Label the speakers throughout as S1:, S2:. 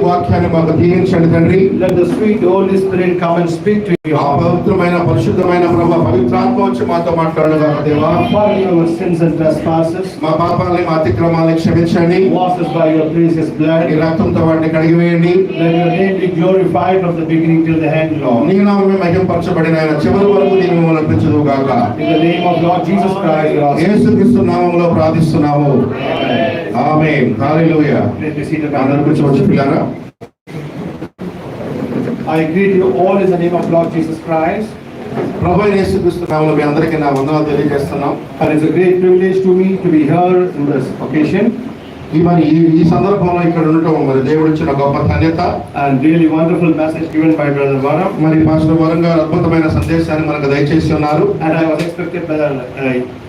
S1: వాక్యాన్ని మాకు దీవించండి తండ్రి.
S2: Let the sweet Holy Spirit come and speak to you.
S1: ఆ పవిత్రమైన పరిశుద్ధమైన ప్రభువా, పవిత్రాత్మ వచ్చి మాతో మాట్లాడుగాక దేవా.
S2: Forgive our sins and trespasses.
S1: మా పాపాలని మా అతిక్రమాలని క్షమించండి.
S2: Wash us by your precious blood.
S1: ఈ రక్తంతో వాటిని కడిగివేయండి.
S2: Let your name be glorified from the beginning till the end, Lord.
S1: నీ నామమే మహిమపరచబడిన ఆయన చివరి వరకు దీన్ని మిమ్మల్ని అర్పించుదువు గాక.
S2: In the name of Lord Jesus Christ,
S1: యేసుక్రీస్తు నామములో ప్రార్థిస్తున్నాము. ఆమేన్. హల్లెలూయా. అందరూ కూర్చోవచ్చు పిల్లరా.
S2: I greet you all in the name of Lord Jesus Christ.
S1: ప్రభువైన యేసుక్రీస్తు నామములో మీ అందరికీ నా వందనాలు తెలియజేస్తున్నాం.
S2: And it's a great privilege to me to be here in this occasion.
S1: ఈ సందర్భంలో ఇక్కడ ఉండటం మరి దేవుడు ఇచ్చిన గొప్ప ధన్యత.
S2: And really wonderful message given by Brother Varam.
S1: మరి పాస్టర్ వరం గారు అద్భుతమైన సందేశాన్ని మనకు దయచేసి ఉన్నారు.
S2: And I was expected Brother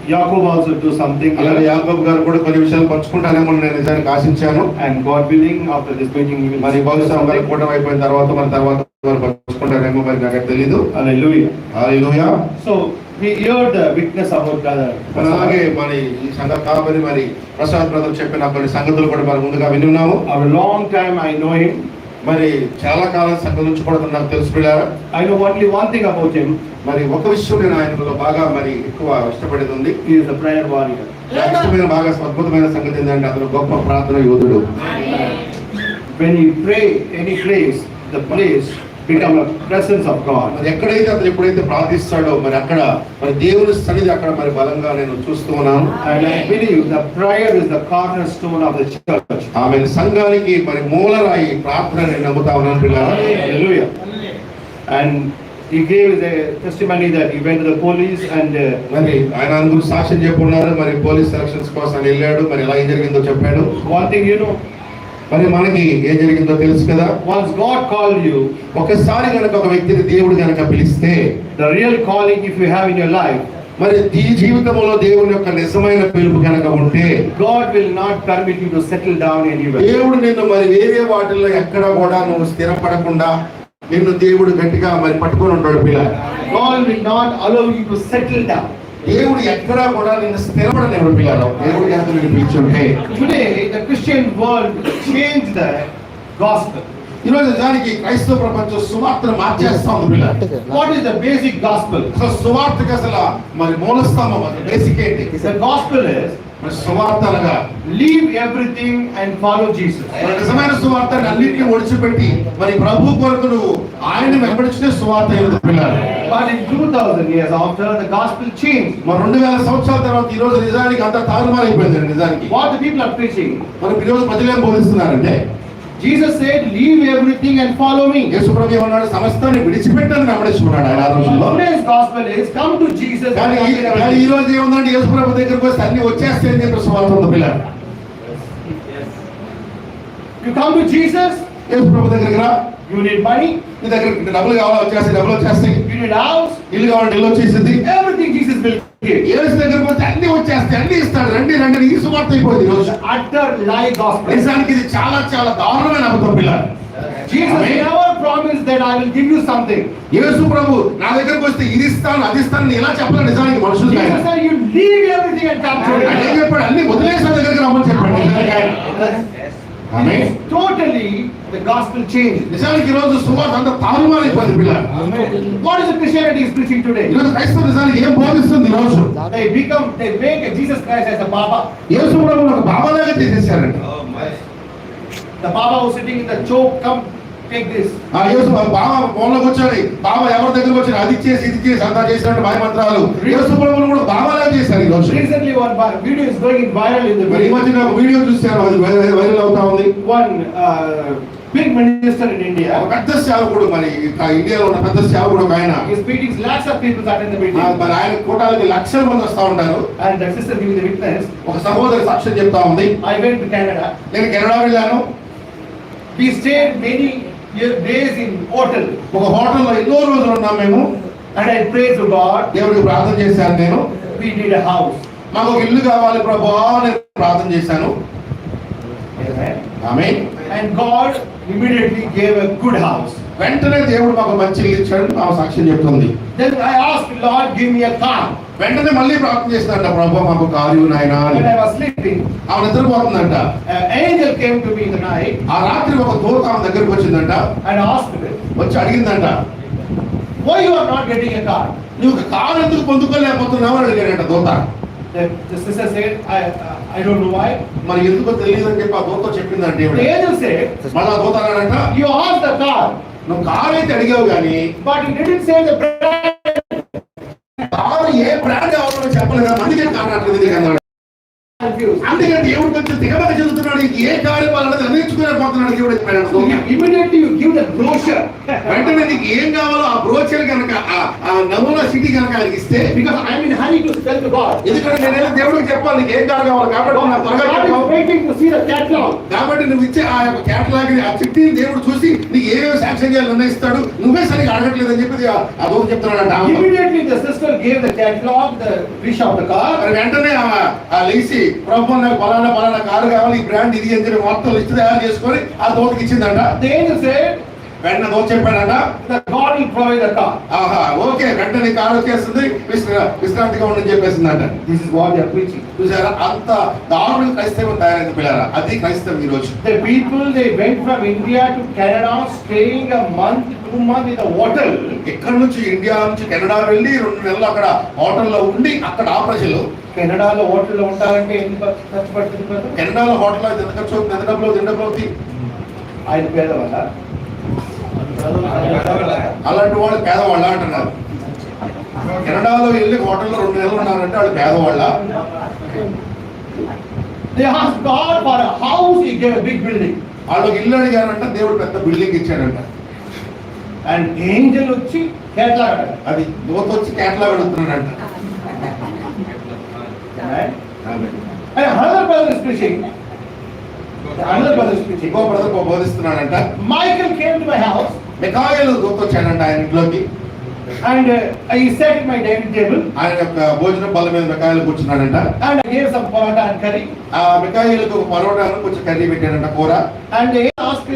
S2: Jacob also do something.
S1: అలాగే యాకోబ్ గారు కూడా కొన్ని విషయాలు పంచుకుంటారేమో నేను నిజానికి ఆశించాను.
S2: And God willing, after this meeting
S1: మరి బహుశా వారి కూటమి అయిపోయిన తర్వాత వారు పంచుకుంటారేమో మరి నాకు తెలియదు.
S2: Hallelujah.
S1: Hallelujah.
S2: So we heard the witness about Brother.
S1: అలాగే మరి ఈ సంగతి కాబట్టి మరి ప్రసాద్ బ్రదర్ చెప్పిన కొన్ని సంగతులు కూడా మనం ముందుగా విన్నాము.
S2: A long time I know him.
S1: మరి చాలా కాలం సంగతి నుంచి కూడా నాకు తెలుసు పిల్లారా.
S2: I know only one thing about him.
S1: మరి ఒక విషయం నేను ఆయనలో బాగా మరి ఎక్కువ ఇష్టపడేది ఉంది.
S2: He is a prayer warrior.
S1: ఇష్టమైన బాగా అద్భుతమైన సంగతి ఏంటంటే అతను గొప్ప ప్రార్థన యోధుడు.
S2: When he pray any place, the place become a presence of God.
S1: మరి ఎక్కడైతే అతను ఎప్పుడైతే ప్రార్థిస్తాడో మరి అక్కడ మరి దేవుని సన్నిధి అక్కడ మరి బలంగా నేను చూస్తూ ఉన్నాను.
S2: And I believe the prayer is the cornerstone of the church.
S1: ఆమె సంఘానికి మరి మూలరాయి ప్రార్థన నేను నమ్ముతా ఉన్నాను పిల్లరా.
S2: Hallelujah. And he gave the testimony that he went to the police and
S1: మరి ఆయన అందుకు సాక్ష్యం చెప్పున్నారు. మరి పోలీస్ సెలక్షన్స్ కోసం వెళ్ళాడు. మరి ఎలా ఏం జరిగిందో చెప్పాడు.
S2: one thing you know,
S1: మరి మనకి ఏం జరిగిందో తెలుసు కదా.
S2: once God called you,
S1: ఒకసారి కనుక ఒక వ్యక్తిని దేవుడు కనుక పిలిస్తే,
S2: the real calling if you have in your life,
S1: మరి ఈ జీవితంలో దేవుని యొక్క నిజమైన పిలుపు కనుక ఉంటే
S2: God will not permit you to settle down anywhere.
S1: దేవుడు నిన్ను మరి వేరే వాటిల్లో ఎక్కడ కూడా నువ్వు స్థిరపడకుండా నిన్ను దేవుడు గట్టిగా మరి పట్టుకొని ఉంటాడు పిల్ల.
S2: God will not allow you to settle down.
S1: దేవుడు ఎక్కడా కూడా నిన్ను స్థిరపడలేడు పిల్లలు. దేవుడు కనుక నిన్ను పిలిచుంటే.
S2: Today the Christian world changed the gospel.
S1: ఈరోజు నిజానికి క్రైస్తవ ప్రపంచం సువార్తను మార్చేస్తా ఉంది పిల్ల.
S2: What is the basic gospel?
S1: అసలు సువార్తకి అసలు మరి మూలస్తంభం అది బేసిక్ ఏంటి?
S2: The gospel is
S1: మరి సువార్త అనగా
S2: leave everything and follow Jesus.
S1: నిజమైన సువార్తని అన్నిటిని ఒడిచిపెట్టి మరి ప్రభు కొరకు నువ్వు ఆయన్ని వెంబడించే సువార్త ఏంటి పిల్లలు.
S2: But in 2000 years after, the gospel changed.
S1: మరి 2000 సంవత్సరాల తర్వాత ఈ రోజు నిజానికి అంత తారుమారైపోయింది నిజానికి.
S2: What the people are preaching?
S1: మరి ఈ రోజు ప్రజలు ఏం బోధిస్తున్నారంటే
S2: Jesus said, leave everything and follow me.
S1: యేసు ప్రభు ఏమన్నాడు? సమస్తాన్ని విడిచిపెట్టని వెంబడించుకున్నాడు ఆయన ఆ రోజుల్లో.
S2: Today's gospel is come to Jesus.
S1: కానీ ఈ రోజు ఏముందంటే యేసు ప్రభు దగ్గరికి వస్తే అన్ని వచ్చేస్తాయని చెప్పి సువార్త ఉంది పిల్లలు.
S2: You come to Jesus,
S1: యేసు ప్రభు దగ్గరికి రా.
S2: you need money,
S1: నీ దగ్గర డబ్బులు కావాలా వచ్చేస్తాయి, డబ్బులు వచ్చేస్తాయి.
S2: you need house,
S1: ఇల్లు కావాలంటే ఇల్లు వచ్చేసింది.
S2: everything Jesus will give.
S1: యేసు దగ్గరికి వస్తే అన్ని వచ్చేస్తాయి, అన్ని ఇస్తాడు. రండి రండి ఈ సువార్త అయిపోయింది ఈ రోజు.
S2: Utter lie gospel.
S1: నిజానికి ఇది చాలా చాలా దారుణమైన అబద్ధం పిల్లలు.
S2: Jesus never promised that I will give you something.
S1: యేసు ప్రభు నా దగ్గరికి వస్తే ఇది ఇస్తాను అది ఇస్తాను ఇలా చెప్పాలి. నిజానికి మనుషులు
S2: Jesus said you leave everything and come to me.
S1: ఆయన చెప్పాడు అన్ని వదిలేసి నా దగ్గరికి రమ్మని చెప్పాడు.
S2: Totally the gospel changed.
S1: నిజానికి ఈ రోజు సువార్త అంత తారుమారైపోయింది పిల్లలు.
S2: What is the Christianity is preaching today?
S1: ఈ రోజు క్రైస్తవ నిజానికి ఏం బోధిస్తుంది ఈ రోజు?
S2: They make Jesus Christ as a Baba.
S1: యేసు ప్రభువును ఒక బాబాలాగా చేసేసారండి.
S2: The Baba was sitting in the choke, come take this.
S1: ఆ యేసు బాబా ఫోన్లోకి వచ్చాడు. బాబా ఎవరి దగ్గరకు వచ్చాడు? అది చేసి ఇది చేసి అంతా చేసినట్టు మాయ మంత్రాలు. యేసు ప్రభువును కూడా బాబాలాగా చేశారు ఈ రోజు.
S2: Recently one video is going viral in the
S1: మరి ఈ మధ్య ఒక వీడియో చూశాను, అది వైరల్ అవుతా ఉంది.
S2: one big minister in India.
S1: ఒక పెద్ద సేవకుడు మరి ఇండియాలో ఉన్న పెద్ద సేవకుడు ఒక ఆయన.
S2: His meetings lakhs of people attend the meeting.
S1: మరి ఆయన కూటాలకి లక్షల మంది వస్తా ఉంటారు.
S2: And the sister giving the witness.
S1: ఒక సహోదరి సాక్ష్యం చెప్తా ఉంది.
S2: I went to Canada.
S1: నేను కెనడా వెళ్ళాను.
S2: We stayed many days in hotel.
S1: ఒక హోటల్లో ఎన్నో రోజులు ఉన్నాం మేము.
S2: And I prayed to God.
S1: దేవుడికి ప్రార్థన చేశాను నేను.
S2: We need a house.
S1: మాకు ఒక ఇల్లు కావాలి ప్రభువా అని ప్రార్థన చేశాను. ఆమేన్.
S2: And God immediately gave a good house.
S1: వెంటనే దేవుడు మాకు మంచి ఇల్లు ఇచ్చాడు. నా సాక్ష్యం చెప్తుంది.
S2: Then I asked Lord, give me a car.
S1: వెంటనే మళ్ళీ ప్రార్థన చేస్తాడంట, ప్రభు మాకు కార్యం నాయనా అని.
S2: When I was sleeping,
S1: ఆమె నిద్రపోతుందంట.
S2: an angel came to me in the night
S1: ఆ రాత్రి ఒక దూత ఆమె దగ్గరికి వచ్చిందంట.
S2: and asked me,
S1: వచ్చి అడిగిందంట,
S2: why you are not getting a car?
S1: నువ్వు కారు ఎందుకు పొందుకోలేకపోతున్నావు అని అడిగాడంట దూత.
S2: The sister said, I don't know why.
S1: మరి ఎందుకో తెలియదు అని చెప్పి ఆ దూత చెప్పిందంట.
S2: The angel said,
S1: మళ్ళీ ఆ దూత అన్నాడంట,
S2: you asked the car,
S1: నువ్వు కారు అయితే అడిగావు కానీ
S2: but you didn't say the brand.
S1: Car A brand కావాలో చెప్పలేదు, అందుకే కారు అట్లేదు అన్నాడు.
S2: Confused.
S1: అందుకే దేవుడు కొంచెం దిగమక చెందుతున్నాడు, ఏ కారు వాళ్ళని నిర్ణయించుకోలేకపోతున్నాడు దేవుడు చెప్పాడు.
S2: So immediately you give the brochure.
S1: వెంటనే నీకు ఏం కావాలో ఆ బ్రోచర్ కనుక ఆ నమూనా సిటీ కనుక ఆయనకి ఇస్తే,
S2: Because I am in hurry to tell to God.
S1: ఎందుకంటే నేను దేవుడికి చెప్పాలి నీకు ఏం కారు కావాలి కాబట్టి నాకు త్వరగా
S2: God
S1: చెప్పావు.
S2: is waiting to see the catalog.
S1: కాబట్టి నువ్వు ఇచ్చే ఆ యొక్క క్యాటలాగ్ ఆ చిట్టిని దేవుడు చూసి నీకు ఏమేమి శాంక్షన్ చేయాలి నిర్ణయిస్తాడు, నువ్వే సరిగా అడగట్లేదు అని చెప్పి ఆ దూత చెప్తున్నాడంట.
S2: Immediately the sister gave the catalog, the wish of the car.
S1: మరి వెంటనే ఆ లేచి ప్రభు నాకు పలానా కారు కావాలి, ఈ బ్రాండ్ ఇది అని చెప్పి మొత్తం లిస్ట్ తయారు చేసుకొని ఆ దూతకి ఇచ్చిందంట.
S2: The angel said
S1: వెంటనే దూత చెప్పాడంట,
S2: that God will provide the car.
S1: ఆహా ఓకే వెంటనే కారు వచ్చేస్తుంది, విశ్రాంతిగా ఉండని చెప్పేసిందంట.
S2: This is what they are preaching.
S1: చూసారా అంత దారుణం క్రైస్తవం తయారైంది పిల్లరా, అది క్రైస్తవం ఈ రోజు.
S2: The people, they went from India to Canada, staying a month, 2 months in the hotel.
S1: ఇక్కడ నుంచి ఇండియా నుంచి కెనడా వెళ్ళి 2 నెలలు అక్కడ హోటల్లో ఉండి అక్కడ ఆ ప్రజలు
S2: కెనడాలో హోటల్లో ఉంటారంటే ఎన్ని ఖర్చు పడుతుంది కదా?
S1: కెనడాలో హోటల్లో తిండబోతి
S2: ఆయన పేదవాళ్ళ,
S1: అలాంటి వాళ్ళు పేదవాళ్ళ అంటున్నారు. కెనడాలో వెళ్ళి హోటల్లో 2 నెలలు ఉన్నారంటే వాళ్ళు పేదవాళ్ళ.
S2: they asked God for a house, he gave a big building.
S1: వాళ్ళకి ఇల్లు అడిగారంట, దేవుడు పెద్ద బిల్డింగ్ ఇచ్చాడంట.
S2: And angel వచ్చి కేట్లాడాడు.
S1: అది దూత వచ్చి కేటలా వెళుతున్నాడంట.
S2: And another brother is preaching. Another brother is preaching.
S1: ఇంకో బ్రదర్ బోధిస్తున్నాడంట.
S2: Michael came to my house
S1: మిఖాయేలు దూత వచ్చాడంట ఆయన ఇంట్లోకి.
S2: and he sat at my dining table
S1: ఆయన యొక్క భోజనం బల్ల మీద మిఖాయేలు కూర్చున్నాడంట.
S2: and I gave some paratha and curry.
S1: ఆ మిఖాయేలుకు ఒక పరోటాను కొంచెం కర్రీ పెట్టాడంట, కూర.
S2: And he asked,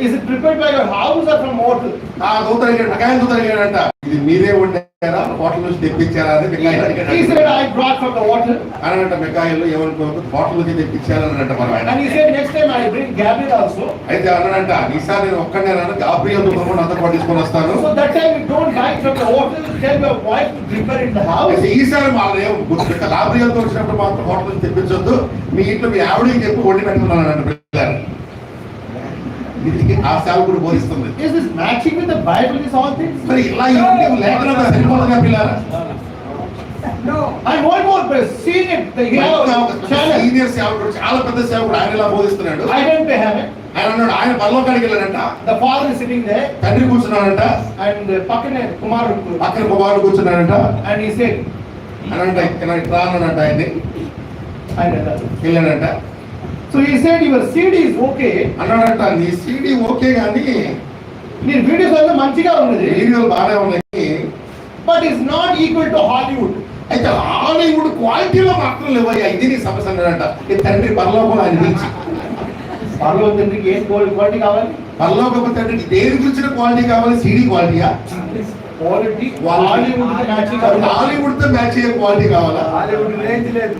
S2: is it prepared by your house or from hotel?
S1: ఆ దూత అడిగాడు, మిఖాయేలు దూత అడిగాడంట, ఇది మీరే వండారా హోటల్ నుంచి తెప్పించారా అని మిఖాయేలు
S2: He
S1: అడిగాడు.
S2: said, I brought from the hotel.
S1: అనంట మిఖాయేలు ఏమనుకోవద్దు, హోటల్ నుంచి తెప్పించారనంట మనం ఆయన.
S2: And he said, next time I bring Gabriel also.
S1: అయితే అన్నాడంట, ఈసారి నేను ఒక్కడే రాను, గాబ్రియల్ దూత కూడా అంతా పట్టించుకొని వస్తాను.
S2: So that time you don't buy from the hotel, tell your wife to prepare in the house.
S1: అయితే ఈసారి వాళ్ళు గాబ్రియల్తో వచ్చినప్పుడు మాత్రం హోటల్ నుంచి తెప్పించొద్దు, మీ ఇంట్లో మీ ఆవిడకి చెప్పి వండి పెట్టుకున్నానంట పిల్లలు. ఇది ఆ సేవకుడు బోధిస్తుంది.
S2: Is this matching with the Bible, is all things?
S1: మరి ఇలా ఈ లేఖనంలో సరిపోతుందా పిల్లలు?
S2: And one more person, seen it, the channel.
S1: Senior సేవకుడు, చాలా పెద్ద సేవకుడు, ఆయన ఇలా బోధిస్తున్నాడు.
S2: I didn't pay him.
S1: ఆయన అన్నాడు, ఆయన పరలోకానికి వెళ్ళాడంట,
S2: The father is sitting there
S1: తండ్రి కూర్చున్నాడంట,
S2: and Pakane Kumar,
S1: పక్కన కుమారుడు కూర్చున్నాడంట.
S2: and he said,
S1: అనంట ఇట్లా అన్నాడంట, ఆయన్ని
S2: I know that.
S1: వెళ్ళాడంట.
S2: So he said, your CD is okay.
S1: అన్నాడంట, నీ సీడీ ఓకే కానీ
S2: నీ వీడియోస్ అంతా మంచిగా ఉన్నది,
S1: వీడియోలు బాగానే ఉన్నాయి,
S2: but it's not equal to Hollywood.
S1: అయితే హాలీవుడ్ క్వాలిటీలో మాత్రం లేవయ్యా, ఇది నీ సమస్య అన్నాడంట. ఈ తండ్రి పరలోకం ఆయన పిలిచి,
S2: పర్లోకి తండ్రికి ఏం క్వాలిటీ కావాలి?
S1: పరలోకపు తండ్రికి దేని గురించిన క్వాలిటీ కావాలి? సీడీ క్వాలిటీయా?
S2: క్వాలిటీ హాలీవుడ్ కి మ్యాచింగ్ కావాలి.
S1: హాలీవుడ్ తో మ్యాచ్ అయ్యే క్వాలిటీ కావాలా?
S2: హాలీవుడ్ రేంజ్ లేదు.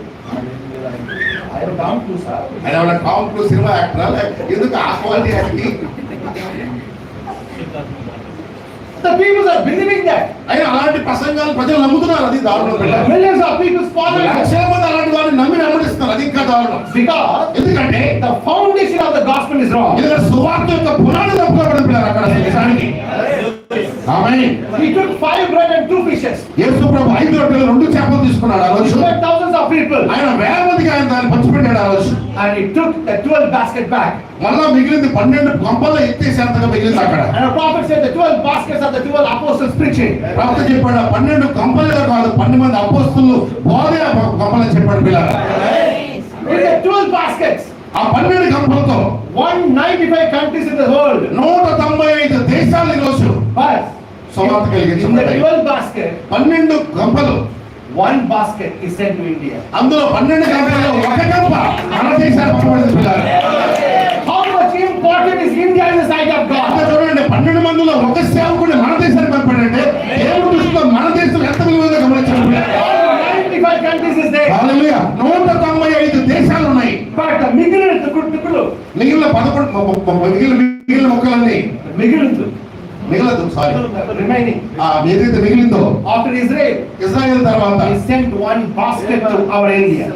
S2: ఆయన టామ్ క్రూజ్ సార్,
S1: ఆయన వాళ్ళ టామ్ క్రూజ్ సినిమా యాక్టర్, ఎందుకు ఆ quality acting?
S2: The people are believing that.
S1: అయినా అలాంటి ప్రసంగాలు ప్రజలు నమ్ముతున్నారు, అది దారుణం.
S2: Millions of people follow that.
S1: లక్షల మంది అలాంటి వారిని నమ్మి నమ్మడిస్తున్నారు, అది ఇంకా దారుణం.
S2: Because
S1: ఎందుకంటే
S2: the foundation of the gospel is wrong.
S1: ఎందుకంటే సువార్త యొక్క పునాది తప్పుకోబడి పిల్లలు అక్కడ దేశానికి. ఆమేన్.
S2: He took 5 bread and 2 fishes.
S1: యేసు ప్రభు 5 రొట్టెలు 2 చేపలు తీసుకున్నాడు ఆ
S2: He
S1: రోజు.
S2: fed thousands of people.
S1: ఆయన వేల మందికి ఆయన దాన్ని పంచిపెట్టాడు ఆ రోజు.
S2: And he took the 12 basket back.
S1: మళ్ళా మిగిలింది 12 గంపల్లో ఎత్తేసేంతగా మిగిలింది అక్కడ.
S2: And the prophet said the 12 baskets of the 12 apostles preaching.
S1: ప్రవక్త చెప్పాడు, 12 గంపలుగా కాదు, 12 మంది అపోస్తలులు బోధే గంపలని చెప్పాడు పిల్లలు.
S2: In the 12 baskets,
S1: ఆ 12 గంపలతో
S2: 195 countries in the world.
S1: 195 దేశాలు ఈ రోజు
S2: But
S1: సువార్త
S2: in the
S1: కలిగించబడ్డాయి.
S2: 12 basket,
S1: 12 గంపలు,
S2: 1 basket is sent to India.
S1: అందులో 12 గంపల్లో ఒక గంప మన దేశానికి పంపబడింది పిల్లలు.
S2: How much important is India in the sight of
S1: అంటే
S2: God?
S1: చూడండి, 12 మందిలో ఒక సేవకుడు మన దేశానికి పంపాడంటే దేవుడి దృష్టిలో మన దేశం ఎంత విలువగా గమనించాలి. మిగిలిన 11 మిగిలిన మొక్కలన్నీ మిగలదు, సారీ,
S2: remaining.
S1: ఏదైతే మిగిలిందో
S2: After Israel,
S1: ఇజ్రాయెల్ తర్వాత
S2: he sent one basket to our India.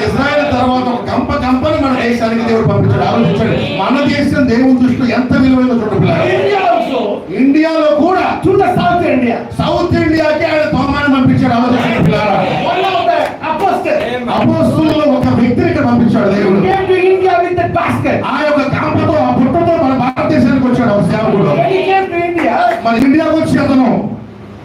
S1: Israel తర్వాత ఒక గంపని మన దేశానికి దేవుడు పంపించాడు. ఆలోచించండి, మన దేశం దేవుని దృష్టిలో ఎంత విలువైన చూడండి.
S2: India also,
S1: ఇండియాలో కూడా
S2: to the South India,
S1: south ఇండియాకి ఆయన తోమాన్ని పంపించాడు. ఆలోచించండి పిల్లారా,
S2: one of the apostles
S1: అపోస్తలుల్లో ఒక వ్యక్తిని ఇక్కడ పంపించాడు దేవుడు.
S2: came to India with that basket.
S1: ఆ యొక్క గంపతో, ఆ పుట్టతో మన భారతదేశానికి వచ్చాడు ఒక సేవకుడు.
S2: When he came to India,
S1: మన ఇండియాకు వచ్చి అతను,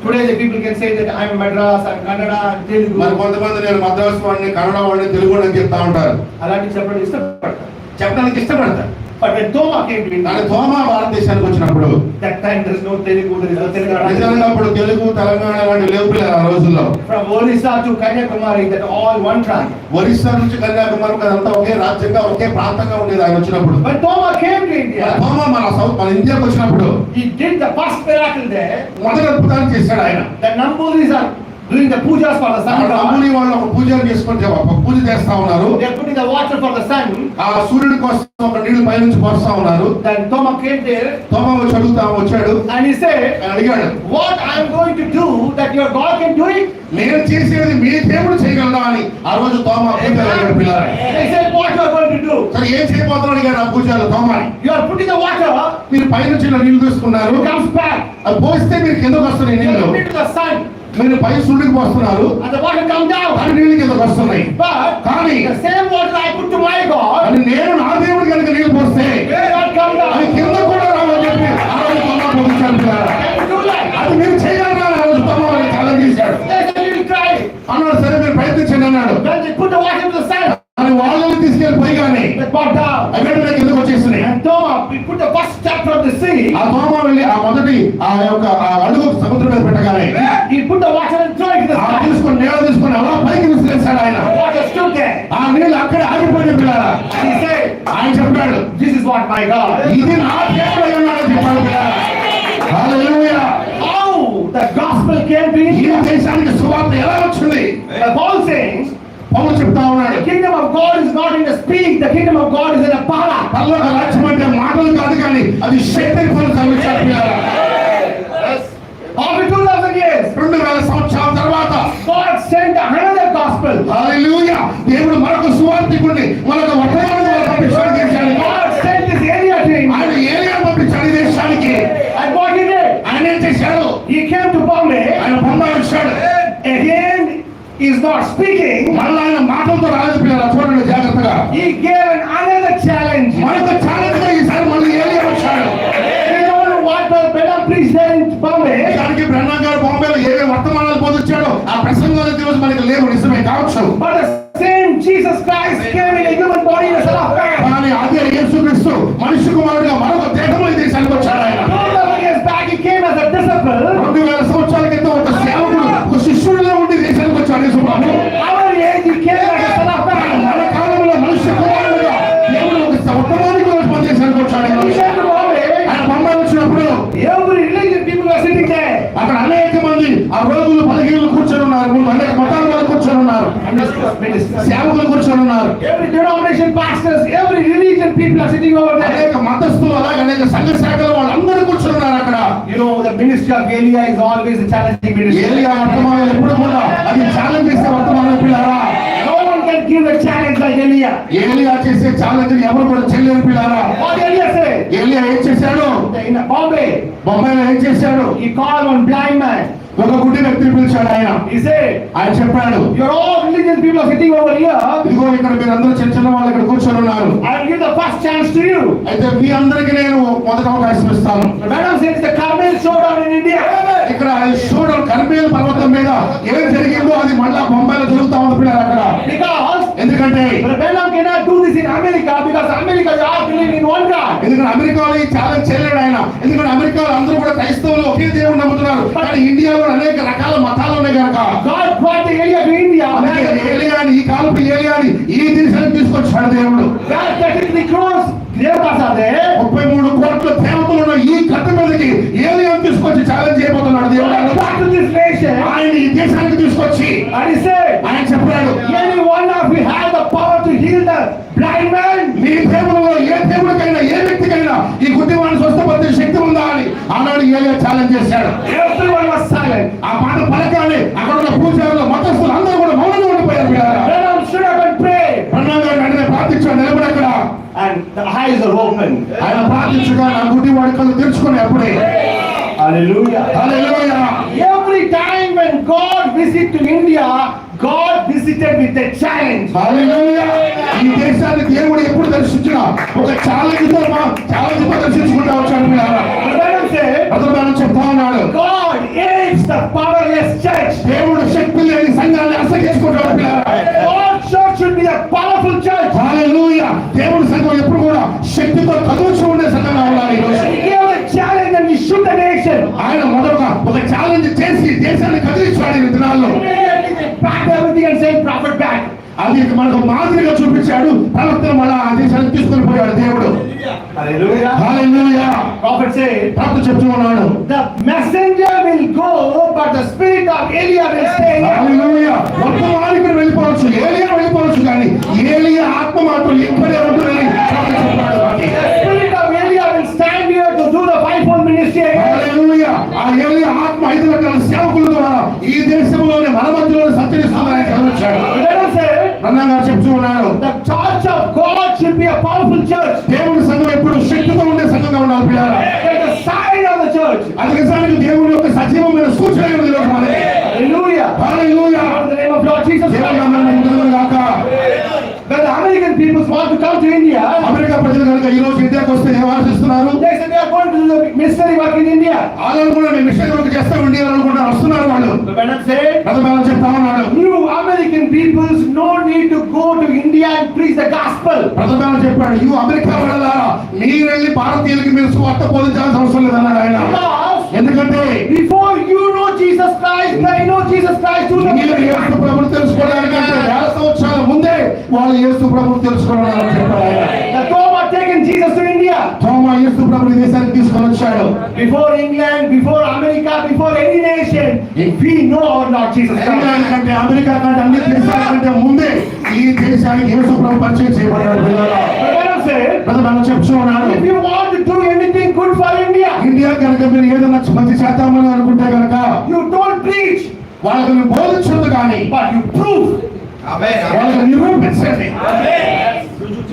S2: today the people can say that I am Madras, I am Kannada, Telugu.
S1: మరి కొంతమంది నేను మద్రాసు వాడిని, కన్నడ వాడిని, తెలుగు వాడిని చెప్తా ఉంటారు.
S2: అలాంటి చెప్పడం ఇష్టపడతారు.
S1: చెప్పడానికి ఇష్టపడతారు.
S2: But when Toma came to
S1: కానీ
S2: India,
S1: తోమా భారతదేశానికి వచ్చినప్పుడు
S2: that time there is no Telugu, there is no Telangana.
S1: నిజంగా అప్పుడు తెలుగు, తెలంగాణ లాంటి లేవు పిల్లలు ఆ రోజుల్లో.
S2: From Orissa to Kanyakumari, that all one tribe.
S1: Orissa నుంచి కన్యాకుమారి అదంతా ఒకే రాజ్యంగా, ఒకే ప్రాంతంగా ఉండేది ఆయన వచ్చినప్పుడు.
S2: When Toma came to India,
S1: తోమా మన ఇండియాకి వచ్చినప్పుడు
S2: he did the first miracle there.
S1: మొదటి అద్భుతాన్ని చేశాడు ఆయన.
S2: The Namburis are doing the pujas for the sun god.
S1: అమ్ముని వాళ్ళు ఒక పూజలు చేసుకొని ఒక పూజ చేస్తా ఉన్నారు.
S2: They are putting the water for the sun.
S1: ఆ సూర్యుడి కోసం ఒక నీళ్లు పైనుంచి పోస్తా ఉన్నారు.
S2: Then Toma came there
S1: తోమా వచ్చాడు.
S2: and he said,
S1: ఆయన అడిగాడు,
S2: what I am going to do that your God can do it?
S1: నేను చేసేది మీ దేవుడు చేయగలరా అని ఆ రోజు తోమా పూజలు అడిగాడు పిల్లారా.
S2: They said, what you are going to do?
S1: సరే ఏం చేయబోతున్నాడు అడిగాడు ఆ పూజలు తోమాని.
S2: You are putting the water,
S1: మీరు పైనుంచి ఇలా నీళ్లు తీసుకున్నారు,
S2: it comes back.
S1: అది పోస్తే మీరు కిందకు వస్తున్నాయి
S2: You
S1: నీళ్లు.
S2: are putting to the sun
S1: మీరు పై సూర్యుడికి పోస్తున్నారు,
S2: and the water come down.
S1: అది నీళ్ళు కిందకు వస్తున్నాయి.
S2: But
S1: కానీ
S2: the same water I put to my God,
S1: అది నేను నా దేవుడి కనుక నీళ్ళు పోస్తే
S2: will not come
S1: అది
S2: down.
S1: కింద కూడా రావని చెప్పి ఆ రోజు తోమా బోధించాడు పిల్లారా.
S2: Can you do that?
S1: అది మీరు చేయగలరా ఆ రోజు తోమా వాళ్ళని ఛాలెంజ్ చేశాడు.
S2: They said, you will try.
S1: అన్నాడు, సరే మీరు ప్రయత్నించండి అన్నాడు.
S2: When they put the water to the sun,
S1: అది వాళ్ళని తీసుకెళ్లి పోయిగానే
S2: they brought down.
S1: అవి వెంటనే కిందకు వచ్చేస్తున్నాయి.
S2: And Toma, we put the first step from the sea.
S1: ఆ తోమా వెళ్ళి ఆ మొదటి ఆ అడుగు సముద్రం మీద పెట్టగానే
S2: He put the water and threw it to the
S1: ఆ
S2: sky.
S1: నీళ్ళు తీసుకొని అలా పైకి విసిరేశాడు ఆయన.
S2: The water stood there.
S1: ఆ నీళ్ళు అక్కడే ఆగిపోయిన పిల్లారా.
S2: And he said,
S1: ఆయన చెప్పాడు,
S2: this is what my God.
S1: ఇది నా దేవుడు అయి ఉన్నాడని చెప్పాడు పిల్లారా. హల్లెలూయా.
S2: How the gospel came to
S1: ఈ
S2: India.
S1: దేశానికి సువార్త ఎలా వచ్చింది?
S2: Paul says,
S1: పౌలు చెప్తా ఉన్నాడు,
S2: the kingdom of God is not in the speak, the kingdom of God is in the power.
S1: పరలోక రాజ్యం అంటే మాటలు కాదు కానీ అది శక్తిని పనులు తగ్గించాడు పిల్లారా.
S2: After 2000 years,
S1: 2000 సంవత్సరాల తర్వాత
S2: God sent another gospel.
S1: హల్లెలూయా, దేవుడు మరొక సువార్తికుడిని మరొక వర్తమానాన్ని పంపించాడు దేశానికి.
S2: God sent this area to him.
S1: ఆయన ఏలియా పంపించాడు ఈ దేశానికి.
S2: And what he did,
S1: ఆయన ఏం చేశాడు?
S2: he came to Bombay.
S1: ఆయన బొంబాయి వచ్చాడు.
S2: Again, he is not speaking.
S1: మళ్ళీ ఆయన మాటలతో రాలేదు పిల్లలు, చూడండి జాగ్రత్తగా.
S2: He gave another challenge.
S1: మరొక ఛాలెంజ్ గా ఈసారి మళ్ళీ ఏలియా వచ్చాడు.
S2: You know what the Benham preached there in Bombay?
S1: దానికి బ్రహ్మం గారు బాంబేలో ఏమేమి వర్తమానాలు బోధించాడో ఆ ప్రసంగాలు ఈరోజు మనకి లేవు, నిజమే కావచ్చు.
S2: But the same Jesus Christ came in a human body in the Son of Man.
S1: కానీ అదే యేసుక్రీస్తు మనిషి కుమారుడుగా మరొక దేహంలో ఈ దేశానికి వచ్చాడు ఆయన.
S2: 2000 years back, he came as a disciple.
S1: 2000 సంవత్సరాల క్రితం ఒక సేవకుడు, ఒక శిష్యుడిలో ఉండి దేశానికి వచ్చాడు యేసు ప్రభు.
S2: Our age, he came as a Son of Man.
S1: మన కాలంలో మనిషి కుమారుడుగా దేవుడు ఒక వర్తమానికి మన దేశానికి వచ్చాడు.
S2: He came to Bombay.
S1: ఆయన బొంబాయి వచ్చినప్పుడు
S2: Every religion people were sitting there.
S1: అక్కడ అనేక మంది ఆ రోగులు బలహీనులు కూర్చొని ఉన్నారు, అనేక మతాల వాళ్ళు కూర్చొని ఉన్నారు, సేవకులు కూర్చొని ఉన్నారు,
S2: Every denomination pastors, every religion people are sitting over there.
S1: అనేక మతస్థులు అలాగే అనేక సంఘ శాఖల వాళ్ళందరూ కూర్చొని ఉన్నారు అక్కడ.
S2: You know, the ministry of Elia is always a challenging ministry.
S1: ఏలియా వర్తమానం ఎప్పుడు కూడా అది ఛాలెంజ్ చేసే వర్తమానం పిల్లారా.
S2: No one can give a challenge like Elia.
S1: ఏలియా చేసే ఛాలెంజ్ ఎవరు కూడా చెల్లెరు పిల్లారా.
S2: What Elia said?
S1: ఏలియా ఏం చేశాడు?
S2: In Bombay,
S1: బొంబాయిలో ఏం చేశాడు?
S2: he called one blind man.
S1: ఒక గుడ్డి వ్యక్తిని పిలిచాడు ఆయన.
S2: He said,
S1: ఆయన చెప్పాడు,
S2: you're all religious people are sitting over here.
S1: ఇదిగో ఇక్కడ మీరు అందరూ చిన్న చిన్న వాళ్ళు ఇక్కడ కూర్చొని ఉన్నారు.
S2: I will give the first chance to you.
S1: అయితే మీ అందరికి నేను మొదట అవకాశం ఇస్తాను.
S2: The madam says the Carmel showdown in India.
S1: ఇక్కడ షోడౌన్ కర్మేల్ పర్వతం మీద ఏం జరిగిందో అది మళ్ళా బొంబాయిలో జరుగుతా ఉంది పిల్లలు అక్కడ.
S2: Because
S1: ఎందుకంటే
S2: the madam cannot do this in America because America is all believe in one God.
S1: ఎందుకంటే అమెరికాలో ఈ ఛాలెంజ్ చేయలేడు ఆయన. ఎందుకంటే అమెరికాలో అందరూ కూడా క్రైస్తవులు ఒకే దేవుడు నమ్ముతున్నారు. కానీ ఇండియాలో అనేక రకాల మతాలు ఉన్నాయి కనుక
S2: God brought the Elia to India.
S1: ఏలియాని, ఈ కాలపు ఏలియాని ఈ దేశానికి తీసుకొచ్చాడు దేవుడు.
S2: Where 33 crores దేవతలు are there.
S1: 33 కోట్ల దేవతలు ఉన్న ఈ గడ్డ మీదకి ఏలియాని తీసుకొచ్చి ఛాలెంజ్ చేయబోతున్నాడు దేవుడు.
S2: Back to this nation.
S1: ఆయన ఈ దేశానికి తీసుకొచ్చి
S2: And he said,
S1: ఆయన చెప్పాడు,
S2: any one of you have the power to heal the blind man.
S1: మీ దేవుడు ఏ దేవుడు గుడ్డివాడిని స్వస్థపరిచే శక్తి ఉందా అని ఆనాడు ఏలియా ఛాలెంజ్ చేశాడు.
S2: Everyone was silent.
S1: ఆ మాట పలకాలి. అక్కడ ఉన్న పూజారులు మతస్థులు అందరూ కూడా మౌనంగా ఉండిపోయారు.
S2: Branham stood up and prayed.
S1: ప్రణాళిక వెంటనే ప్రార్థించాడు. నిలబడి అక్కడ
S2: And the eyes are open.
S1: ఆయన ప్రార్థించగా నా గుడ్డివాడి కళ్ళు తెరుచుకుని అప్పుడే
S2: Hallelujah.
S1: Hallelujah.
S2: Every time when God visited India, God visited with a challenge.
S1: హల్లెలూయా. ఈ దేశాన్ని దేవుడు ఎప్పుడు దర్శించినా ఒక ఛాలెంజ్ తో దర్శించుకుంటా వచ్చాడు.
S2: Branham said,
S1: అతను చెప్తా ఉన్నాడు,
S2: God hates the powerless church.
S1: దేవుడు శక్తి లేని సంఘాన్ని అసహ్యించుకుంటాడు.
S2: God's church should be a powerful church.
S1: హల్లెలూయా. దేవుడి సంఘం ఎప్పుడు కూడా శక్తితో కదులుచూ ఉండే సంఘంగా ఉండాలి. ఈరోజు
S2: He gave a challenge and he shook the nation.
S1: ఆయన మొదట ఒక ఛాలెంజ్ చేసి దేశాన్ని కదిలించాడు. ఈ దినాల్లో
S2: They packed everything and said, prophet back.
S1: అది మనకు మాదిరిగా చూపించాడు. ప్రవక్తను మళ్ళా ఆ దేశానికి తీసుకొని పోయాడు దేవుడు.
S2: Hallelujah.
S1: హల్లెలూయా.
S2: Prophet said,
S1: ప్రవక్త చెప్తూ ఉన్నాడు,
S2: the messenger will go, but the spirit of Eliah will stay here.
S1: హల్లెలూయా. వర్తమానికుడు వెళ్ళిపోవచ్చు, ఏలియా వెళ్ళిపోవచ్చు, కానీ ఏలియా ఆత్మ మాత్రం ఇక్కడే ఉంటుందని ప్రవక్త చెప్పాడు.
S2: The spirit of Eliah will stand here to do the fivefold ministry.
S1: హల్లెలూయా. ఆ ఏలియా ఆత్మ 5 రకాల సేవకుల ద్వారా ఈ దేశంలోనే మన మధ్యలో సంచరిస్తుందని చదివించాడు.
S2: Branham said,
S1: బ్రహ్మం గారు చెప్తూ ఉన్నాడు,
S2: the church of God should be a powerful church.
S1: దేవుడి సంఘం ఎప్పుడు శక్తితో ఉండే సంఘంగా ఉండాలి. పిల్లారా,
S2: That the sign of the church.
S1: అది నిజానికి దేవుడి యొక్క సజీవమైన సూచన ఉంది ఈరోజు మనకి.
S2: Hallelujah.
S1: Hallelujah.
S2: In the name of Lord Jesus
S1: దేవుని
S2: Christ.
S1: నామమున మహిమ గాక.
S2: When the American people want to come to India,
S1: America ప్రజలు కనుక ఈ రోజు ఇండియాకి వస్తే ఏం ఆశిస్తున్నారు?
S2: they said they are going to do the missionary work in India.
S1: వాళ్ళు కూడా మేము మిషన్ వర్క్ చేస్తాం ఇండియాలో అనుకుంటారు. వస్తున్నారు వాళ్ళు.
S2: So Branham said,
S1: బ్రహ్మం చెప్తా ఉన్నాడు,
S2: you American peoples no need to go to India and preach the gospel.
S1: బ్రహ్మం చెప్పాడు, ఈ అమెరికా వాళ్ళారా మీరు వెళ్ళి భారతీయులకి మీరు సువార్త బోధించాల్సిన అవసరం లేదన్నాడు ఆయన. ఎందుకంటే
S2: Before you know Jesus Christ, they know Jesus Christ too.
S1: మీరు యేసు ప్రభువుని తెలుసుకోవడానికంటే 1000 సంవత్సరాల ముందే వాళ్ళు యేసు ప్రభువుని తెలుసుకోవాలని చెప్పాడు ఆయన.
S2: The Thomas taken Jesus to India.
S1: తోమా యేసు ప్రభువుని దేశానికి తీసుకొని వచ్చాడు.
S2: Before England, before America, before any nation, we know our Lord Jesus Christ.
S1: England కంటే అమెరికా కంటే అన్ని దేశాల కంటే ముందే ఈ దేశానికి యేసు ప్రభు పరిచయం చేయబడ్డాడు.
S2: Branham said,
S1: బ్రహ్మం చెప్తూ ఉన్నాడు,
S2: if you want to do anything good for India,
S1: India కనుక మీరు ఏదైనా మంచి చేద్దామని అనుకుంటే కనుక
S2: you don't preach,
S1: వాళ్ళకి మీరు బోధించదు కానీ
S2: but you prove.
S1: వాళ్ళకి నిరూపించండి.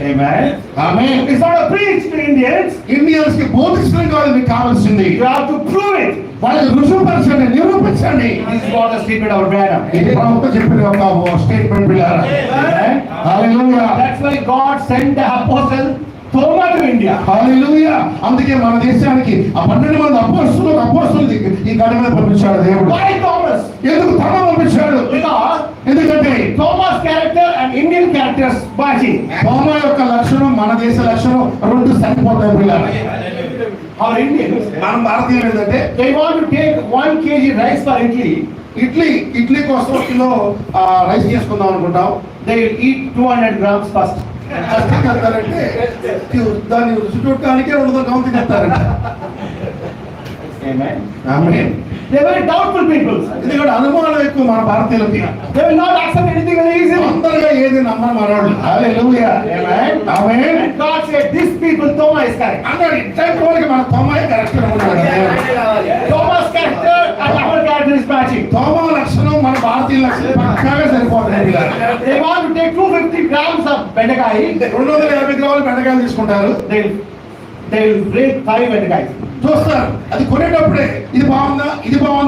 S2: Amen.
S1: Amen.
S2: It's not a preach to Indians.
S1: Indians కి బోధించడం కాదు మీకు కావాల్సింది,
S2: You have to prove it.
S1: వాళ్ళకి రుజువుపరచండి, నిరూపించండి.
S2: This is what the statement of Branham.
S1: ఇది ప్రభుత్వం చెప్పిన ఒక స్టేట్మెంట్ పిల్లారా.
S2: Amen.
S1: Hallelujah.
S2: That's why God sent the apostle Thomas to India.
S1: హల్లెలూయా. అందుకే మన దేశానికి ఆ 12 మంది అపోస్తలుని ఈ గడి మీద పంపించాడు దేవుడు.
S2: Why Thomas?
S1: ఎందుకు తమ పంపించాడు?
S2: Because
S1: ఎందుకంటే
S2: Thomas' character and Indian characters matching.
S1: తోమా యొక్క లక్షణం మన దేశ లక్షణం రెండు సరిపోతాయి పిల్లారా.
S2: Our Indians,
S1: మనం భారతీయులు ఏంటంటే
S2: they want to take 1 kg rice for Italy.
S1: Idli కోసం 1 కిలో రైస్ చేసుకుందాం అనుకుంటాం.
S2: They will eat 200 grams first.
S1: కష్టాలంటే దాన్ని రుచి చూడటానికే 200 గ్రాములు తినేస్తారంట.
S2: Amen.
S1: Amen.
S2: They are very doubtful people.
S1: ఎందుకంటే అనుమానం ఎక్కువ మన భారతీయులకి.
S2: They will not accept anything very easily.
S1: అందరిగా ఏది నమ్మరు మనోళ్ళు. హల్లెలూయా.
S2: Amen.
S1: Amen.
S2: And God said, "These people, Thomas is correct."
S1: అందరూ ఇట్లాంటి వాళ్ళకి మన తోమాయే కరెక్ట్ అనుకుంటారు.
S2: Thomas' character and our character is matching.
S1: తోమా లక్షణం మన భారతీయ లక్షణం పక్కాగా సరిపోతుంది.
S2: They want to take 250 grams of bendakai.
S1: 250 గ్రాముల బెండకాయలు తీసుకుంటారు.
S2: They will break 5 bendakai.
S1: చూస్తారు అది కొనేటప్పుడే ఇది బాగుందా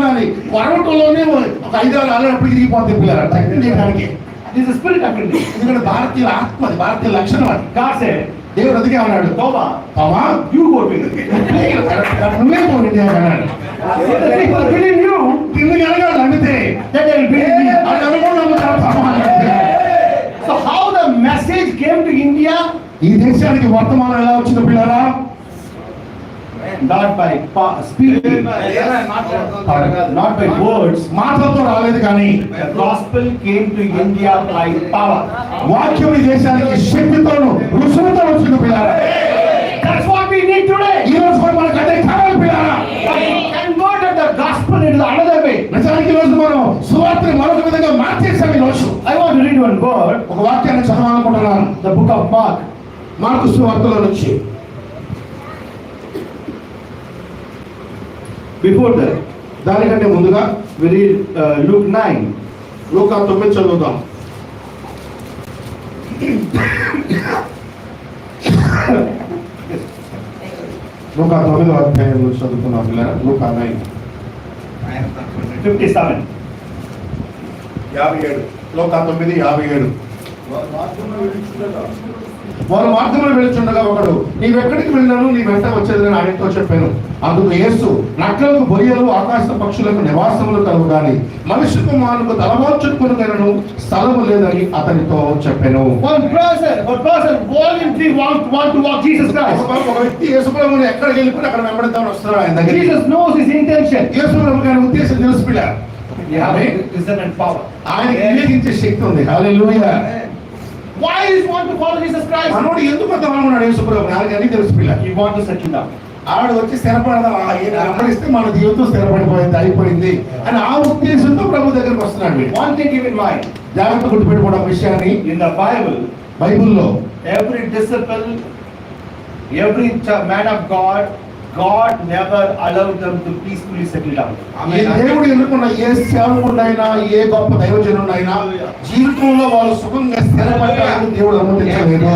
S1: అని వరవటంలోనే ఒక 5-6 ఆలప్పుడు తిరిగిపోతుంది పిల్లలు తినడానికి.
S2: This is the spirit of India.
S1: ఎందుకంటే భారతీయుల ఆత్మ అది, భారతీయ లక్షణం అది.
S2: God said,
S1: దేవుడు అందుకే అన్నాడు,
S2: Thomas,
S1: Thomas
S2: you go to India.
S1: నువ్వే పోనీ అన్నాడు.
S2: If the people believe you,
S1: తిండి కలగాలి అడిగితే
S2: then they will believe me.
S1: అది అనుకోవడం తోమా అన్నాడు.
S2: So how the message came to India?
S1: ఈ దేశానికి వర్తమానం ఎలా వచ్చింది పిల్లరా?
S2: Not by speaking, not by words.
S1: మాటలతో రాలేదు కానీ
S2: The gospel came to India by power.
S1: వాక్యం ఈ దేశానికి శక్తితోను రుసుముతో వచ్చింది పిల్లరా.
S2: That's what we need today.
S1: ఈ రోజు కూడా మనకు అదే కావాలి పిల్లరా.
S2: We converted the gospel into another way.
S1: నిజానికి ఈ రోజు మనం సువార్తని మరొక విధంగా మార్చేసాం. ఈ రోజు
S2: I want to read one word,
S1: ఒక వాక్యాన్ని చదవాలనుకుంటున్నాను.
S2: the book of Mark.
S1: Mark సువార్తలో నుంచి
S2: Before that,
S1: దానికంటే ముందుగా
S2: we read Luke 9.
S1: లూకా 9 చదువుదాం. లూకా 9వ అధ్యాయంలో చదువుతున్నాం పిల్లరా. లూకా 9
S2: 57.
S1: 57. లూకా 9:57. వారు మార్గంలో వెళ్తుండగా ఒకడు, నీవెక్కడికి వెళ్ళాను, నీ వెంట వచ్చేదని ఆయనతో చెప్పాను. అందుకు యేసు, నక్కలకు బొరియలు ఆకాశ పక్షులకు నివాసములు కలుగు గాని మనుష్య కుమారునికి తలవాల్చుకుని స్థలము లేదని అతనితో చెప్పాను.
S2: One person voluntarily want to walk Jesus Christ.
S1: ఒక వ్యక్తి యేసుప్రభుని ఎక్కడికి వెళ్ళిపోయి అక్కడ వెంబడిద్దామని వస్తారు ఆయన దగ్గర.
S2: Jesus knows his intention.
S1: యేసుప్రభు గారి ఉద్దేశం తెలుసు పిల్ల.
S2: Wisdom and power.
S1: ఆయన వివేకించే శక్తి ఉంది. హల్లెలూయా.
S2: Why is want to follow Jesus Christ?
S1: మనోడు ఎందుకు అంత అనుకున్నాడు యేసుప్రభు? ఆయనకి అన్ని తెలుసు పిల్ల.
S2: He want to settle down.
S1: ఆవిడ వచ్చి స్థిరపడదాం, వెంబడిస్తే మన జీవితం స్థిరపడిపోయింది, అయిపోయింది అని ఆ ఉద్దేశంతో ప్రభు దగ్గరకు వస్తున్నాడు.
S2: One thing keep in mind.
S1: జాగ్రత్త గుర్తుపెట్టుకోవడం విషయాన్ని,
S2: In the Bible,
S1: బైబిల్లో
S2: every disciple, every man of God never allowed them to peacefully settle down.
S1: ఈ దేవుడు ఎన్నుకున్న ఏ సేవకుడైనా ఏ గొప్ప దైవజనుడైనా జీవితంలో వాళ్ళు సుఖంగా స్థిరపడడానికి దేవుడు అనుమతించలేదు.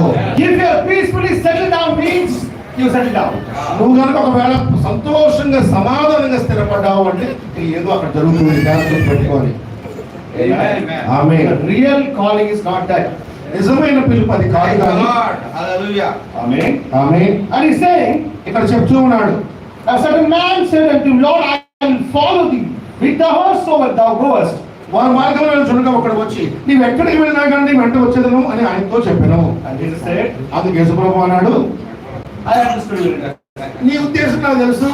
S2: If you are peacefully settled down means you settle down.
S1: నువ్వు కనుక ఒకవేళ సంతోషంగా సమాధానంగా స్థిరపడ్డావు అంటే ఏదో అక్కడ జరుగుతుంది, జాగ్రత్త పెట్టుకోవాలి. ఆమేన్.
S2: The real calling is not that.
S1: నిజమైన పిలుపు అది కాదు కానీ.
S3: Hallelujah.
S2: Amen.
S1: Amen.
S2: And he's saying,
S1: ఇక్కడ చెప్తూ ఉన్నాడు,
S2: a certain man said unto him, Lord, I will follow thee with the whoresoever thou goest.
S1: వారు మార్గంలో వెళ్తుండగా ఒకడు వచ్చి, నీవు ఎక్కడికి వెళ్ళినా కానీ నీ వెంట వచ్చేదను అని ఆయనతో చెప్పాను.
S2: And Jesus said,
S1: అందుకు యేసుప్రభు అన్నాడు,
S2: I understood it.
S1: నీ ఉద్దేశం నాకు తెలుసు.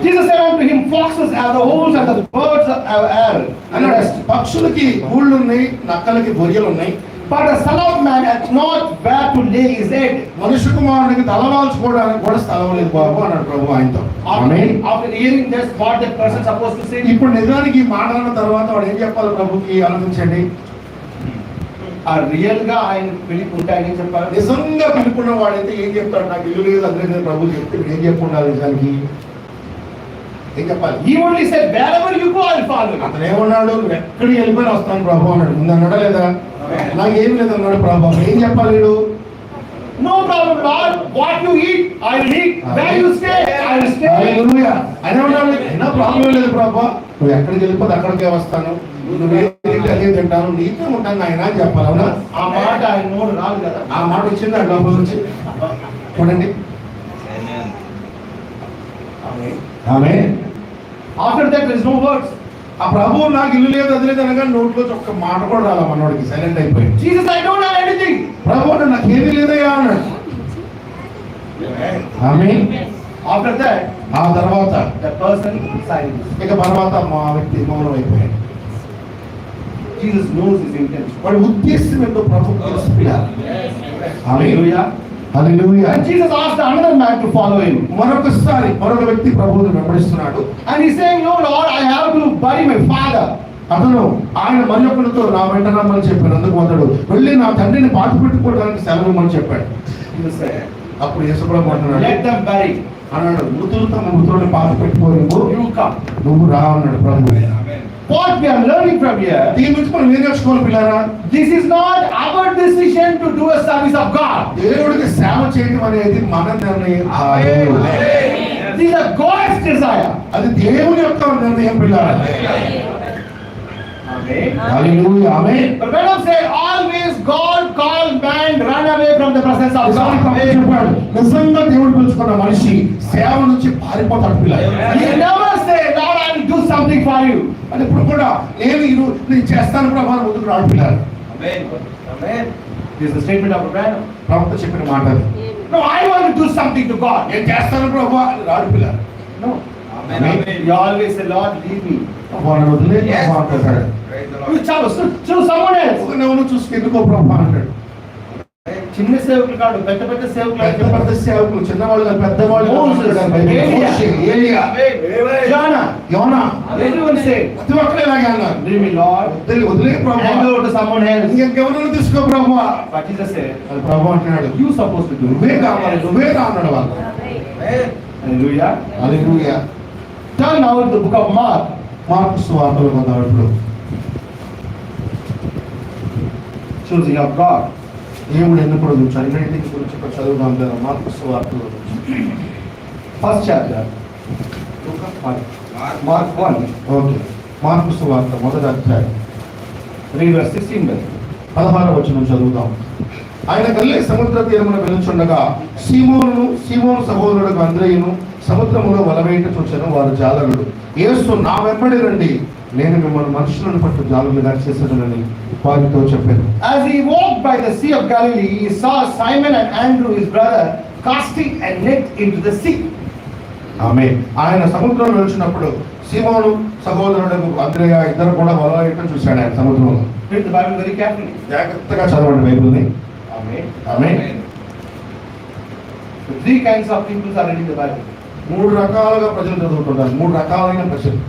S2: Jesus said unto him, foxes have the holes and the birds have air and the rest.
S1: పక్షులకి గూళ్ళు ఉన్నాయి, నక్కలకి బొరియలు ఉన్నాయి,
S2: But the Son of Man hath not where to lay his head.
S1: మనుష్య కుమారునికి తలవాల్చుకోవడానికి కూడా స్థలం లేదు బాబు అన్నాడు ప్రభు ఆయనతో. ఆమేన్.
S2: After hearing this, what that person supposed to say?
S1: ఇప్పుడు నిజానికి ఈ మాట అన్న తర్వాత వాడు ఏం చెప్పాలి ప్రభుకి ఆలోచించండి.
S2: ఆ రియల్ గా ఆయన పిలుపు ఉంటాయని చెప్పారు.
S1: నిజంగా పిలుపున్న వాడైతే ఏం చెప్తాడు? నాకు ఇల్లు లేదు, అదే లేదు ప్రభు చెప్తే ఇప్పుడు ఏం చెప్పుకుంటారు? నిజానికి ఏం చెప్పాలి?
S2: He only said, wherever you go, I'll follow you.
S1: అతను ఏమన్నాడు? నువ్వు ఎక్కడికి వెళ్ళిపోయినా వస్తాను ప్రభు అన్నాడు. ముందు అన్నాడా లేదా? నాకు ఏం లేదు అన్నాడు ప్రభు. ఏం చెప్పాలి వీడు?
S2: No problem, Lord. What you eat, I will eat. Where you stay, I will stay.
S1: హల్లెలూయా. ఆయన ఉన్నాడు, అయినా ప్రాబ్లం లేదు ప్రభు, నువ్వు ఎక్కడికి వెళ్ళిపోతే అక్కడికే వస్తాను, నువ్వు అదే తింటాను, నీతో ఉంటాను ఆయన అని చెప్పాలి. అవునా?
S2: ఆ మాట ఆయన నోడు రాదు కదా.
S1: ఆ మాట వచ్చింది ఆ లోపల నుంచి. చూడండి. ఆమేన్.
S2: After that, there is no words.
S1: ఆ ప్రభువు నాకు ఇల్లు లేదు, అది లేదు అనగా నోట్లో ఒక్క మాట కూడా రాలా మనోడికి. సైలెంట్ అయిపోయింది.
S2: Jesus, I don't have anything.
S1: ప్రభు అంటే నాకేమీ లేదయ్యా అన్నాడు. ఆమేన్.
S2: After that,
S1: ఆ తర్వాత
S2: the person silence.
S1: ఇక తర్వాత మా వ్యక్తి మౌనం అయిపోయాడు.
S2: Jesus knows his intention.
S1: వాడి ఉద్దేశం ఏంటో ప్రభువు తెలుసు. ఆమేన్.
S2: Hallelujah.
S1: Hallelujah.
S2: And Jesus asked another man to follow him.
S1: మరొకసారి మరొక వ్యక్తి ప్రభువుని వెంబడిస్తున్నాడు.
S2: And he's saying, no, Lord, I have to bury my father.
S1: అతను ఆయన మరొకరితో నా వెంట రమ్మని చెప్పాడు. అందుకు అతడు వెళ్ళి నా తండ్రిని పాతి పెట్టుకోవడానికి సెలవు ఇమ్మని చెప్పాడు.
S2: Jesus said,
S1: అప్పుడు యేసుప్రభు అంటున్నాడు,
S2: let them bury.
S1: అన్నాడు, మృతులు తమ మృతులను పాతి పెట్టుకోరు,
S2: You come.
S1: నువ్వు రా అన్నాడు ప్రభు.
S2: What we are learning from here,
S1: దీని నుంచి మనం ఏం నేర్చుకోవాలి పిల్లారా?
S2: this is not our decision to do a service of God.
S1: దేవుడికి సేవ చేయడం అనేది మన నిర్ణయం కాదు.
S2: This is a God's desire.
S1: అది దేవుని యొక్క నిర్ణయం పిల్లారా.
S2: Amen.
S1: Hallelujah. Amen.
S2: But when I say always God called man run away from the presence of
S1: నిజానికి
S2: God.
S1: ప్రభు చెప్పాడు, నిజంగా దేవుడు పిలుచుకున్న మనిషి సేవ నుంచి పారిపోతాడు పిల్లారా.
S2: He never say, Lord, I will do something for you.
S1: అని ఇప్పుడు కూడా నేను చేస్తాను ప్రభు అని ముందుకు రాడు పిల్లారా.
S3: Amen. Amen.
S2: This is the statement of Abraham.
S1: ప్రభుత్వం చెప్పిన మాట అది.
S2: No, I want to do something to God.
S1: నేను చేస్తాను ప్రభు అని రాడు పిల్లారా.
S2: No.
S3: Amen. Amen.
S2: You always say, Lord, leave me.
S1: వాళ్ళని వదిలే
S3: Yes.
S1: ప్రభు అంటాడు.
S3: Praise the
S2: You
S3: Lord.
S2: choose someone else.
S1: ఒక నువ్వు చూసుకెందుకో ప్రభు అంటాడు.
S2: చిన్న సేవకులు కాదు, పెద్ద పెద్ద సేవకులు.
S1: పెద్ద పెద్ద సేవకులు, చిన్నవాళ్ళు కాదు, పెద్దవాళ్ళు కాదు.
S2: మోసెస్, ఏలియా.
S1: మోషే, ఏలియా,
S2: Jonah.
S1: యోనా,
S2: Everyone say,
S1: ప్రతి ఒక్కరు ఇలాగే అన్నారు.
S2: leave me, Lord.
S1: వదిలే ప్రభు,
S2: Hand over to someone else.
S1: ఇంకెవరైనా తీసుకో ప్రభు.
S2: But Jesus said,
S1: అది ప్రభు అంటున్నాడు,
S2: you supposed to do
S1: నువ్వే
S2: it.
S1: కావాలి, నువ్వే రా అన్నాడు వాళ్ళు.
S3: Amen.
S2: Hallelujah.
S1: Hallelujah.
S2: Turn now to the book of Mark.
S1: Mark సువార్తలో కొందాం ఇప్పుడు.
S2: Choosing of God.
S1: దేవుడు ఎన్నుకోవడం గురించి అన్నింటి గురించి ఇక్కడ చదువుదాం లేదా మార్కు సువార్తలో
S2: First chapter. Mark 1.
S1: Okay. Mark సువార్త మొదటి అధ్యాయం
S2: Read verse 16.
S1: 16వ వచనం చదువుదాం. ఆయన గలిలయ సముద్ర తీరమున వెలుచుండగా సీమోను సహోదరుడు అంద్రేయును సముద్రములో వలవేట చూచెను. వారు జాలరులు. యేసు నా వెంబడి రండి, నేను మిమ్మల్ని మనుషులను పట్టు జాలరులుగా చేసేదనని వారితో చెప్పాను.
S2: As he walked by the sea of Galilee, he saw Simon and Andrew, his brother, casting a net into the sea.
S1: ఆమేన్. ఆయన సముద్రంలో వెళ్తున్నప్పుడు సీమోను సహోదరుడు అంద్రేయ ఇద్దరు కూడా వలవేట చూశాడు ఆయన సముద్రంలో.
S2: Read the Bible very carefully.
S1: జాగ్రత్తగా చదవండి బైబిల్ని.
S2: Amen.
S1: Amen.
S2: The three kinds of people are reading the Bible.
S1: మూడు రకాలుగా ప్రజలు చదువుతుంటారు. మూడు రకాలైన ప్రజలు.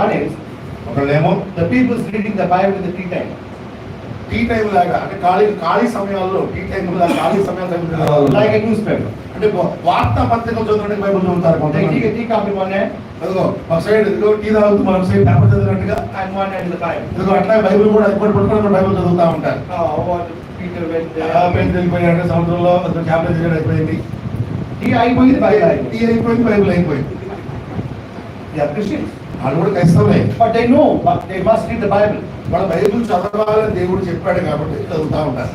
S2: One is
S1: ఒకళ్ళేమో
S2: the people reading the Bible in the tea time.
S1: Tea time లాగా అంటే ఖాళీ సమయాల్లో టీ టైం ఖాళీ సమయాల్లో
S2: Like a newspaper.
S1: అంటే వార్తా పత్రికలు చదవడానికి బైబిల్ చదువుతారు
S2: They
S1: కొంతమంది.
S2: take a tea cup in one hand
S1: అదిగో ఒక సైడ్ ఇదిగో టీ తాగుతూ మరొక సైడ్ పేపర్ చదివినట్టుగా
S2: and one hand the Bible.
S1: ఇదిగో అట్లా బైబిల్ కూడా ఎప్పుడు పట్టుకుని బైబిల్ చదువుతా ఉంటారు.
S2: What Peter went
S1: పెళ్లి వెళ్ళిపోయాడు సముద్రంలో క్యాబినెట్ చేయడం అయిపోయింది.
S2: tea అయిపోయింది Bible అయిపోయింది.
S1: టీ అయిపోయింది బైబిల్ అయిపోయింది.
S2: They are Christians.
S1: వాళ్ళు కూడా క్రైస్తవులే.
S2: But they know, but they must read the Bible.
S1: వాళ్ళ బైబిల్ చదవాలని దేవుడు చెప్పాడు కాబట్టి చదువుతా ఉంటారు.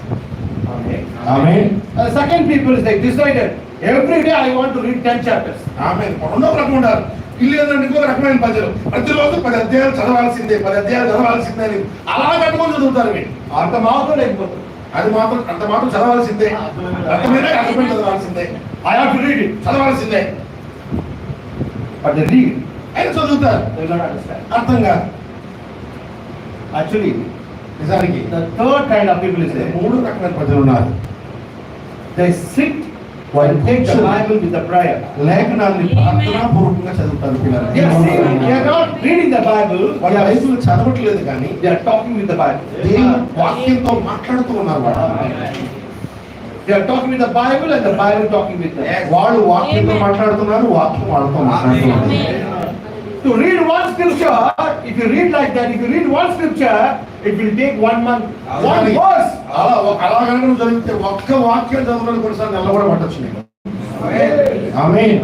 S2: Amen.
S1: Amen.
S2: The second people is they decided every day I want to read 10 chapters.
S1: ఆమేన్. రెండో రకం ఉంటారు. ఇల్లు ఏంటంటే ఇంకో రకమైన ప్రజలు ప్రతిరోజు 10 అధ్యాయాలు చదవాల్సిందే 10 అధ్యాయాలు చదవాల్సిందే అని అలా కట్టుకొని చదువుతారు మీరు.
S2: అంత మాత్రం లేకపోతే
S1: అది మాత్రం అంత మాత్రం చదవాల్సిందే. అర్థమైనా అర్థమైన చదవాల్సిందే.
S2: I have to read it.
S1: చదవాల్సిందే.
S2: But they read.
S1: ఆయన చదువుతారు.
S2: They will not understand.
S1: అర్థం కాదు.
S2: Actually,
S1: నిజానికి
S2: the third kind of people is there.
S1: మూడు రకమైన ప్రజలు ఉన్నారు.
S2: They sit and take the Bible with the prayer.
S1: లేఖనాన్ని ప్రార్థనాపూర్వకంగా చదువుతారు పిల్లలు.
S2: Yes, they are not reading the Bible.
S1: వాళ్ళ బైబిల్ చదవట్లేదు కానీ
S2: They are talking with the Bible.
S1: దేవుని వాక్యంతో మాట్లాడుతూ ఉన్నారు వాళ్ళు.
S2: They are talking with the Bible and the Bible talking with them.
S1: వాళ్ళు వాక్యంతో మాట్లాడుతున్నారు, వాక్యం వాళ్ళతో మాట్లాడుతున్నారు.
S2: To read one scripture, if you read like that, if you read one scripture, it will take 1 month. One verse.
S1: అలా కనుక నువ్వు చదివితే ఒక్క వాక్యం చదవడానికి కొన్నిసార్లు నెల కూడా పట్టొచ్చు నీకు. ఆమేన్.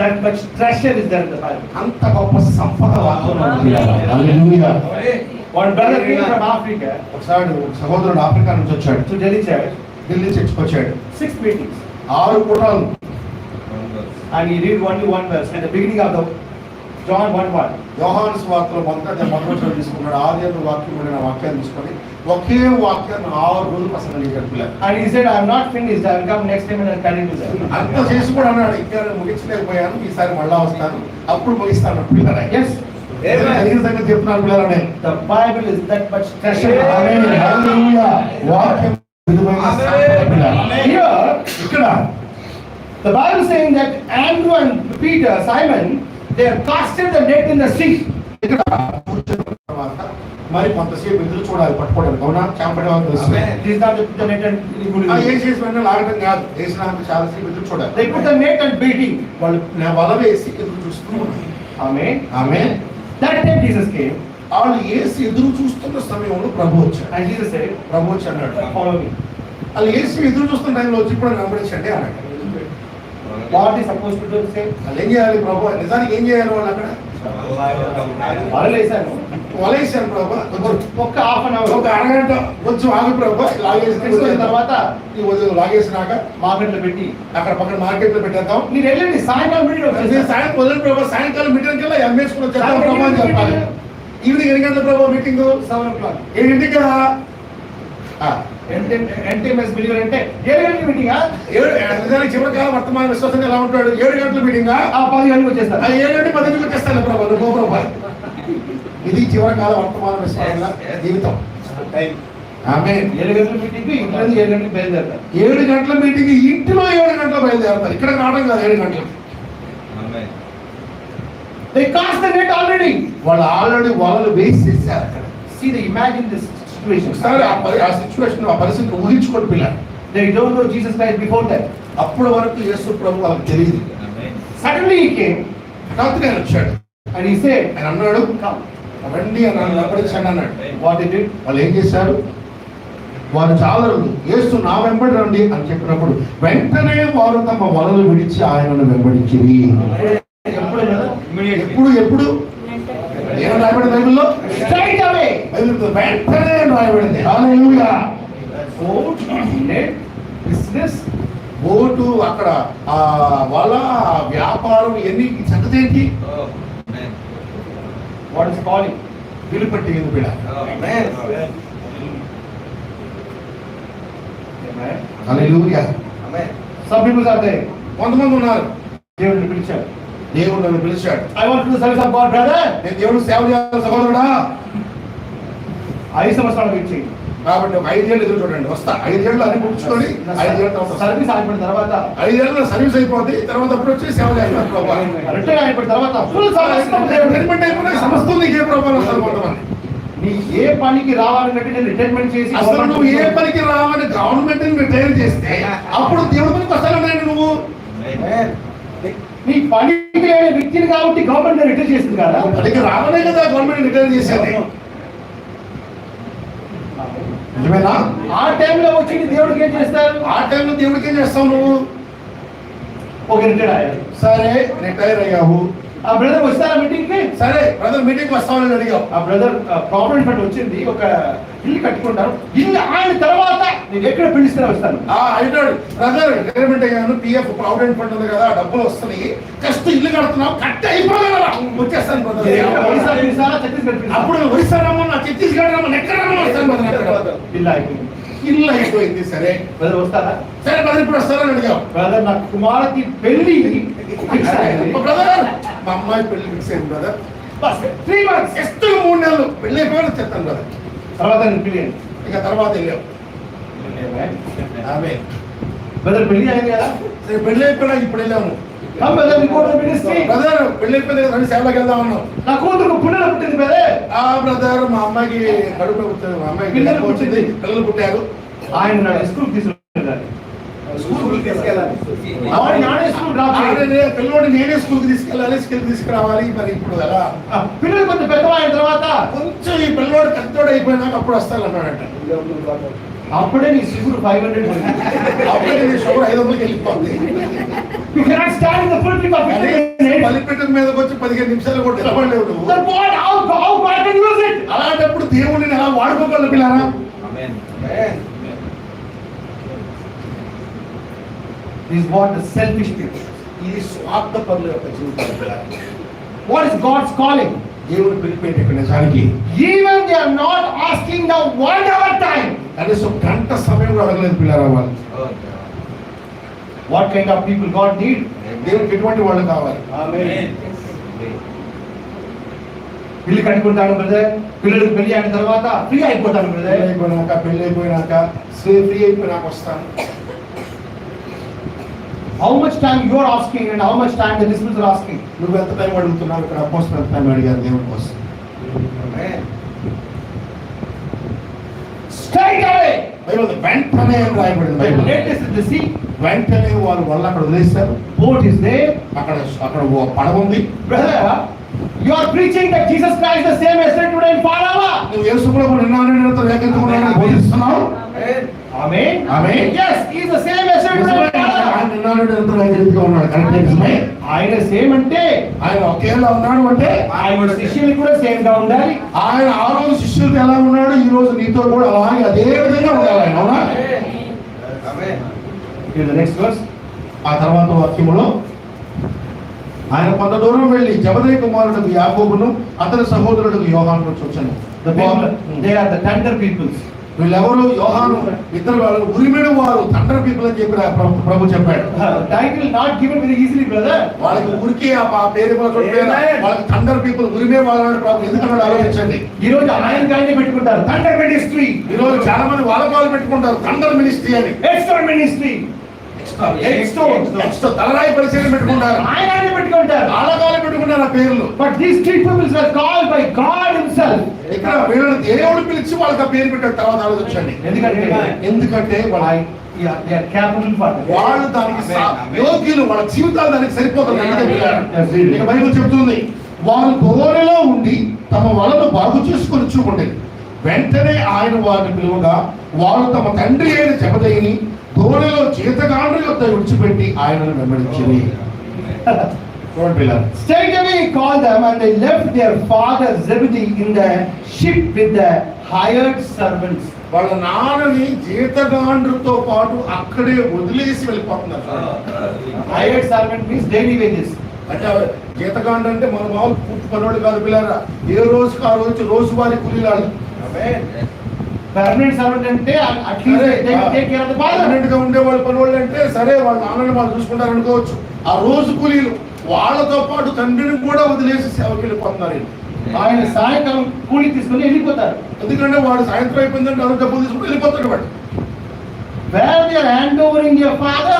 S2: That much treasure is there in the Bible.
S1: అంత గొప్ప సంపద వాక్యంలో ఉంది. హల్లెలూయా.
S2: One brother came from Africa
S1: ఒకసారి ఒక సహోదరుడు ఆఫ్రికా నుంచి వచ్చాడు.
S2: to Delhi church,
S1: ఢిల్లీ చర్చికి వచ్చాడు.
S2: 6 meetings,
S1: 6 పూటలు
S2: and he read only one verse at the beginning of the John 1:1.
S1: యోహాను సువార్తలో మొదటి వచనం తీసుకున్నాడు. ఆదియందు వాక్యం అనే వాక్యాన్ని తీసుకొని ఒకే వాక్యాన్ని 6 రోజులు ప్రసంగించాడు పిల్లలు.
S2: And he said, I am not finished, I will come next time and I will carry to them.
S1: అంత చేసి కూడా అన్నాడు, ఇంకా నేను ముగించలేకపోయాను, ఈసారి మళ్ళా వస్తాను, అప్పుడు ముగిస్తాను పిల్లలు.
S2: Yes,
S1: జరిగిన సంగతి చెప్తున్నాను పిల్లలనే.
S2: the Bible is that much treasure.
S1: ఆమేన్. హల్లెలూయా. వాక్యం విలువైన సంపద పిల్లలు.
S2: Here,
S1: ఇక్కడ
S2: the Bible saying that Andrew and Peter, Simon, they have casted the net in the sea.
S1: ఇక్కడ కూర్చున్న తర్వాత మరి కొంతసేపు ఎదురు చూడాలి పట్టుకోవడానికి. అవునా? చాంపడానికి వస్తుంది.
S2: This is not the net and
S1: ఏం చేసి వెంటనే లాగడం కాదు. వేసినాక చాలాసేపు ఎదురు చూడాలి.
S2: they put the net and beating.
S1: వాళ్ళు వల వేసి ఎదురు చూస్తూ ఉన్నారు.
S2: Amen.
S1: Amen.
S2: That time Jesus came
S1: వాళ్ళు ఏసి ఎదురు చూస్తున్న సమయంలో ప్రభు వచ్చాడు.
S2: and Jesus said,
S1: ప్రభు వచ్చి అన్నాడు,
S2: follow me.
S1: వాళ్ళు ఏసి ఎదురు చూస్తున్న టైంలో వచ్చి ఇప్పుడు వెంబడించండి అన్నాడు.
S2: What is supposed to do? Say,
S1: వాళ్ళు ఏం చేయాలి ప్రభు? నిజానికి ఏం చేయాలి వాళ్ళు అక్కడ?
S2: వరలేసాను.
S1: వలేసాను ప్రభు.
S2: ఒక్క హాఫ్ అన్ అవర్
S1: ఒక అరగంట కొంచెం ఆగి ప్రభు.
S2: తీసుకున్న తర్వాత
S1: లాగేసినాక
S2: మార్కెట్లో పెట్టి
S1: అక్కడ పక్కన మార్కెట్ లో పెట్టేద్దాం.
S2: మీరు వెళ్ళండి సాయంకాలం మీటింగ్
S1: నేను
S2: వచ్చేసి
S1: సాయంత్రం వదిలి ప్రభు, సాయంకాలం మీటింగ్ కెళ్ళి ఎంఎస్కుని వచ్చేద్దాం ప్రభు అని చెప్పాలి. ఈవినింగ్ 8 గంటల ప్రభు మీటింగ్
S2: 7 o'clock.
S1: 7 కదా.
S2: ఎన్టీఎంఎస్ బిలీవర్ అంటే 7 గంటల మీటింగ్
S1: నిజానికి చివరికాలం వర్తమాన విశ్వాసంగా ఎలా ఉంటాడు? 7 గంటల మీటింగ్
S2: 10 గంటలకు వచ్చేస్తారు.
S1: 7 గంటల 10 గంటలకు వచ్చేస్తాను ప్రభు. నువ్వు ప్రభు. ఇది చివరికాల వర్తమాన విశ్వాసంగా జీవితం. ఆమేన్.
S2: 7 గంటల మీటింగ్ ఇంట్లో 7 గంటలకు బయలుదేరుతారు.
S1: 7 గంటల మీటింగ్ ఇంటిలో 7 గంటలు బయలుదేరుతారు. ఇక్కడ రావడం కాదు 7 గంటలు.
S2: They cast the net already.
S1: వాళ్ళు ఆల్రెడీ వలలు వేసేసారు అక్కడ.
S2: See, they imagine this situation.
S1: ఒకసారి ఆ సిచ్యువేషన్ ఆ పరిస్థితిని ఊహించుకోండి పిల్లలు.
S2: They don't know Jesus Christ before that.
S1: అప్పటి వరకు యేసు ప్రభు వాళ్ళకి తెలియదు.
S2: Suddenly he came.
S1: రాత్రి ఆయన వచ్చాడు.
S2: And he said,
S1: ఆయన అన్నాడు,
S2: come.
S1: రండి అని వెంబడించండి అన్నాడు.
S2: What they did?
S1: వాళ్ళు ఏం చేశారు? వారు చాలా యేసు నా వెంబడి రండి అని చెప్పినప్పుడు వెంటనే వారు తమ వలలు విడిచి ఆయనను వెంబడించిరి. ఎప్పుడు ఏమని రాయబడింది బైబిల్లో?
S2: Straight away.
S1: బైబిల్లో వెంటనే రాయబడింది. హల్లెలూయా.
S2: Boat, net, business.
S1: బోటు, అక్కడ ఆ వల, వ్యాపారం, ఎన్ని సంగతి ఏంటి?
S2: What is calling?
S1: పిలుపట్టి పిల్ల. హల్లెలూయా.
S2: Some people are there.
S1: కొంతమంది ఉన్నారు,
S2: దేవుడిని పిలిచారు.
S1: దేవుడు నన్ను పిలిచాడు,
S2: I want to do service of God, brother.
S1: నేను దేవుడు సేవ చేయాలి సహోదరుడా.
S2: 5 సంవత్సరాలు వెయిట్ చేయండి.
S1: కాబట్టి ఒక 5 ఏళ్ళు ఎదురు చూడండి, వస్తా. 5 ఏళ్ళు అని పుచ్చుకొని 5 ఏళ్ళ తర్వాత
S2: సర్వీస్ అయిపోయిన తర్వాత
S1: 5 ఏళ్ళు సర్వీస్ అయిపోద్ది. తర్వాత అప్పుడు వచ్చి సేవ చేస్తాను ప్రభా.
S2: రిటైర్ అయిపోయిన తర్వాత ఫుల్ సర్వీస్.
S1: రిటైర్మెంట్ అయిపోయినా సమస్తం నీకే ప్రభావం వస్తుంది. కొంతమంది
S2: నీ ఏ పనికి రావాలంటే నేను రిటైర్మెంట్ చేసి
S1: అసలు నువ్వు ఏ పనికి రావని గవర్నమెంట్ రిటైర్ చేస్తే అప్పుడు దేవుడి పనికి వస్తానండి. నువ్వు
S2: నీ పనికి లేని వ్యక్తిని కాబట్టి గవర్నమెంట్ రిటైర్ చేసింది కదా.
S1: పనికి రావనే కదా గవర్నమెంట్ రిటైర్ చేసేది. నిజమేనా?
S2: ఆ టైంలో వచ్చి దేవుడికి ఏం చేస్తారు?
S1: ఆ టైంలో దేవుడికి ఏం చేస్తావు నువ్వు?
S2: ఒక రిటైర్ అయ్యారు.
S1: సరే రిటైర్ అయ్యావు.
S2: ఆ బ్రదర్ వస్తారా మీటింగ్ కి?
S1: సరే బ్రదర్ మీటింగ్ వస్తామని అడిగావు.
S2: ఆ బ్రదర్ ప్రాబ్లం పట్టి వచ్చింది. ఒక ఇల్లు కట్టుకుంటారు. ఇల్లు ఆయన తర్వాత నేను ఎక్కడ పిలిస్తే వస్తాను.
S1: అయినాడు బ్రదర్ రిటైర్మెంట్ అయ్యాను, పిఎఫ్ ప్రావిడెంట్ ఫండ్ ఉంది కదా, డబ్బులు వస్తున్నాయి, కష్ట ఇల్లు కడుతున్నావు, కట్టి అయిపోగలరా వచ్చేస్తాను బ్రదర్.
S2: ఒరిస్సా పిలిచారా, ఛత్తీస్గఢ్ పిలిచారా?
S1: అప్పుడు ఒరిస్సా రమ్మన్నా, ఛత్తీస్గఢ్ రమ్మన్నా, ఎక్కడ రమ్మన్నా వస్తాను బ్రదర్.
S2: ఇల్లు అయిపోయింది.
S1: ఇల్లు అయిపోయింది. సరే
S2: బ్రదర్ వస్తారా?
S1: సరే బ్రదర్ ఇప్పుడు వస్తారని అడిగావు.
S2: బ్రదర్ నా కుమార్తె పెళ్లి ఫిక్స్ అయింది.
S1: బ్రదర్ మా అమ్మాయి పెళ్లి ఫిక్స్ అయింది బ్రదర్.
S2: 3 months.
S1: జస్ట్ 3 నెలలు పెళ్లి అయిపోయినా చెప్తాను బ్రదర్.
S2: తర్వాత నేను పిలిచాను.
S1: ఇక తర్వాత వెళ్ళావు. ఆమె
S2: బ్రదర్ పెళ్లి అయింది కదా.
S1: సరే పెళ్లి అయిపోయినా ఇప్పుడు వెళ్ళాము.
S2: Brother report ministry.
S1: బ్రదర్ పెళ్లి అయిపోయింది కదా, రెండు సేవలకు వెళ్దాం అన్నాం.
S2: నా కూతురు పుల్లలు పుట్టింది బ్రదర్.
S1: బ్రదర్ మా అమ్మాయికి కడుపు పుట్టింది, మా అమ్మాయికి పిల్లలు పుట్టింది, పిల్లలు పుట్టారు.
S2: ఆయన స్కూల్ తీసుకెళ్ళాలి. స్కూల్ తీసుకెళ్ళాలి. నానే స్కూల్ డ్రాప్ చేయాలి.
S1: పిల్లవాడు నేనే స్కూల్కి తీసుకెళ్ళాలి, స్కూల్కి తీసుకురావాలి. మరి ఇప్పుడు ఎలా
S2: పిల్లలు కొంచెం పెద్దవాళ్ళ తర్వాత
S1: కొంచెం ఈ పిల్లవాడు పెద్దోడు అయిపోయినాక అప్పుడు వస్తాను అన్నాడంట.
S2: అప్పుడే నీ సిగురు 500
S1: అప్పుడే నీ షుగర్ 500కి వెళ్ళిపోతుంది. బలిపీఠం మీదకి వచ్చి 15 నిమిషాలు కూడా నిలబడలేవు నువ్వు. అలాంటప్పుడు దేవుడిని ఎలా వాడుకోగలరు పిల్లారా?
S2: Is what the selfish people.
S1: ఇది స్వార్థపరుల యొక్క జీవితం.
S2: What is God's calling?
S1: దేవుడు పిలిపేట ఇక్కడ నిజానికి
S2: Even they are not asking the 1 hour time.
S1: కనీసం గంట సమయం కూడా అడగలేదు పిల్లారా వాళ్ళు.
S2: What kind of people God need?
S1: దేవుడికి ఎటువంటి వాళ్ళు కావాలి?
S2: Amen. పిల్లి కట్టుకుంటాను బ్రదర్. పిల్లలకు పెళ్లి అయిన తర్వాత ఫ్రీ అయిపోతాను బ్రదర్.
S1: పెళ్లి అయిపోయినాక ఫ్రీ అయిపోయినాక వస్తాను.
S2: How much time you are asking and how much time the disciples are asking?
S1: నువ్వు ఎంత టైం అడుగుతున్నావు? ఇక్కడ అపోస్తలులు ఎంత టైం అడిగారు దేవుడి కోసం?
S2: Straight away.
S1: బైబిల్ వెంటనే అని రాయబడింది. Bible
S2: Latest in the sea.
S1: వెంటనే వారు వల్ల అక్కడ వదిలేశారు.
S2: Boat is there.
S1: అక్కడ పడవ ఉంది.
S2: Brother, you are preaching that Jesus Christ is the same yesterday, today and forever.
S1: నువ్వు యేసు ప్రభువు నిన్న నేడుతో ఏకీభవిస్తున్నావని బోధిస్తున్నావు.
S2: Amen.
S1: Amen.
S2: Yes, he is the same yesterday, today and forever.
S1: ఆయన నిన్న నేడుతో ఏకీభవిగా ఉన్నాడు. కరెక్ట్ నిజమే.
S2: ఆయన సేమ్ అంటే
S1: ఆయన ఒకేలా ఉన్నాడు అంటే
S2: ఆయన శిష్యులు కూడా సేమ్ గా ఉండాలి.
S1: ఆయన ఆ రోజు శిష్యులతో ఎలా ఉన్నాడు, ఈ రోజు నీతో కూడా అలాగే అదే విధంగా ఉండాలి ఆయన. అవునా?
S2: Here the next verse.
S1: ఆ తర్వాత వాక్యములో ఆయన కొంత దూరం వెళ్ళి జబదయి కుమారుడు యాకోబును అతని సహోదరుడు యోహాను వచ్చాను.
S2: They are the tender peoples.
S1: వీళ్ళెవరు? యోహాను ఇద్దరు వాళ్ళు ఉరిమిడు వారు థండర్ పీపుల్ అని చెప్పి ప్రభు చెప్పాడు.
S2: Title not given very easily, brother.
S1: వాళ్ళకి ఉరికి ఆ పేరు వాళ్ళకి థండర్ పీపుల్, ఉరిమే వాళ్ళని ప్రభు ఎందుకన్నాడు ఆలోచించండి.
S2: ఈ రోజు ఆయనకాయనే పెట్టుకుంటారు థండర్ మినిస్ట్రీ.
S1: ఈ రోజు చాలా మంది వాళ్ళ వాళ్ళు పెట్టుకుంటారు థండర్ మినిస్ట్రీ అని.
S2: Extra ministry.
S1: తలరాయి పరిచయం పెట్టుకుంటారు.
S2: ఆయనే పెట్టుకుంటారు.
S1: ఆలకాలు పెట్టుకుంటారు ఆ పేర్లు.
S2: But these three people were called by God himself.
S1: ఇక్కడ వీళ్ళని దేవుడు పిలిచి వాళ్ళకి ఆ పేరు పెట్టాడు. తర్వాత ఆలోచించండి.
S2: ఎందుకంటే
S1: వాళ్ళ
S2: Yeah, they are capable for that.
S1: వాళ్ళు దానికి
S3: Amen.
S1: యోగ్యులు, వాళ్ళ జీవితాలు దానికి సరిపోతుంది. అందుకే పిల్లారా,
S2: Yes, really.
S1: ఇక బైబిల్ చెప్తుంది, వారు దోరెలో ఉండి తమ వలను బాగు చేసుకొని చూడండి. వెంటనే ఆయన వారిని పిలువగా వారు తమ తండ్రి అయిన జబదయిని దోరెలో జీతగాండ్రి యొద్ద విడిచిపెట్టి ఆయనను వెంబడించింది. చూడండి పిల్లారా,
S2: Straightway he called them, and they left their father Zebedee in the ship with the hired servants.
S1: వాళ్ళ నాన్నని జీతగాండ్రుతో పాటు అక్కడే వదిలేసి వెళ్ళిపోతున్నారు.
S2: Hired servant means daily wages.
S1: అంటే జీతగాండ్రు అంటే మన మామూలు పూర్తి పనివాడు కాదు పిల్లారా, ఏ రోజుకి ఆ రోజువారీ కూలీలాడు.
S2: Permanent servant అంటే at least they will take care of the father.
S1: Permanent గా ఉండేవాళ్ళు పనివాళ్ళు అంటే సరే, వాళ్ళ నాన్నని వాళ్ళు చూసుకుంటారు అనుకోవచ్చు. ఆ రోజు కూలీలు వాళ్ళతో పాటు తండ్రిని కూడా వదిలేసి సేవకి వెళ్ళిపోతున్నారు వీళ్ళు.
S2: ఆయన సాయంకాలం కూలి తీసుకుని వెళ్ళిపోతారు.
S1: ఎందుకంటే వాడు సాయంత్రం అయిపోయిందంటే అందరూ డబ్బులు తీసుకుని వెళ్ళిపోతాడు వాడు.
S2: Where they are hand overing your father,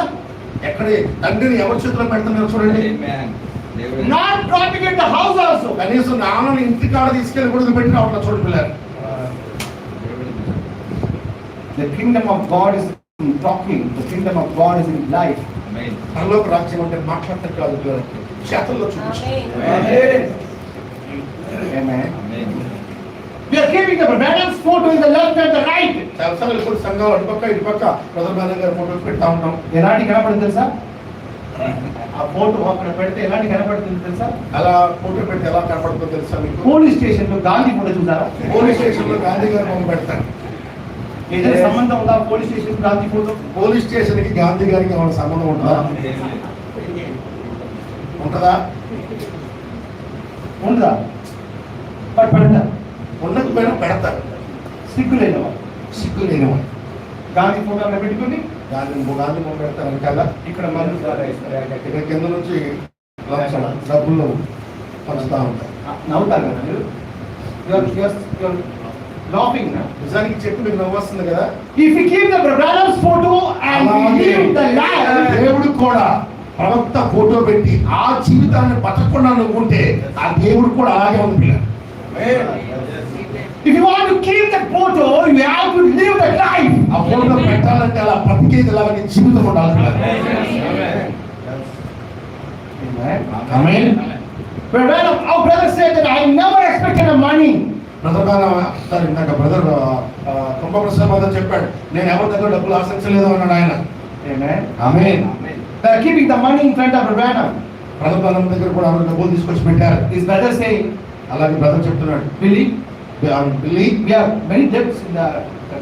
S1: ఎక్కడ తండ్రిని ఎవరి చేతిలో పెడుతున్నారు చూడండి.
S3: Amen.
S2: not dropping in the house also.
S1: కనీసం నాన్నని ఇంటి కాడ తీసుకెళ్ళి కూడా పెట్టిన అట్లా చూడండి పిల్లలు.
S2: The kingdom of God is in talking. The kingdom of God is in life.
S3: Amen.
S1: మనలోకి రాజ్యం అంటే మాట్లాడటం కాదు పిల్లలు, చేతల్లో చూపించాలి.
S3: Amen.
S2: Amen.
S3: Amen.
S2: We are keeping the Branham's photo in the left and the right.
S1: చాలాసార్లు ఇప్పుడు సంఘాలు అటుపక్క ఇటుపక్క బ్రదర్ మేనేజర్ గారి ఫోటోలు పెడతా ఉంటాం.
S2: ఎలాంటి కనపడుతుంది తెలుసా? ఆ ఫోటో అక్కడ పెడితే ఎలాంటి కనపడుతుంది తెలుసా?
S1: అలా ఫోటో పెడితే ఎలా కనపడుతుందో తెలుసా మీకు?
S2: పోలీస్ స్టేషన్ లో గాంధీ ఫోటో చూసారా?
S1: పోలీస్ స్టేషన్ లో గాంధీ గారి బొమ్మ పెడతారు.
S2: ఏదైనా సంబంధం ఉందా police station Gandhi photo?
S1: Police station కి గాంధీ గారికి ఏమైనా సంబంధం ఉంటుందా? ఉంటుందా?
S2: ఉందా? బట్ పెడతారు.
S1: ఉండకపోయినా పెడతారు.
S2: సిగ్గు లేని వాళ్ళు
S1: సిగ్గు లేని వాళ్ళు
S2: గాంధీ ఫోటో అక్కడ పెట్టుకుని
S1: గాంధీ బొమ్మ పెడతారు. వెనకాల
S2: ఇక్కడ మందు ద్వారా ఇస్తారు.
S1: ఇక్కడ కింద నుంచి లంచం డబ్బులు పంచుతా ఉంటారు.
S2: నవ్వుతారు కదా మీరు? You're laughing now.
S1: నిజానికి చెప్పి మీకు నవ్వు వస్తుంది కదా.
S2: If we keep the Branham's photo and we live the life,
S1: దేవుడు కూడా ప్రవక్త ఫోటో పెట్టి ఆ జీవితాన్ని బతకకుండా నువ్వు ఉంటే ఆ దేవుడు కూడా అలాగే ఉంది పిల్ల.
S2: if you want to keep that photo, you have to live that life.
S1: ఆ ఫోటో పెట్టాలంటే అలా బ్రతికేది లాగా నీ జీవితం ఉండాలి పిల్ల.
S2: Amen.
S1: Amen.
S2: But when our brother said that I never expected the money.
S1: Brother ఇందాక బ్రదర్ కుంభప్రసాద్ చెప్పాడు, నేను ఎవరి దగ్గర డబ్బులు ఆశించలేదు అన్నాడు ఆయన.
S2: Amen.
S1: Amen.
S2: They are keeping the money in front of the Branham.
S1: Brother దగ్గర కూడా ఎవరు డబ్బులు తీసుకొచ్చి పెట్టారు.
S2: His brother saying,
S1: అలాగే బ్రదర్ చెప్తున్నాడు,
S2: Billy,
S1: బిల్లి
S2: we have many debts in the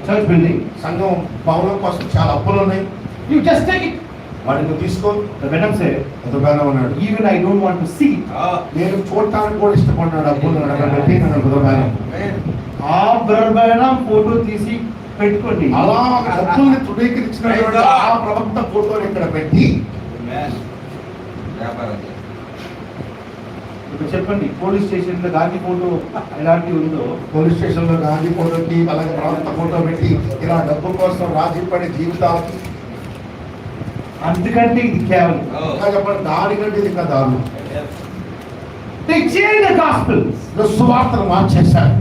S2: church building.
S1: సంఘం భవనం కోసం చాలా అప్పులు ఉన్నాయి,
S2: You just take it.
S1: వాటిని నువ్వు తీసుకో.
S2: The Branham said,
S1: బ్రదర్ అన్నాడు,
S2: even I don't want to see it.
S1: నేను చూడటానికి కూడా ఇష్టపడ్డాడు డబ్బులు అక్కడ పెట్టి నన్ను బ్రదర్.
S2: ఆ బ్రదర్ ఫోటో తీసి పెట్టుకోండి.
S1: అలా డబ్బుల్ని తృణీకరించినటువంటి ఆ ప్రవక్త ఫోటోని ఇక్కడ పెట్టి
S3: Amen. వ్యాపారం చేస్తాం.
S2: ఇప్పుడు చెప్పండి, పోలీస్ స్టేషన్ లో గాంధీ ఫోటో ఎలాంటివి ఉందో,
S1: పోలీస్ స్టేషన్ లో గాంధీ ఫోటోకి అలాగే ప్రవక్త ఫోటో పెట్టి ఇలా డబ్బు కోసం రాజీ పడే జీవితాలకి
S2: అందుకంటే ఇది కేవలం
S1: ఇంకా చెప్పండి, దానికంటే ఇది ఇంకా దారుణం.
S2: they changed the gospel.
S1: సువార్తను మార్చేశారు.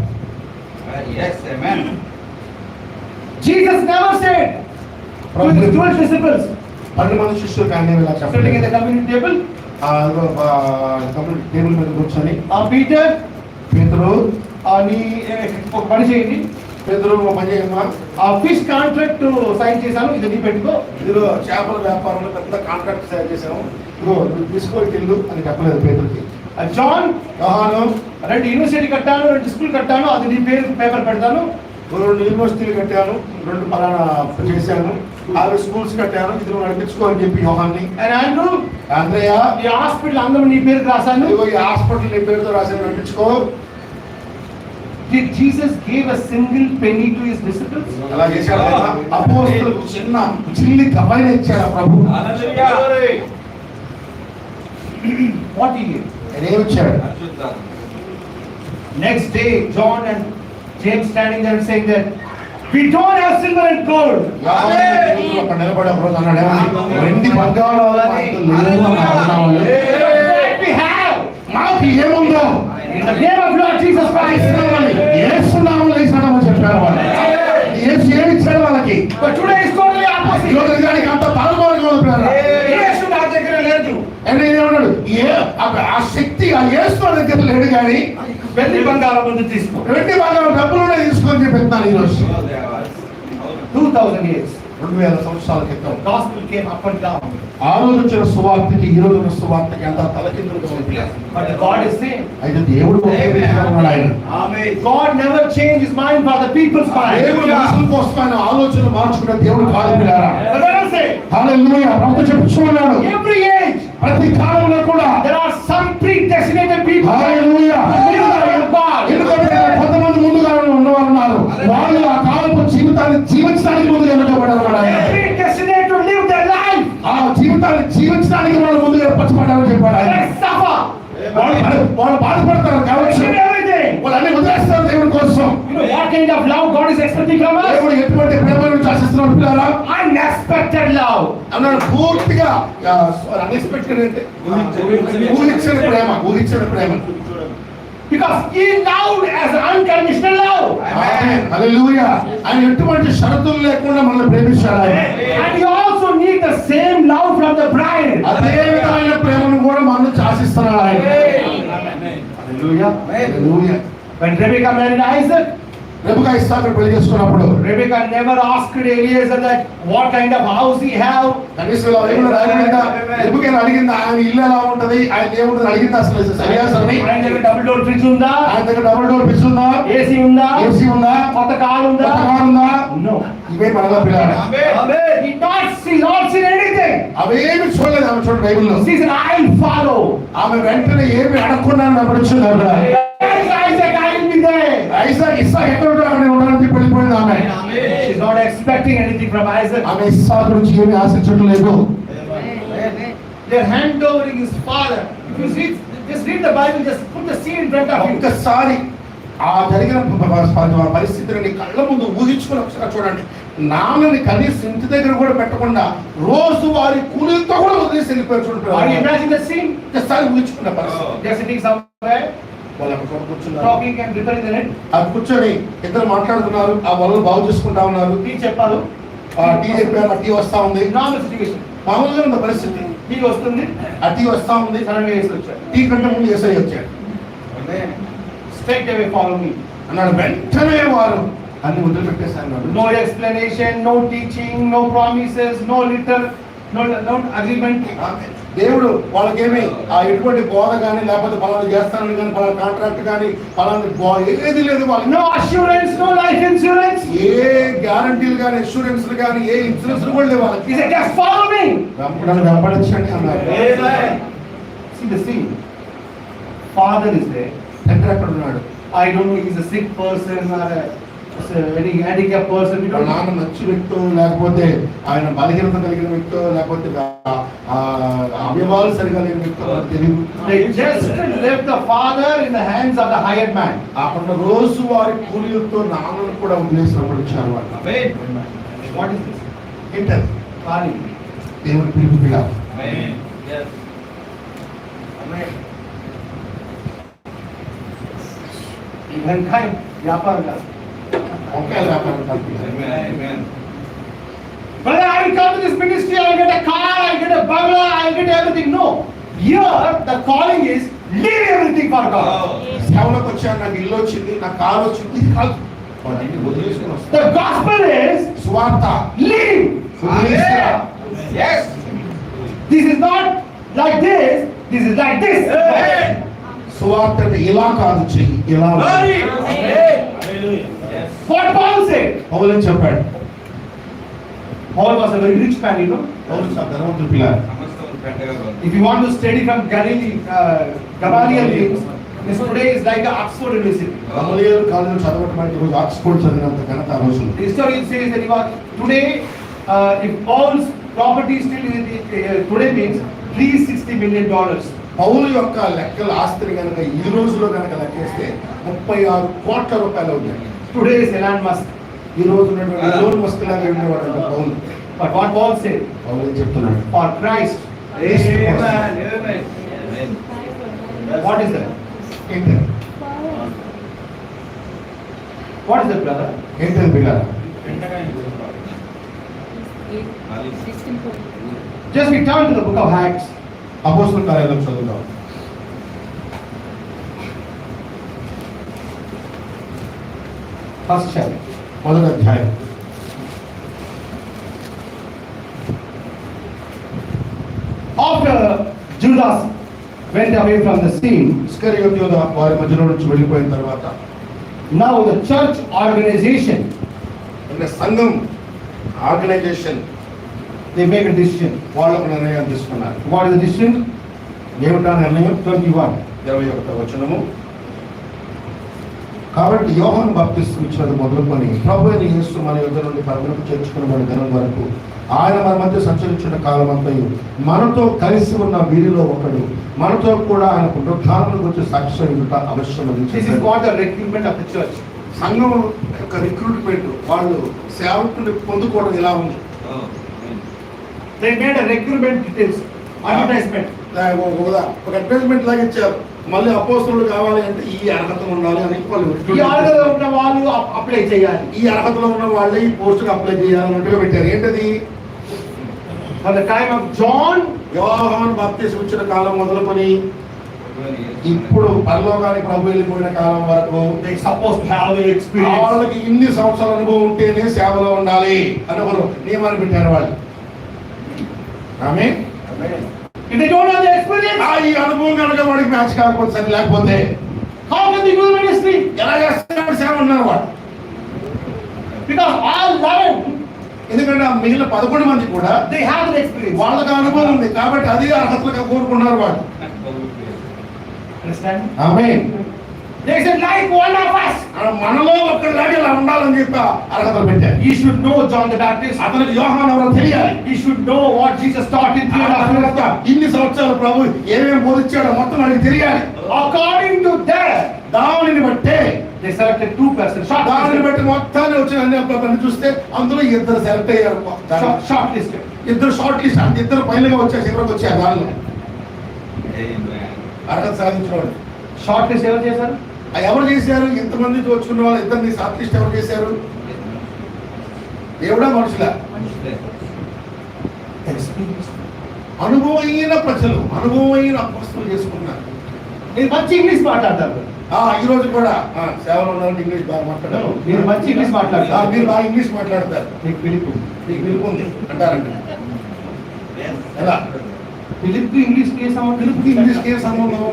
S3: Yes, amen.
S2: Jesus never said to his 12 disciples
S1: 12 మంది శిష్యులు కానీ ఇలా
S2: sitting in the
S1: చెప్పలేదు.
S2: communion table,
S1: టేబుల్ మీద కూర్చొని
S2: Peter,
S1: పేతురు
S2: నీ ఒక పని చేయండి,
S1: పేతురు ఓ పని చేయమ్మా,
S2: ఆ ఫిష్ కాంట్రాక్ట్ సైన్ చేశాను, ఇది నీ పెట్టుకో.
S1: ఇదిగో చేపల వ్యాపారంలో పెద్ద కాంట్రాక్ట్ తయారు చేసాము, ఇదిగో నువ్వు తీసుకోవాలి ఇల్లు అని చెప్పలేదు పేతురుకి.
S2: జాన్,
S1: యోహాను,
S2: 2 యూనివర్సిటీ కట్టాను, 2 స్కూల్ కట్టాను, అది నీ పేరు పేపర్ పెడతాను.
S1: 2 యూనివర్సిటీలు కట్టాను, 2 పలానా చేశాను, 6 స్కూల్స్ కట్టాను, ఇది నువ్వు నడిపించుకో అని చెప్పి యోహాన్ని.
S2: అండ్ ఆండ్రూ,
S1: అంద్రయ్య,
S2: ఈ హాస్పిటల్ అందరూ నీ పేరు రాశాను.
S1: ఇదిగో ఈ హాస్పిటల్ నీ పేరుతో రాసి నడిపించుకో.
S2: Did Jesus give a single penny to his disciples?
S1: అలా చేశాడు. అపోస్తలులకు చిన్న చిల్లి కపైన ఇచ్చాడు ఆ ప్రభు.
S3: Hallelujah.
S2: What he gave?
S1: ఆయన ఏమి ఇచ్చాడు?
S3: అద్భుతం.
S2: Next day, John and James standing there and saying that we don't have silver and gold.
S1: అక్కడ నిలబడి ఒక రోజు అన్నాడు, ఏమని? వెండి బంగారాలు మాకు లేవు అని అన్నాడు.
S2: What we have
S1: మాకు ఏముందో
S2: in the name of Lord Jesus Christ.
S1: యేసు నామములో ఇస్తామని చెప్పారు వాళ్ళు. యేసు ఏమి ఇచ్చాడు వాళ్ళకి?
S2: But today is totally opposite.
S1: ఈరోజు నిజానికి అంత తలమారుగా ఉంది పిల్లరా.
S2: యేసు నా దగ్గర లేదు.
S1: అంటే ఏమన్నాడు, ఆ శక్తి ఆ యేసు దగ్గర లేడు కానీ
S2: వెండి బంగారం ముందు తీసుకో.
S1: వెండి బంగారం డబ్బులోనే తీసుకొని చెప్తాను ఈరోజు.
S2: 2000 years
S1: 2000 సంవత్సరాల క్రితం
S2: gospel came up and down,
S1: ఆ రోజు వచ్చిన సువార్తకి ఈ రోజు ఉన్న సువార్తకి ఎంత తలకిందులుగా ఉంది.
S2: but the God is same.
S1: అయితే దేవుడు ఒకే రీతిగా ఉన్నాడు. ఆయన
S2: Amen. God never changed his mind for the people's mind.
S1: దేవుడు మనుషుల కోసం ఆయన ఆలోచన మార్చుకున్న దేవుడు కాదు పిల్లారా.
S2: The Bible says,
S1: హల్లెలూయా. ప్రభు చెప్పుచున్నాడు,
S2: every age
S1: ప్రతి కాలంలో కూడా
S2: there are some predestinated people.
S1: Hallelujah.
S2: God.
S1: ఎందుకంటే కొంతమంది ముందుగా ఉన్నవారు ఉన్నారు. వాళ్ళు ఆ కాలపు జీవితాన్ని జీవించడానికి ముందుగా ఎన్నుకోబడ్డారు. ఆయన
S2: Predestinated to live their life.
S1: ఆ జీవితాన్ని జీవించడానికి వాళ్ళు ముందుగా ఏర్పరచబడ్డారని చెప్పాడు ఆయన.
S2: They suffer.
S1: వాళ్ళు బాధపడతారు కావచ్చు,
S2: They do everything.
S1: వాళ్ళు అన్ని వదిలేస్తారు దేవుడి కోసం.
S2: You know what kind of love God is expecting from us?
S1: దేవుడు ఎటువంటి ప్రేమను ఆశిస్తున్నాడు పిల్లారా.
S2: Unexpected love.
S1: అన్నాడు పూర్తిగా అన్ఎక్స్పెక్టెడ్ అంటే ఊహించిన ప్రేమ.
S2: Because he loved as an unconditional love.
S1: ఆమేన్. హల్లెలూయా. ఆయన ఎటువంటి షరతులు లేకుండా మనల్ని ప్రేమించాడు ఆయన.
S2: And you also need the same love from the bride.
S1: అదే విధమైన ప్రేమను కూడా మనం ఆశిస్తున్నాడు ఆయన.
S2: Hallelujah.
S1: Hallelujah.
S2: When Rebecca married Isaac,
S1: Rebecca ఇస్సాకును పెళ్లి చేసుకున్నప్పుడు
S2: Rebecca never asked Eliezer that what kind of house he have.
S1: కనీసం ఏమన్నా అడిగిందా? రెబెకా అడిగిందా ఆయన ఇల్లు ఎలా ఉంటది, ఆయన ఏముంటది అడిగిందా? అసలు సరియాసని
S2: ఆయన దగ్గర డబుల్ డోర్ ఫ్రిడ్జ్ ఉందా?
S1: ఆయన దగ్గర డబుల్ డోర్ ఫ్రిడ్జ్ ఉందా?
S2: ఏసీ ఉందా?
S1: ఏసీ ఉందా?
S2: కొత్త కారు ఉందా?
S1: కొత్త కారు ఉందా?
S2: No.
S1: ఇవే మనలో పిల్లాడు.
S2: He not seen anything.
S1: అవేమి చూడలేదు ఆమె. చూడండి బైబిల్లో
S2: She said, I'll follow.
S1: ఆమె వెంటనే ఏమి అడగకుండా వెంబడించింది ఆవిడ.
S2: Isaac, I will be there.
S1: ఇస్సాకు ఎక్కడ ఉంటాడు అక్కడ ఉండాలని చెప్పి వెళ్ళిపోయింది ఆమె.
S2: She's not expecting anything from Isaac.
S1: ఆమె ఇస్సాకు నుంచి ఏమి ఆశించడం లేదు.
S2: They're handovering his father. If you read, just read the Bible, just put the scene in front of you.
S1: ఒక్కసారి ఆ జరిగిన పరిస్థితిని నీ కళ్ళ ముందు ఊహించుకుని ఒకసారి చూడండి. నాన్నని కనీసం ఇంటి దగ్గర కూడా పెట్టకుండా రోజు వారి కూలీలతో కూడా వదిలేసి వెళ్ళిపోయారు.
S2: Are you
S1: చూడండి
S2: imagining the scene?
S1: ఒక్కసారి ఊహించుకున్న పరిస్థితి.
S2: They're sitting somewhere,
S1: వాళ్ళు అక్కడ కూర్చున్నారు.
S2: talking and repairing the net.
S1: అది కూర్చొని ఇద్దరు మాట్లాడుతున్నారు. ఆ వలలు బాగు చేసుకుంటా ఉన్నారు.
S2: Tea చెప్పారు.
S1: టీ చెప్పారు. టీ వస్తా ఉంది.
S2: Normal situation.
S1: మామూలుగా ఉన్న పరిస్థితి.
S2: టీ వస్తుంది.
S1: ఆ టీ వస్తా ఉంది.
S2: Suddenly వేసి వచ్చాడు.
S1: టీ కంటే ముందు ఏసై వచ్చాడు.
S2: Straight away follow me.
S1: అన్నాడు. వెంటనే వారు అన్ని వదిలిపెట్టేశారు.
S2: No explanation, no teaching, no promises, no letter, no agreement.
S1: దేవుడు వాళ్ళకేమి ఆ ఎటువంటి బోధ కానీ లేకపోతే పలానా చేస్తానని కానీ పలానా కాంట్రాక్ట్ కానీ పలానా ఏది లేదు. వాళ్ళు
S2: No assurance, no life insurance.
S1: ఏ గ్యారంటీలు కానీ ఇన్సూరెన్స్ కానీ ఏ ఇన్సూరెన్స్ కూడా లేవు వాళ్ళకి.
S2: He said, just follow me.
S1: నన్ను వెంబడించండి అన్నారు.
S2: See the scene. Father is there.
S1: తండ్రి అక్కడ ఉన్నాడు.
S2: I don't know, he's a sick person or a very handicapped person. We
S1: వాళ్ళ
S2: don't know.
S1: నాన్న మంచి వ్యక్తో లేకపోతే ఆయన బలహీనత కలిగిన వ్యక్తో లేకపోతే అవయవాలు సరిగా లేని వ్యక్తో తెలియదు.
S2: They just left the father in the hands of the hired man.
S1: అక్కడ రోజు వారి కూలీలతో నాన్నను కూడా వదిలేసి వెంబడించారు వాళ్ళు.
S2: What is this?
S1: ఏంటది?
S2: Calling.
S1: దేవుడి పిలుపు పిల్ల.
S2: వెంకాయ వ్యాపారం కాదు.
S1: ఒకే వ్యాపారం కలిపి.
S2: Brother, I will come to this ministry, I will get a car, I will get a bungalow, I will get everything. No. Here, the calling is leave everything for God.
S1: సేవలోకి వచ్చాను, నాకు ఇల్లు వచ్చింది, నాకు కారు వచ్చింది, ఇది కాదు. వాటిని వదిలేసుకొని వస్తాను.
S2: The gospel is
S1: స్వార్థ.
S2: leave.
S1: వదిలేసిరా.
S3: Yes.
S2: This is not like this is like this.
S1: సువార్త అంటే ఇలా కాదు, చెయ్యి ఇలా.
S2: What Paul said.
S1: పౌలు చెప్పాడు.
S2: Paul was a very rich man, you know.
S1: పౌలు ధనవంతుడు పిల్ల.
S2: If you want to study from Gamaliel things, this today is like the Oxford University.
S1: గమలీయేలు కాలేజీలో చదవటం అంటే ఈరోజు ఆక్స్ఫోర్డ్ చదివినంత ఘనత ఆ రోజులు.
S2: The historian says that today, if Paul's property still today means $360 million.
S1: పౌలు యొక్క లెక్కల ఆస్తిని కనుక ఈ రోజులో కనుక లెక్కేస్తే 36 కోట్ల రూపాయలు అవుతాయి.
S2: Today is Elon Musk.
S1: ఈ రోజు ఉన్నటువంటి ఎలోన్ మస్క్ లాగా ఉండేవాడు పౌలు.
S2: But what Paul said,
S1: పౌలు ఏం చెప్తున్నాడు?
S2: for Christ. What is that?
S1: ఏంటి?
S2: What is that, brother?
S1: ఏంటది పిల్లలు?
S2: Just we turn to the book of Acts.
S1: అపోస్తలుల కార్యాలను చదువుదాం.
S2: First chapter.
S1: మొదటి అధ్యాయం.
S2: After Judas went away from the scene,
S1: ఇస్కరియోతు యూదా వారి మధ్యలో నుంచి వెళ్ళిపోయిన తర్వాత
S2: now the church organization,
S1: అంటే సంఘం organisation
S2: they make a decision.
S1: వాళ్ళకు నిర్ణయం తీసుకున్నారు.
S2: What is the decision?
S1: ఏమిటా నిర్ణయం?
S2: 21.
S1: 21వ వచనము. కాబట్టి యోహాను బాప్తిస్మం ఇచ్చినది మొదలుకొని ప్రభువైన యేసు మన యొద్ద నుండి పరలోకము చేర్చుకున్న దినం వరకు ఆయన మన మధ్య సంచరించిన కాలమంతయు మనతో కలిసి ఉన్న వీరిలో ఒకడు, మనతో కూడా ఆయన పునరుద్ధానం గురించి సాక్ష్యం ఇవ్వట అవసరం.
S2: This is what the recruitment of the church.
S1: సంఘం యొక్క రిక్రూట్మెంట్, వాళ్ళు సేవకుని పొందుకోవడం ఇలా ఉంది.
S2: They made a recruitment details, advertisement.
S1: ఒక అడ్వర్టైజ్మెంట్ లాగా ఇచ్చారు. మళ్ళీ అపోస్తలుడు కావాలి అంటే ఈ అర్హత ఉండాలి అని
S2: ఈ అర్హతలో ఉన్న వాళ్ళు అప్లై చేయాలి.
S1: ఈ అర్హతలో ఉన్న వాళ్ళే ఈ పోస్టుకు అప్లై చేయాలన్నట్టుగా పెట్టారు. ఏంటది?
S2: At the time of John,
S1: యోహాను బాప్తిస్మం ఇచ్చిన కాలం మొదలుకొని ఇప్పుడు పరలోకానికి ప్రభు వెళ్ళిపోయిన కాలం వరకు
S2: they supposed to have the experience.
S1: వాళ్ళకి ఇన్ని సంవత్సరాల అనుభవం ఉంటేనే సేవలో ఉండాలి అని ఒక నియమాన్ని పెట్టారు వాళ్ళు. ఆమేన్.
S2: If they don't have the experience,
S1: ఈ అనుభవం కనుక వాడికి మ్యాచ్ కాకపోతే సరే, లేకపోతే
S2: how can they do the ministry?
S1: ఎలా చేస్తాడు సేవ ఉన్నారు వాడు.
S2: Because all 11,
S1: ఎందుకంటే ఆ మిగిలిన 11 మంది కూడా
S2: they have the experience.
S1: వాళ్ళకి అనుభవం ఉంది కాబట్టి అది అర్హతలుగా కోరుకున్నారు వాళ్ళు.
S2: Understand?
S1: Amen.
S2: They said like one of us.
S1: మనలో ఒక్కలాగా ఇలా ఉండాలని చెప్పి అర్హతలు పెట్టారు.
S2: He should know John the Baptist.
S1: అతనికి యోహాను ఎవరో తెలియాలి.
S2: He should know what Jesus taught in 3.5 years.
S1: ఇన్ని సంవత్సరాలు ప్రభు ఏమేమి బోధించాడో మొత్తం ఆయనకి తెలియాలి.
S2: According to that,
S1: దానిని బట్టే
S2: they selected 2 persons.
S1: దానిని బట్టి మొత్తాన్ని వచ్చిన అన్ని అబ్బాయిని చూస్తే అందులో ఇద్దరు సెలెక్ట్ అయ్యారు.
S2: Shortlisted.
S1: ఇద్దరు షార్ట్ లిస్ట్, అంటే ఇద్దరు ఫైనల్గా వచ్చారు, చివరికి వచ్చారు. దానిలో అర్హత సాధించిన వాళ్ళు.
S2: Shortlist ఎవరు చేశారు?
S1: ఎవరు చేశారు? ఇంతమంది వచ్చుకున్న వాళ్ళు ఇద్దరిని షార్ట్ లిస్ట్ ఎవరు చేశారు? దేవుడా మనుషుల? అనుభవమైన ప్రజలు, అనుభవమైన అపోస్తలులు చేసుకున్నారు.
S2: మీరు మంచి ఇంగ్లీష్ మాట్లాడతారు.
S1: ఈ రోజు కూడా సేవలో ఉన్నారంటే ఇంగ్లీష్ బాగా మాట్లాడారు.
S2: మీరు మంచి ఇంగ్లీష్ మాట్లాడతారు.
S1: మీరు బాగా ఇంగ్లీష్ మాట్లాడతారు.
S2: మీకు పిలుపు
S1: ఉంది అంటారంట. ఎలా?
S2: పిలుపు ఇంగ్లీష్ కి సంబంధం?
S1: పిలుపుకి ఇంగ్లీష్ కి సంబంధం?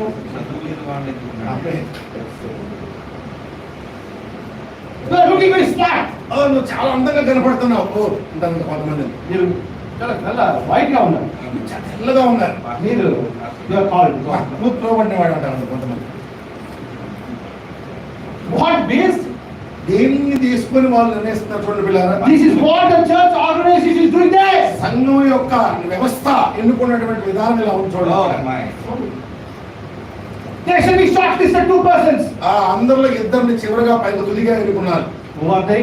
S1: నువ్వు చాలా అందంగా కనపడుతున్నావు అంటారు కొంతమంది.
S2: మీరు చాలా వైట్ గా ఉన్నారు,
S1: తెల్లగా ఉన్నారు.
S2: మీరు
S1: నువ్వు ప్రోబడిన వాడు అంటారు కొంతమంది.
S2: What based?
S1: దేన్ని తీసుకొని వాళ్ళు నిర్ణయిస్తున్నారు చూడండి పిల్లరా.
S2: This is what the church organization is doing there.
S1: సంఘం యొక్క వ్యవస్థ ఎన్నుకున్నటువంటి విధానం ఇలా ఉంది చూడండి.
S2: There should be shortlisted 2 persons.
S1: అందరిలో ఇద్దరిని చివరిగా పైన తుదిగా ఎన్నుకున్నారు.
S2: Who are they?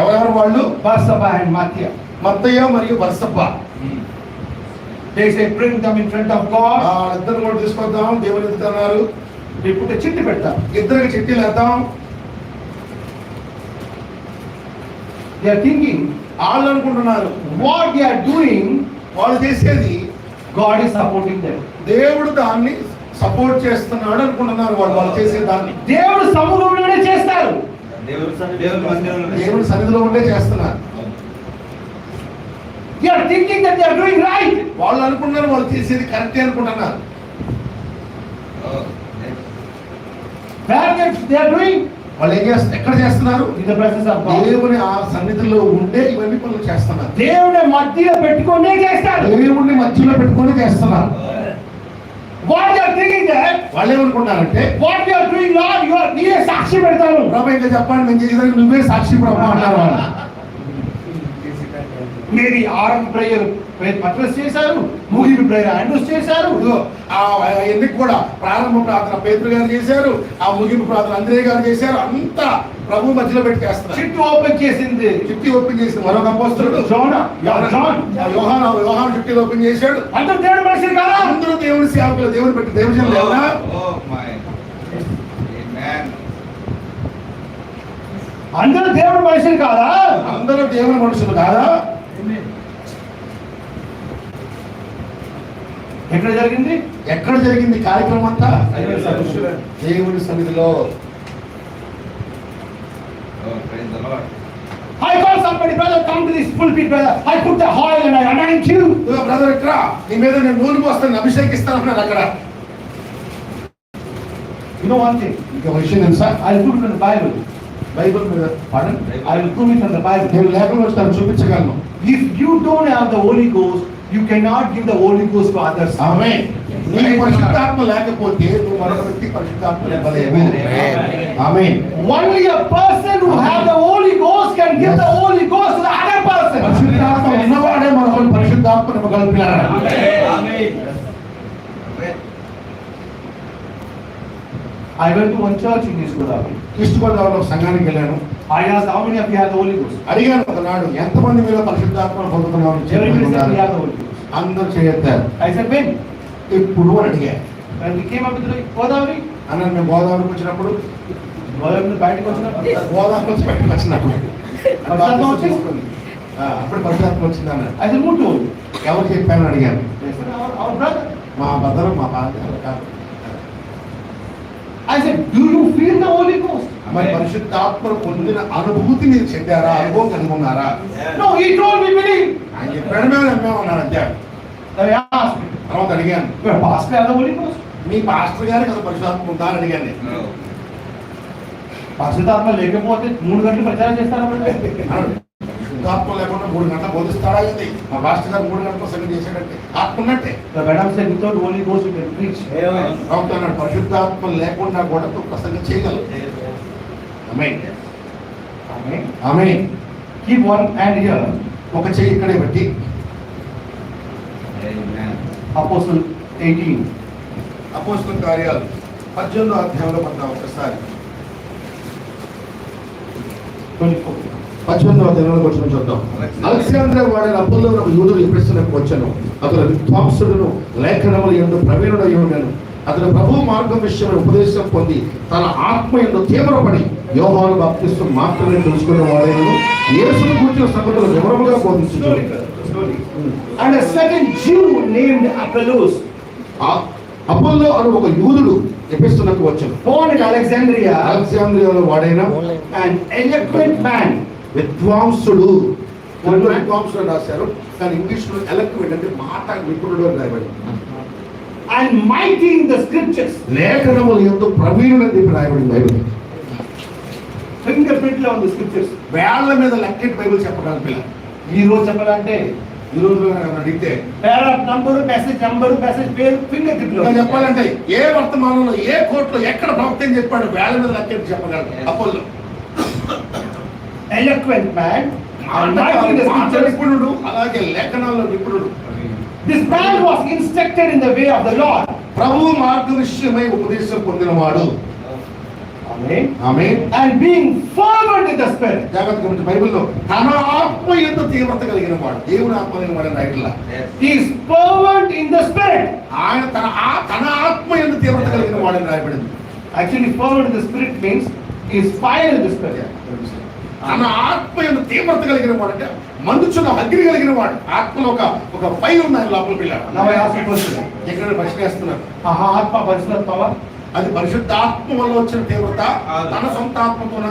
S1: ఎవరెవరు వాళ్ళు?
S2: Barsabba and Matthias.
S1: మత్తయ్య మరియు బర్సబ్బా.
S2: They say bring them in front of God.
S1: ఇద్దరు కూడా తీసుకొద్దాం దేవుని ఎదుగుతున్నారు.
S2: They put a చిట్టి పెడతారు.
S1: ఇద్దరికి చిట్టీలు వేద్దాం.
S2: They are thinking,
S1: వాళ్ళు అనుకుంటున్నారు
S2: what they are doing,
S1: వాళ్ళు చేసేది
S2: God is supporting them.
S1: దేవుడు దాన్ని సపోర్ట్ చేస్తున్నాడు అనుకుంటున్నారు. వాళ్ళు చేసే దాన్ని
S2: దేవుడు సమూహంలోనే చేస్తారు.
S1: దేవుడు సన్నిధిలో ఉండే చేస్తున్నారు.
S2: They are thinking that they are doing right.
S1: వాళ్ళు అనుకుంటున్నారు వాళ్ళు చేసేది కరెక్టే అనుకుంటున్నారు.
S2: Where they are doing?
S1: వాళ్ళు ఏం చేస్తారు? ఎక్కడ చేస్తున్నారు?
S2: In the presence of God.
S1: దేవుని ఆ సన్నిధిలో ఉండే ఇవన్నీ పనులు చేస్తున్నారు.
S2: దేవుని మధ్యలో పెట్టుకొని చేస్తారు.
S1: దేవుడిని మధ్యలో పెట్టుకొని చేస్తున్నారు.
S2: What they are thinking that?
S1: వాళ్ళు ఏమనుకుంటారంటే
S2: What they are doing, Lord, you are నీవే సాక్షి పెడతాను.
S1: ప్రభు ఇంకా చెప్పండి, నేను చేసేదానికి నువ్వే సాక్షి ప్రభు అంటారు వాళ్ళు.
S2: మీరు ఆరంభ ప్రేయర్ పట్రస్ చేశారు, ముగింపు ప్రేయర్ ఆండ్రూస్ చేశారు.
S1: ఎందుకు కూడా ప్రారంభ ప్రార్థన పేతురు గారు చేశారు, ఆ ముగింపు ప్రార్థన అంద్రేయ గారు చేశారు. అంతా ప్రభు మధ్యలో పెట్టి చేస్తారు.
S2: చిట్టు ఓపెన్ చేసింది,
S1: చిట్టి ఓపెన్ చేసింది మరొక అపోస్తలుడు
S2: యోహాను
S1: చిట్టి ఓపెన్ చేశాడు.
S2: అందరూ దేవుని మనుషులు కదా,
S1: అందరూ దేవుని సేవకులు, దేవుని పెట్టి దేవుని ఎవరా?
S2: అందరూ దేవుని మనుషులు కాదా?
S1: అందరూ దేవుని మనుషులు కాదా?
S2: ఎక్కడ జరిగింది?
S1: ఎక్కడ జరిగింది కార్యక్రమం అంతా? దేవుని సన్నిధిలో.
S3: Oh, praise the Lord.
S2: I call somebody, brother, come to this pulpit, brother. I put the oil and I anoint you.
S1: Brother ఇక్కడ నీ మీద నేను నూనె పోస్తాను, అభిషేకిస్తాను అక్కడ.
S2: You know one thing?
S1: ఇంకొక విషయం తెలుసా?
S2: I'll put it in the Bible.
S1: Bible మీద pardon?
S2: I will prove it from the Bible.
S1: నేను లేఖలో వస్తాను, చూపించగలను.
S2: If you don't have the Holy Ghost, you cannot give the Holy Ghost to others.
S1: ఆమేన్. నీకు పరిశుద్ధాత్మ లేకపోతే నువ్వు మరొక వ్యక్తి పరిశుద్ధాత్మ ఇవ్వలేవు. ఆమేన్.
S2: Only a person who have the Holy Ghost can give the Holy Ghost to the other person.
S1: పరిశుద్ధాత్మ ఉన్నవాడే మరొకరు పరిశుద్ధాత్మను ఇవ్వగలుగుతారు.
S3: Amen.
S2: I went to one church in East Godavari.
S1: East గోదావరిలో సంఘానికి వెళ్ళాను.
S2: I asked how many of you have the Holy Ghost.
S1: అడిగాను ఒకనాడు, ఎంతమంది మీరు పరిశుద్ధాత్మను పొందుతున్నారని
S2: Everybody said we
S1: చెప్పారు.
S2: have the Holy Ghost.
S1: అందరూ చేయొద్దారు.
S2: I said when?
S1: ఇప్పుడు అని అడిగా.
S2: When we came up to the Godavari,
S1: అన్న మేము గోదావరికి వచ్చినప్పుడు,
S2: Godavari నుంచి బయటకు వచ్చినప్పుడు
S1: గోదావరి నుంచి బయటకు వచ్చినప్పుడు
S2: పరిశుద్ధాత్మ వచ్చింది.
S1: అప్పుడు పరిశుద్ధాత్మ వచ్చింది అన్నాడు.
S2: I said who told you?
S1: ఎవరు చెప్పాను అడిగాను.
S2: They said our brother.
S1: మా బద్దలు మా బాధ కాదు.
S2: I said, do you feel the Holy Ghost?
S1: మరి పరిశుద్ధాత్మను పొందిన అనుభూతి మీరు చెందారా, అనుభవం కలిగి ఉన్నారా?
S2: No, he told me believe.
S1: ఆయన చెప్పాడు, మేము నమ్మేమన్నాడు అంతే.
S2: Then I asked him,
S1: తర్వాత అడిగాను,
S2: your pastor have the Holy Ghost?
S1: Me pastor గారికి అసలు పరిశుద్ధాత్మ ఉందా అని అడిగాను నేను.
S3: No.
S2: పరిశుద్ధాత్మ లేకపోతే 3 గంటలు ప్రచారం చేస్తారా?
S1: అన్నాడు, పరిశుద్ధాత్మ లేకుండా 3 గంటలు బోధిస్తాడా ఇది? మా పాస్టర్ గారు 3 గంటలు సంగతి చేశాడంటే ఆత్మ ఉన్నట్టే.
S2: The madam said, without Holy Ghost you can preach.
S1: తర్వాత అన్నాడు, పరిశుద్ధాత్మ లేకుండా కూడా నువ్వు ప్రసంగం చేయగలవు. ఆమేన్.
S2: Amen.
S1: Amen.
S2: Keep one hand here.
S1: ఒక చెయ్యి ఇక్కడే పెట్టి
S3: Amen.
S2: Apostle 18.
S1: అపోస్తలుల కార్యాలు 18వ అధ్యాయంలో మనం ఒకసారి
S2: 24.
S1: 18వ అధ్యాయంలోకి వచ్చిన చూద్దాం. అలెగ్జాంద్రియా వాడైన అపోల్లో ఒక యూదుడు ఎఫెసునకు వచ్చెను. అతడు విద్వాంసుడును లేఖనముల యందు ప్రవీణుడై ఉండెను. అతడు ప్రభు మార్గం విషయమైన ఉపదేశం పొంది తన ఆత్మ యందు తీవ్రపడి యోహాను బాప్తిస్మం మాత్రమే తెలుసుకున్న వాడైనను యేసును గూర్చిన సంగతులు వివరముగా బోధించుచుండెను.
S2: And a certain Jew named Apollos,
S1: Apollo అను ఒక యూదుడు ఎఫెసునకు వచ్చెను.
S2: born in Alexandria,
S1: అలెగ్జాంద్రియాలో వాడైన
S2: an eloquent man.
S1: విద్వాంసుడు, తెలుగులో విద్వాంసుడు రాశారు, కానీ ఇంగ్లీష్ లో ఎలక్ట్రిక్ అంటే మాట నిపుణుడు అని రాయబడి,
S2: And mighty in the scriptures.
S1: లేఖనములు ఎంతో ప్రవీణుడు అని చెప్పి రాయబడింది Bible.
S2: Fingerprint on the scriptures.
S1: వేళ్ల మీద లెక్కెట్ బైబిల్ చెప్పగలరు పిల్ల.
S2: ఈ రోజు చెప్పాలంటే
S1: ఈ రోజు అడిగితే
S2: పారాగ్రాఫ్ నంబరు మెసేజ్ పేరు ఫింగర్ టిప్ లో
S1: ఇంకా చెప్పాలంటే ఏ వర్తమానంలో ఏ కోర్టులో ఎక్కడ ప్రవక్త అని చెప్పాడు వేళ్ల మీద లెక్కెట్ చెప్పగలరు Apollo.
S2: eloquent man and mighty in the
S1: మాట
S2: scriptures.
S1: నిపుణుడు, అలాగే లేఖనాల్లో నిపుణుడు.
S2: This man was instructed in the way of the Lord.
S1: ప్రభు మార్గ విషయమై ఉపదేశం పొందినవాడు.
S2: Amen.
S1: Amen.
S2: And being fervent in the spirit.
S1: జాగ్రత్తగా గమనించు, బైబిల్లో తన ఆత్మ ఎంత తీవ్రత కలిగిన వాడు, దేవుని ఆత్మ కలిగిన వాడు రైట్లా.
S3: Yes.
S2: He is fervent in the spirit.
S1: ఆయన తన ఆత్మ ఎంత తీవ్రత కలిగిన వాడు అని రాయబడింది.
S2: Actually, fervent in the spirit means he is fire in the spirit.
S1: తన ఆత్మ ఎంత తీవ్రత కలిగిన వాడు అంటే మండుచున్న అగ్ని కలిగిన వాడు. ఆత్మలో ఒక ఫైర్ ఉంది ఆయన లోపల పిల్లలు.
S2: Now I ask you a question.
S1: ఎక్కడ ప్రశ్న వేస్తున్నారు,
S2: ఆత్మ పరిశుద్ధాత్మ
S1: అది పరిశుద్ధాత్మ వల్ల వచ్చిన తీవ్రత తన సొంత ఆత్మతోన?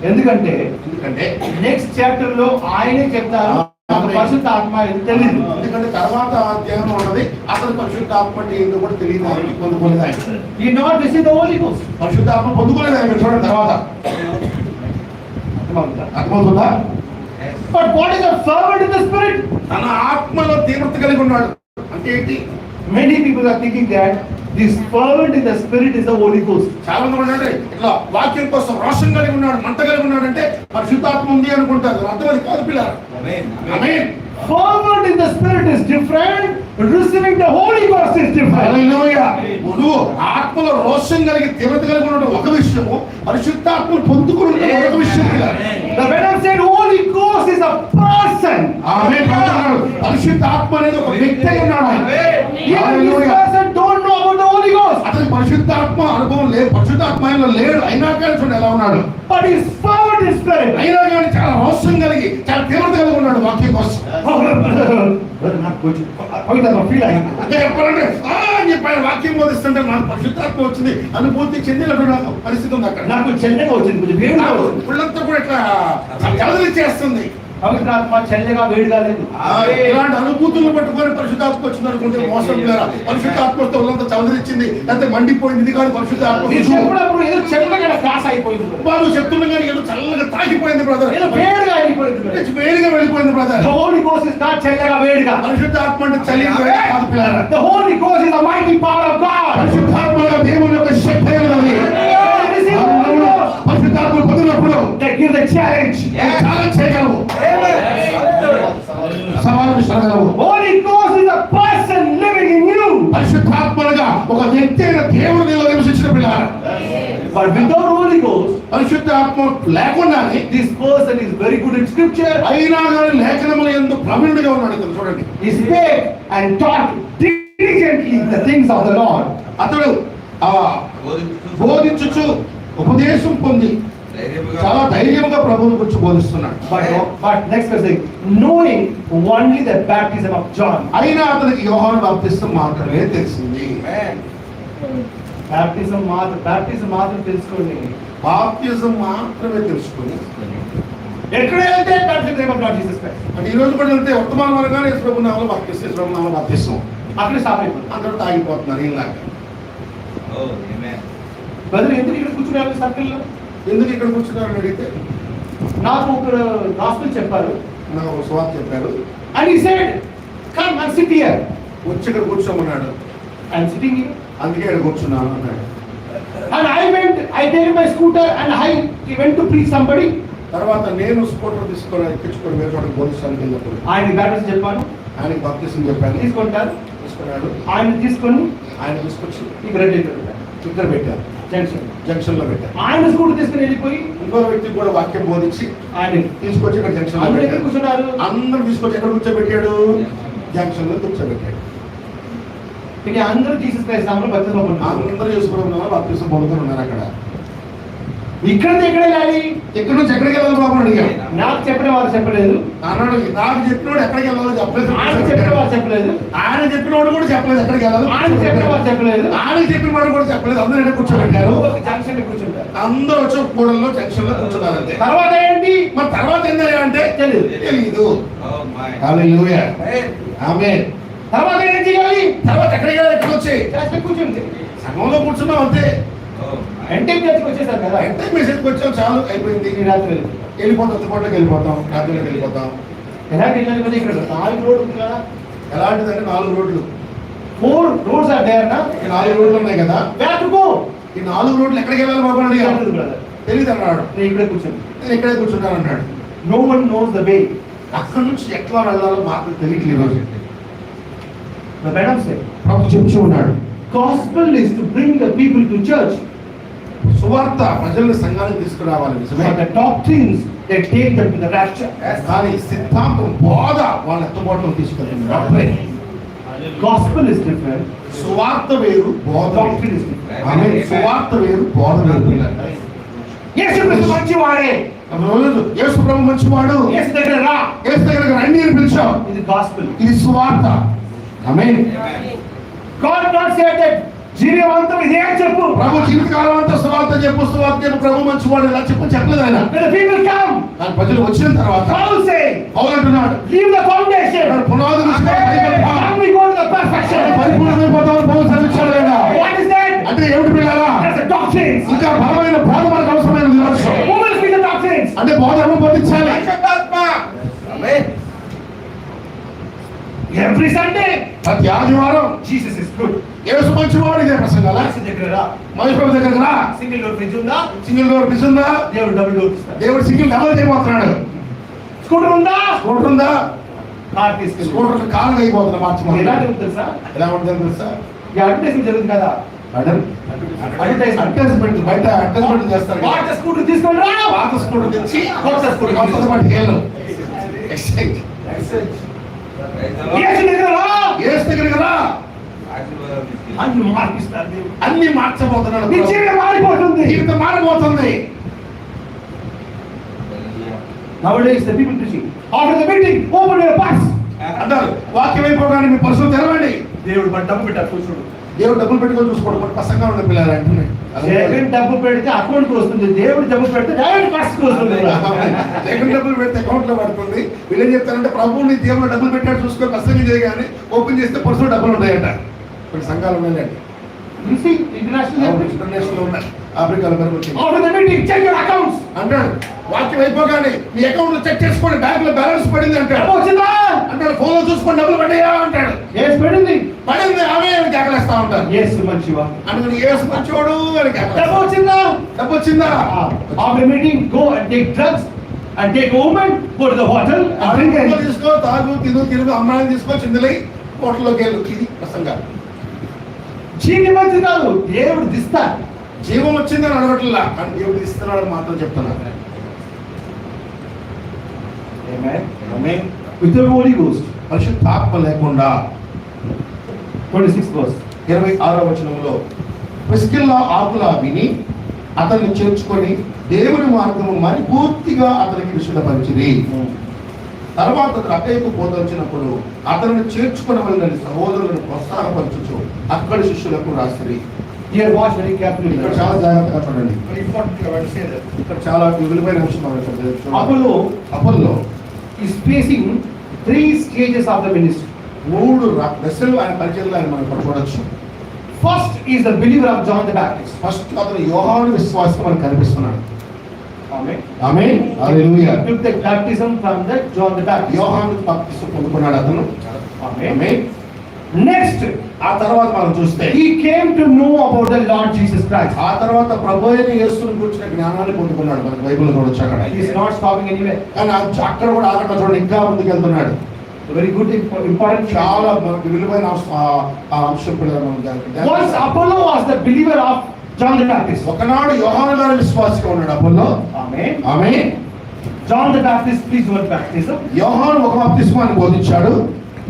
S2: ఎందుకంటే
S1: ఎందుకంటే
S2: నెక్స్ట్ చాప్టర్ లో ఆయనే చెప్తారు పరిశుద్ధాత్మ తెలియదు.
S1: ఎందుకంటే తర్వాత అధ్యాయంలో ఉన్నది అసలు పరిశుద్ధాత్మ అంటే ఏంటో కూడా తెలియదు ఆయన, పొందుకోలేదు ఆయన.
S2: He not receive the Holy Ghost.
S1: పరిశుద్ధాత్మ పొందుకోలేదు ఆయన. చూడండి తర్వాత అర్థమవుతుందా?
S3: Yes.
S2: But what is a fervent in the spirit?
S1: తన ఆత్మలో తీవ్రత కలిగి ఉన్నాడు అంటే ఏంటి?
S2: Many people are thinking that this fervent in the spirit is the Holy Ghost.
S1: చాలా మంది అంటే ఇట్లా వాక్యం కోసం రోషం కలిగి ఉన్నాడు, మంట కలిగి ఉన్నాడు అంటే పరిశుద్ధాత్మ ఉంది అనుకుంటారు. అర్థం అది కాదు పిల్లలు.
S3: Amen.
S1: Amen.
S2: Fervent in the spirit is different. Receiving the Holy Ghost is different.
S1: హల్లెలూయా. నువ్వు ఆత్మలో రోషం కలిగి తీవ్రత కలిగి ఉండడం ఒక విషయము, పరిశుద్ధాత్మను పొందుకుని ఒక విషయం పిల్లలు.
S2: The venom said Holy Ghost is a person.
S1: ఆమేన్. పరిశుద్ధాత్మ అనేది ఒక వ్యక్తి అయి ఉన్నాడు ఆయన.
S2: Even this person don't know about the Holy Ghost.
S1: అతను పరిశుద్ధాత్మ పరిశుద్ధాత్మ అనుభవం లేదు, పరిశుద్ధాత్మ ఆయనలో లేడు, అయినా కానీ చూడండి ఎలా ఉన్నాడు.
S2: But he's filled with Spirit.
S1: అయినా కానీ చాలా రోషం కలిగి, చాలా తీవ్రత కలిగి ఉన్నాడు వాక్యం కోసం.
S2: నాకు కొంచెం పవిత్రంగా ఫీల్ అయింది.
S1: అంటే చెప్పాలంటే అని చెప్పి ఆయన వాక్యం బోధిస్తుంటే నాకు పరిశుద్ధాత్మ వచ్చింది అనుభూతి చెందినటువంటి పరిస్థితి ఉంది అక్కడ.
S2: నాకు చెల్లెగా వచ్చింది, కొంచెం వేడిగా
S1: నాకు
S2: వచ్చింది.
S1: పుళ్ళంతా కూడా ఇట్లా చలదలిచ్చేస్తుంది.
S2: పవిత్రాత్మ చెల్లెగా వేడిగా లేదు.
S1: ఇలాంటి అనుభూతులు పట్టుకొని పరిశుద్ధాత్మ వచ్చింది అనుకుంటే మోసం ద్వారా పరిశుద్ధాత్మతో వాళ్ళంతా చలదలిచ్చింది, అయితే మండిపోయింది. ఇది కాదు పరిశుద్ధాత్మ.
S2: మీరు చెప్పినప్పుడు ఏదో చెల్లగా క్లాస్ అయిపోయింది,
S1: వాళ్ళు చెప్తున్నా కానీ ఏదో చల్లగా తాగిపోయింది బ్రదర్,
S2: ఏదో వేడిగా అయిపోయింది.
S1: వేడిగా వెళ్ళిపోయింది brother.
S2: The Holy Ghost is not చెల్లగా వేడిగా.
S1: పరిశుద్ధాత్మ అంటే చలి కాదు పిల్లరా.
S2: The Holy Ghost is the mighty power of God.
S1: పరిశుద్ధాత్మగా దేవుని యొక్క శక్తి అయినది. పరిశుద్ధాత్మ పొందినప్పుడు
S2: They give the challenge.
S1: చాలా చేయగలవు, సవాలు విసరగలవు.
S2: Holy Ghost is a person living in you.
S1: పరిశుద్ధాత్మగా ఒక వ్యక్తి అయిన దేవుడు నీలో నివసించిన పిల్లరా.
S2: But without Holy Ghost,
S1: పరిశుద్ధాత్మ లేకుండానే
S2: this person is very good in scripture.
S1: అయినా కానీ లేఖనముల యందు ప్రవీణుడిగా ఉన్నాడు. ఇక్కడ చూడండి,
S2: He spake and taught diligently the things of the Lord.
S1: అతడు బోధించుచు ఉపదేశం పొంది చాలా ధైర్యంగా ప్రభువుని గురించి బోధిస్తున్నాడు.
S2: But next verse, knowing only the baptism of John.
S1: అయినా అతనికి యోహాను బాప్తిసం మాత్రమే తెలిసింది.
S2: Baptism మాత్రం తెలుసుకోండి.
S1: బాప్తిజం మాత్రమే తెలుసుకుని
S2: ఎక్కడ వెళ్తే baptism of Lord Jesus Christ.
S1: అంటే ఈ రోజు కూడా వెళ్తే వర్తమానం అనగానే యేసు ప్రభు నామములో బాప్తిసం, యేసు ప్రభు నామములో బాప్తిసం,
S2: అక్కడ స్టాప్ అయిపోయింది.
S1: అందరూ తాగిపోతున్నారు. ఇలాగా
S2: బ్రదర్ ఎందుకు ఇక్కడ కూర్చున్నారు సర్కిల్లో?
S1: ఎందుకు ఇక్కడ కూర్చున్నారని అడిగితే
S2: నాకు ఒక గాస్పెల్ చెప్పారు.
S1: నాకు ఒక స్వార్థ చెప్పారు.
S2: And he said, come and sit here.
S1: వచ్చి ఇక్కడ కూర్చోమన్నాడు.
S2: I am sitting here.
S1: అందుకే ఇక్కడ కూర్చున్నాను అన్నాడు.
S2: And I take my scooter and I went to preach somebody.
S1: తర్వాత నేను స్కూటర్ తీసుకొని ఎక్కించుకొని వేరే వాడికి బోధిస్తానికి వెళ్ళినప్పుడు
S2: ఆయన బ్యాప్టిజం చెప్పాను,
S1: ఆయనకి బాప్తిసం చెప్పాను.
S2: తీసుకుంటారు.
S1: తీసుకున్నాడు.
S2: ఆయన తీసుకొని
S1: ఆయన తీసుకొచ్చి
S2: ఈ రెడ్
S1: ఇక్కడ పెట్టారు, జంక్షన్ లో పెట్టారు.
S2: ఆయన స్కూటర్ తీసుకుని వెళ్ళిపోయి
S1: ఇంకో వ్యక్తికి కూడా వాక్యం బోధించి
S2: ఆయన
S1: తీసుకొచ్చి ఇక్కడ జంక్షన్ లో
S2: అందరూ ఎక్కడ
S1: పెట్టారు.
S2: కూర్చున్నారు?
S1: అందరూ తీసుకొచ్చి ఎక్కడ కూర్చోబెట్టాడు? జంక్షన్ లో కూర్చోబెట్టాడు.
S2: ఇక అందరూ జీసస్ క్రైస్ట్ నామములో బాప్తిసం పొందుతున్నారు.
S1: అందరూ చేసుకున్న బాప్తిసం పొందుతున్నారు. అక్కడ
S2: ఇక్కడ ఎక్కడ వెళ్ళాలి?
S1: ఎక్కడి నుంచి ఎక్కడికి వెళ్ళాలి బాబు అని అడిగాడు.
S2: నాకు చెప్పిన వారు చెప్పలేదు,
S1: అన్నాడు. నాకు చెప్పినోడు ఎక్కడికి వెళ్ళాలో చెప్పలేదు.
S2: ఆయన చెప్పిన వారు చెప్పలేదు,
S1: ఆయన చెప్పినోడు కూడా చెప్పలేదు ఎక్కడికి వెళ్ళాలి.
S2: ఆయన చెప్పిన వారు చెప్పలేదు,
S1: ఆయన చెప్పిన వాడు కూడా చెప్పలేదు. అందరూ ఎక్కడ కూర్చోబెట్టారు.
S2: జంక్షన్ లో కూర్చుంటారు.
S1: అందరూ వచ్చి కూడల్లో జంక్షన్ లో కూర్చున్నారు. అంతే.
S2: తర్వాత ఏంటి?
S1: మరి తర్వాత ఏంటంటే అంటే
S2: తెలియదు.
S1: తెలీదు. హల్లెలూయా, ఆమేన్.
S2: తర్వాత ఏం చేయాలి?
S1: తర్వాత ఎక్కడికి వెళ్ళాలి? ఎక్కడికి వచ్చి
S2: క్లాస్ లో కూర్చుంది.
S1: సగంలో కూర్చున్నాం అంతే.
S2: అంటే చర్చకి వచ్చేసారు కదా.
S1: అంటే మెసేజ్కి వచ్చాం, చాలు అయిపోయింది.
S2: ఈ రాత్రి వెళ్ళి
S1: వెళ్ళిపోతాం, తుపాట్లోకి వెళ్ళిపోతాం, రాత్రిలోకి వెళ్ళిపోతాం.
S2: ఎలాంటి వెళ్ళాలి? ఇక్కడ 4 రోడ్లు ఉంది కదా.
S1: ఎలాంటిదంటే 4 రోడ్లు.
S2: 4 roads are there na.
S1: ఈ 4 రోడ్లు ఉన్నాయి కదా.
S2: Where to go?
S1: ఈ 4 రోడ్లు ఎక్కడికి వెళ్ళాలి బాబు అని అడిగాడు.
S2: తెలియదు brother.
S1: తెలియదు అన్నాడు.
S2: నేను ఇక్కడే కూర్చుని.
S1: నేను ఇక్కడే కూర్చున్నాను అన్నాడు.
S2: No one knows the way.
S1: అక్కడి నుంచి ఎట్లా వెళ్ళాలో మాకు తెలియట్లేదు ఈరోజు.
S2: The madam said,
S1: ప్రభు చెప్తూ ఉన్నాడు,
S2: gospel is to bring the people to church.
S1: సువార్త ప్రజల్ని సంఘానికి తీసుకురావాలి నిజమే.
S2: But the doctrines they take them to the rapture.
S1: కానీ సిద్ధాంతం బోధ వాళ్ళ ఎత్తుబాటులో తీసుకెళ్తుంది. డాక్టరేట్.
S2: Gospel is different.
S1: సువార్త వేరు, బోధ
S2: Doctrine
S1: వేరు.
S2: is different.
S1: ఆమేన్. సువార్త వేరు, బోధ వేరు.
S2: యేసు క్రీస్తు మంచివాడే.
S1: యేసు ప్రభు మంచివాడు.
S2: యేసు దగ్గర రా.
S1: యేసు దగ్గరకు రండి అని పిలిచావు.
S2: ఇది gospel.
S1: ఇది సువార్త. ఆమేన్.
S2: God not said that జీవితాంతం ఇదే చెప్పు.
S1: ప్రభు జీవితకాలం అంతా సువార్త చెప్పు, సువార్త చెప్పు, ప్రభు మంచివాడు ఇలా చెప్పలేదు ఆయన.
S2: When the people come,
S1: కానీ ప్రజలు వచ్చిన తర్వాత
S2: Paul say,
S1: పౌలు అంటున్నాడు,
S2: leave the foundation.
S1: పునాదులు
S2: Now we go to the perfection.
S1: పరిపూర్ణమైపోతామని పౌలు సెలవిచ్చాడు లేదా?
S2: What is that?
S1: అంటే ఏమిటి పిల్లలా?
S2: That's the doctrines.
S1: ఇంకా బలమైన బోధ మనకు అవసరమైనది ఈరోజు.
S2: Who will speak the doctrines?
S1: అంటే బోధ ఎవరు బోధించాలి?
S2: Every Sunday,
S1: ప్రతి ఆదివారం
S2: Jesus is good.
S1: యేసు మంచివాడు ఇదే ప్రసంగాల.
S2: యేసు దగ్గర రా.
S1: మహేష్ ప్రభు దగ్గరకు రా.
S2: సింగిల్ డోర్ ఫ్రిడ్జ్ ఉందా?
S1: సింగిల్ డోర్ ఫ్రిడ్జ్ ఉందా?
S2: దేవుడు డబుల్ డోర్ ఇస్తాడు.
S1: దేవుడు సింగిల్ డబుల్ చేయబోతున్నాడు.
S2: స్కూటర్ ఉందా?
S1: స్కూటర్ ఉందా?
S2: కార్ తీసుకెళ్ళి.
S1: స్కూటర్ కాలు అయిపోతున్నా
S2: ఎలా
S1: మార్చి.
S2: తెలుసా?
S1: ఎలా ఉంటుంది తెలుసా?
S2: ఈ అడ్వర్టైజ్మెంట్ జరుగుతుంది కదా.
S1: అడ్వర్టైజ్మెంట్ బయట అడ్వర్టైజ్మెంట్ చేస్తారు.
S2: పాత స్కూటర్ తీసుకొని రా.
S1: పాత స్కూటర్ తెచ్చి
S2: కొత్త స్కూటర్
S1: కొత్త పాటు ఏళ్ళు ఎక్స్చేంజ్.
S2: యేసు దగ్గర రా.
S1: యేసు దగ్గరికి రా.
S2: అన్ని మార్పిస్తారు దేవుడు.
S1: అన్ని మార్చబోతున్నాడు.
S2: నీ జీవితం మారిపోతుంది.
S1: జీవితం మారబోతుంది.
S2: Nowadays the people preaching, after the meeting, open your purse.
S1: అంటారు వాక్యం అయిపోగానే మీ పర్సులు తెరవండి.
S2: దేవుడు మన డబ్బు పెట్టారు చూసుడు.
S1: దేవుడు డబ్బులు పెట్టుకొని చూసుకోవడం మన పసంగా ఉన్న పిల్లలు అంటున్నాయి.
S2: సెకండ్ డబ్బు పెడితే అకౌంట్ కు వస్తుంది, దేవుడు డబ్బు పెడితే డైరెక్ట్ పర్స్ కు వస్తుంది.
S1: సెకండ్ డబ్బులు పెడితే అకౌంట్ లో పడుతుంది. వీళ్ళు ఏం చెప్తారంటే ప్రభువు నీ దేవుడు డబ్బులు పెట్టాడు చూసుకొని పసంగా చేయగానే ఓపెన్ చేస్తే పర్సులో డబ్బులు ఉంటాయంట. కొన్ని సంఘాలు ఉన్నాయండి.
S2: You see, international
S1: ఇంటర్నేషనల్ ఉన్నాయి. ఆఫ్రికాలో పెరుగుతుంది.
S2: after the meeting, check your accounts.
S1: అంటాడు వాక్యం అయిపోగానే మీ అకౌంట్ లో చెక్ చేసుకోండి, బ్యాంక్ లో బ్యాలెన్స్ పడింది అంటాడు.
S2: డబ్బు వచ్చిందా
S1: అంటాడు ఫోన్ లో చూసుకొని డబ్బులు పడ్డాయా అంటాడు.
S2: yes పడింది.
S1: పడింది ఆమె అని కేకలేస్తా ఉంటారు.
S2: yes మంచివా.
S1: అందుకని యేసు మంచోడు అని
S2: డబ్బు
S1: కేకలేస్తా.
S2: వచ్చిందా.
S1: డబ్బు వచ్చిందా.
S2: after meeting, go and take drugs and take a woman, go to the hotel and drink
S1: అడుగులో
S2: and
S1: తీసుకో, తాగు, తిరుగు, అమ్మాయిని తీసుకో, చిందులై హోటల్లోకి వెళ్ళు. ఇది ప్రసంగా.
S2: జీవితం కాదు, దేవుడు దిస్తాడు.
S1: జీవం వచ్చిందని అడగట్లా, కానీ దేవుడు ఇస్తున్నాడు మాత్రం చెప్తున్నాను.
S2: Amen. With the Holy Ghost.
S1: పరిశుద్ధాత్మ లేకుండా
S2: 26th verse.
S1: 26వ వచనంలో ప్రిస్కిల్లా ఆకులా విని అతన్ని చేర్చుకొని దేవుని మార్గము మరి పూర్తిగా అతనికి విషదపరిచిరి. తర్వాత అతను అక్కయ్యకు పోదొచ్చినప్పుడు అతనిని చేర్చుకునవలెనని సహోదరులను ప్రోత్సాహపరచుచు అక్కడి శిష్యులకు రాసిరి.
S2: Here watch very carefully.
S1: ఇక్కడ చాలా జాగ్రత్తగా చూడండి.
S2: Very important I want to say that.
S1: ఇక్కడ చాలా విలువైన అంశం మనం ఇక్కడ చూడాలి. Apollo
S2: is facing 3 stages of the ministry.
S1: 3 దశలు ఆయన పరిచయంలో ఆయన మనం ఇక్కడ చూడొచ్చు.
S2: First is the believer of John the Baptist.
S1: First అతను యోహాను విశ్వాసం మనకు కనిపిస్తున్నాడు.
S2: Amen.
S1: Amen. Hallelujah.
S2: Took the baptism from the John the Baptist.
S1: యోహాను బాప్తిసం పొందుకున్నాడు అతను.
S2: Amen.
S1: ఆమేన్.
S2: Next,
S1: ఆ తర్వాత మనం చూస్తే
S2: he came to know about the Lord Jesus Christ.
S1: ఆ తర్వాత ప్రభువైన యేసుని గురించిన జ్ఞానాన్ని పొందుకున్నాడు. మనకి బైబిల్లో చూడొచ్చు అక్కడ.
S2: He is not stopping anywhere.
S1: కానీ అక్కడ కూడా ఆగకుండా చూడండి, ఇంకా ముందుకు వెళ్తున్నాడు.
S2: Very good, important.
S1: చాలా మనకి విలువైన ఆ అంశం కూడా మనం జాగ్రత్తగా.
S2: Once Apollo was the believer of John the Baptist.
S1: ఒకనాడు యోహాను గారి విశ్వాసిగా ఉన్నాడు Apollo.
S2: Amen.
S1: Amen.
S2: John the Baptist preached one baptism.
S1: యోహాను ఒక బాప్తిస్మాన్ని బోధించాడు.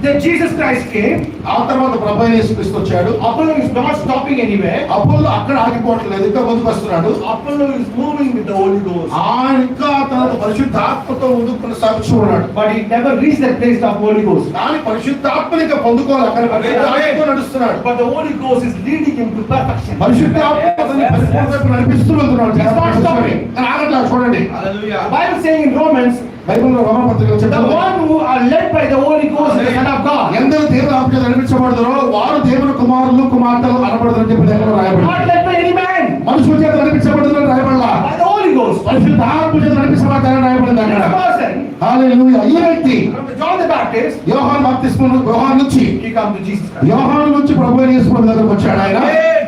S2: Then Jesus Christ came.
S1: ఆ తర్వాత ప్రభువైన యేసుక్రీస్తు వచ్చాడు.
S2: Apollo is not stopping anywhere.
S1: Apollo అక్కడ ఆగిపోవట్లేదు, ఇంకా ముందుకు వస్తున్నాడు.
S2: Apollo is moving with the Holy Ghost.
S1: ఆయన ఇంకా తన పరిశుద్ధాత్మతో ముందుకు కొనసాగుతూ ఉన్నాడు.
S2: But he never reached that place of Holy Ghost.
S1: కానీ పరిశుద్ధాత్మని ఇంకా పొందుకోవాలి, అక్కడ పరిశుద్ధాత్మతో నడుస్తున్నాడు.
S2: But the Holy Ghost is leading him to perfection.
S1: పరిశుద్ధాత్మ అతన్ని పరిపూర్ణతకు నడిపిస్తూ వెళ్తున్నాడు. కానీ ఆగట్లా చూడండి.
S3: Hallelujah.
S2: The Bible saying in Romans,
S1: బైబిల్లో రోమా పత్రికలో
S2: the
S1: చెప్తుంది,
S2: one who are led by the Holy Ghost is the Son of God.
S1: ఎందరు దేవుని ఆత్మతో నడిపించబడతారో వారు దేవుని కుమారులు కుమార్తెలు అనబడతారని చెప్పి లేఖలో రాయబడింది.
S2: Not led by any man,
S1: మనుషుల చేత నడిపించబడతారని రాయబడలా,
S2: by the Holy Ghost.
S1: పరిశుద్ధాత్మ చేత నడిపించబడతారని రాయబడింది అక్కడ.
S2: This person,
S1: హల్లెలూయా. ఈ వ్యక్తి
S2: from John the Baptist,
S1: యోహాను బాప్తిస్మం యోహాను నుంచి
S2: he come to Jesus Christ.
S1: యోహాను నుంచి ప్రభువైన యేసు ప్రభు దగ్గరకు వచ్చాడు ఆయన.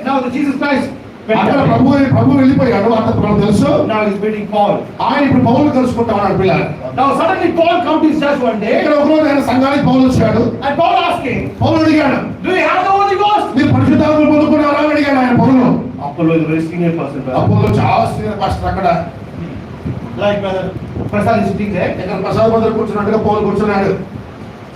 S2: Now the Jesus Christ went
S1: అక్కడ
S2: away.
S1: ప్రభు వెళ్ళిపోయాడు. అతను మనకు తెలుసు.
S2: Now he's meeting Paul.
S1: ఆయన ఇప్పుడు పౌలు కలుసుకుంటా ఉన్నాడు పిల్లలు.
S2: Now suddenly Paul come to his church one day,
S1: ఇక్కడ ఒకరోజు ఆయన సంఘానికి పౌలు వచ్చాడు.
S2: and Paul asking,
S1: పౌలు అడిగాడు,
S2: do you have the Holy Ghost?
S1: మీరు పరిశుద్ధాత్మ పొందుకున్నారా అని అడిగాడు ఆయన పౌలు.
S2: Apollo is a very senior person, brother.
S1: అప్పుడు చాలా సీనియర్ పాస్టర్ అక్కడ.
S2: Like brother Prasad is sitting there.
S1: ఇక్కడ ప్రసాద్ భద్ర కూర్చున్నట్టుగా పౌలు కూర్చున్నాడు.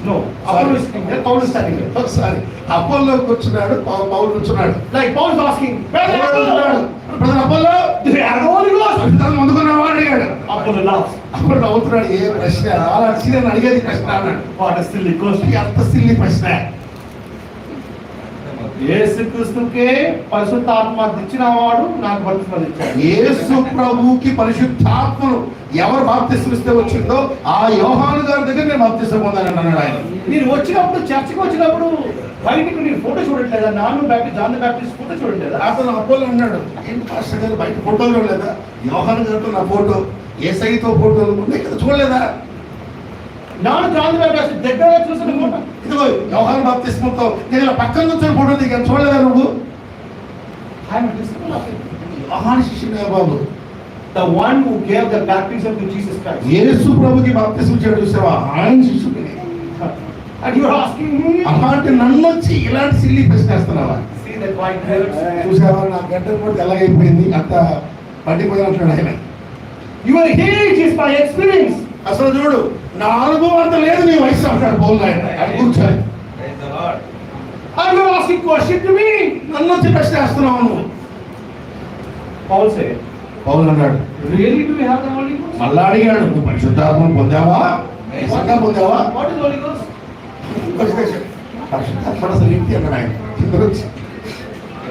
S2: No, Apollo is sitting there, Paul is standing there.
S1: ఒకసారి అపోల్లో కూర్చున్నాడు, పౌలు కూర్చున్నాడు.
S2: Like Paul is asking, brother
S1: Paul
S2: Apollo,
S1: అన్నాడు, brother Apollo
S2: do you have the Holy Ghost?
S1: పరిశుద్ధాత్మ పొందుకున్నావా అని అడిగాడు.
S2: Apollo laughs.
S1: అప్పుడు నవ్వుతున్నాడు. ఏ ప్రశ్న, చాలా సీనియర్ అడిగేది ప్రశ్న అన్నాడు.
S2: What a silly question.
S1: అంత సిల్లి ప్రశ్న.
S2: యేసుక్రీస్తుకే పరిశుద్ధాత్మ ఇచ్చిన వాడు నాకు బప్తిస్మం ఇచ్చాడు.
S1: యేసు ప్రభువుకి పరిశుద్ధాత్మను ఎవరు బాప్తిస్మం ఇస్తే వచ్చిందో ఆ యోహాను గారి దగ్గర నేను బాప్తిస్మం పొందాను అన్నాడు ఆయన.
S2: మీరు వచ్చినప్పుడు చర్చికి వచ్చినప్పుడు బయటికి మీరు ఫోటో చూడట్లేదా? నాన్న baptist, John the baptist photo చూడట్లేదా?
S1: అతను అపోలో అన్నాడు, ఏంటి పాస్టర్ గారు బయట ఫోటోలు చూడలేదా? యోహాను గారితో నా ఫోటో, యేసయ్యతో ఫోటోలు ఉన్నాయి కదా, చూడలేదా?
S2: నాన్న జాన్ ది బ్యాప్టిస్ట్ దగ్గర చూసిన ఫోటో.
S1: ఇదిగో యోహాను బాప్తిస్మంతో నేను ఇలా పక్కన నుంచి ఫోటో దిగాను, చూడలేదా నువ్వు?
S2: ఆయన disciple of him.
S1: యోహాను శిష్యుడే బాబు.
S2: The one who gave the baptism to Jesus Christ.
S1: యేసు ప్రభుకి బాప్తిస్మం చేయడం చూసావా? ఆయన శిష్యుడే.
S2: And you are asking me,
S1: అలాంటి నన్ను వచ్చి ఇలాంటి సిల్లి ప్రశ్న వేస్తున్నావా?
S2: see that white hairs.
S1: చూసావా నా గంట కూడా ఎలాగైపోయింది, అంత పట్టిపోయినట్టు ఆయన.
S2: Your age is my experience.
S1: అసలు చూడు, నా అనుభవం అంత లేదు నీ వయసు అంటాడు పౌలు ఆయన. అది కూర్చొని
S3: Praise the Lord.
S2: And you're asking question to me.
S1: నన్ను వచ్చి ప్రశ్న వేస్తున్నావు నువ్వు.
S2: Paul said,
S1: పౌలు అన్నాడు,
S2: really do we have the Holy Ghost?
S1: మళ్ళా అడిగాడు, నువ్వు పరిశుద్ధాత్మను పొందావా? నిజంగా పొందావా?
S2: What is Holy Ghost?
S1: పరిశుద్ధాత్మ అసలు ఏంటి అన్నాడు ఆయన. కిందకు వచ్చి.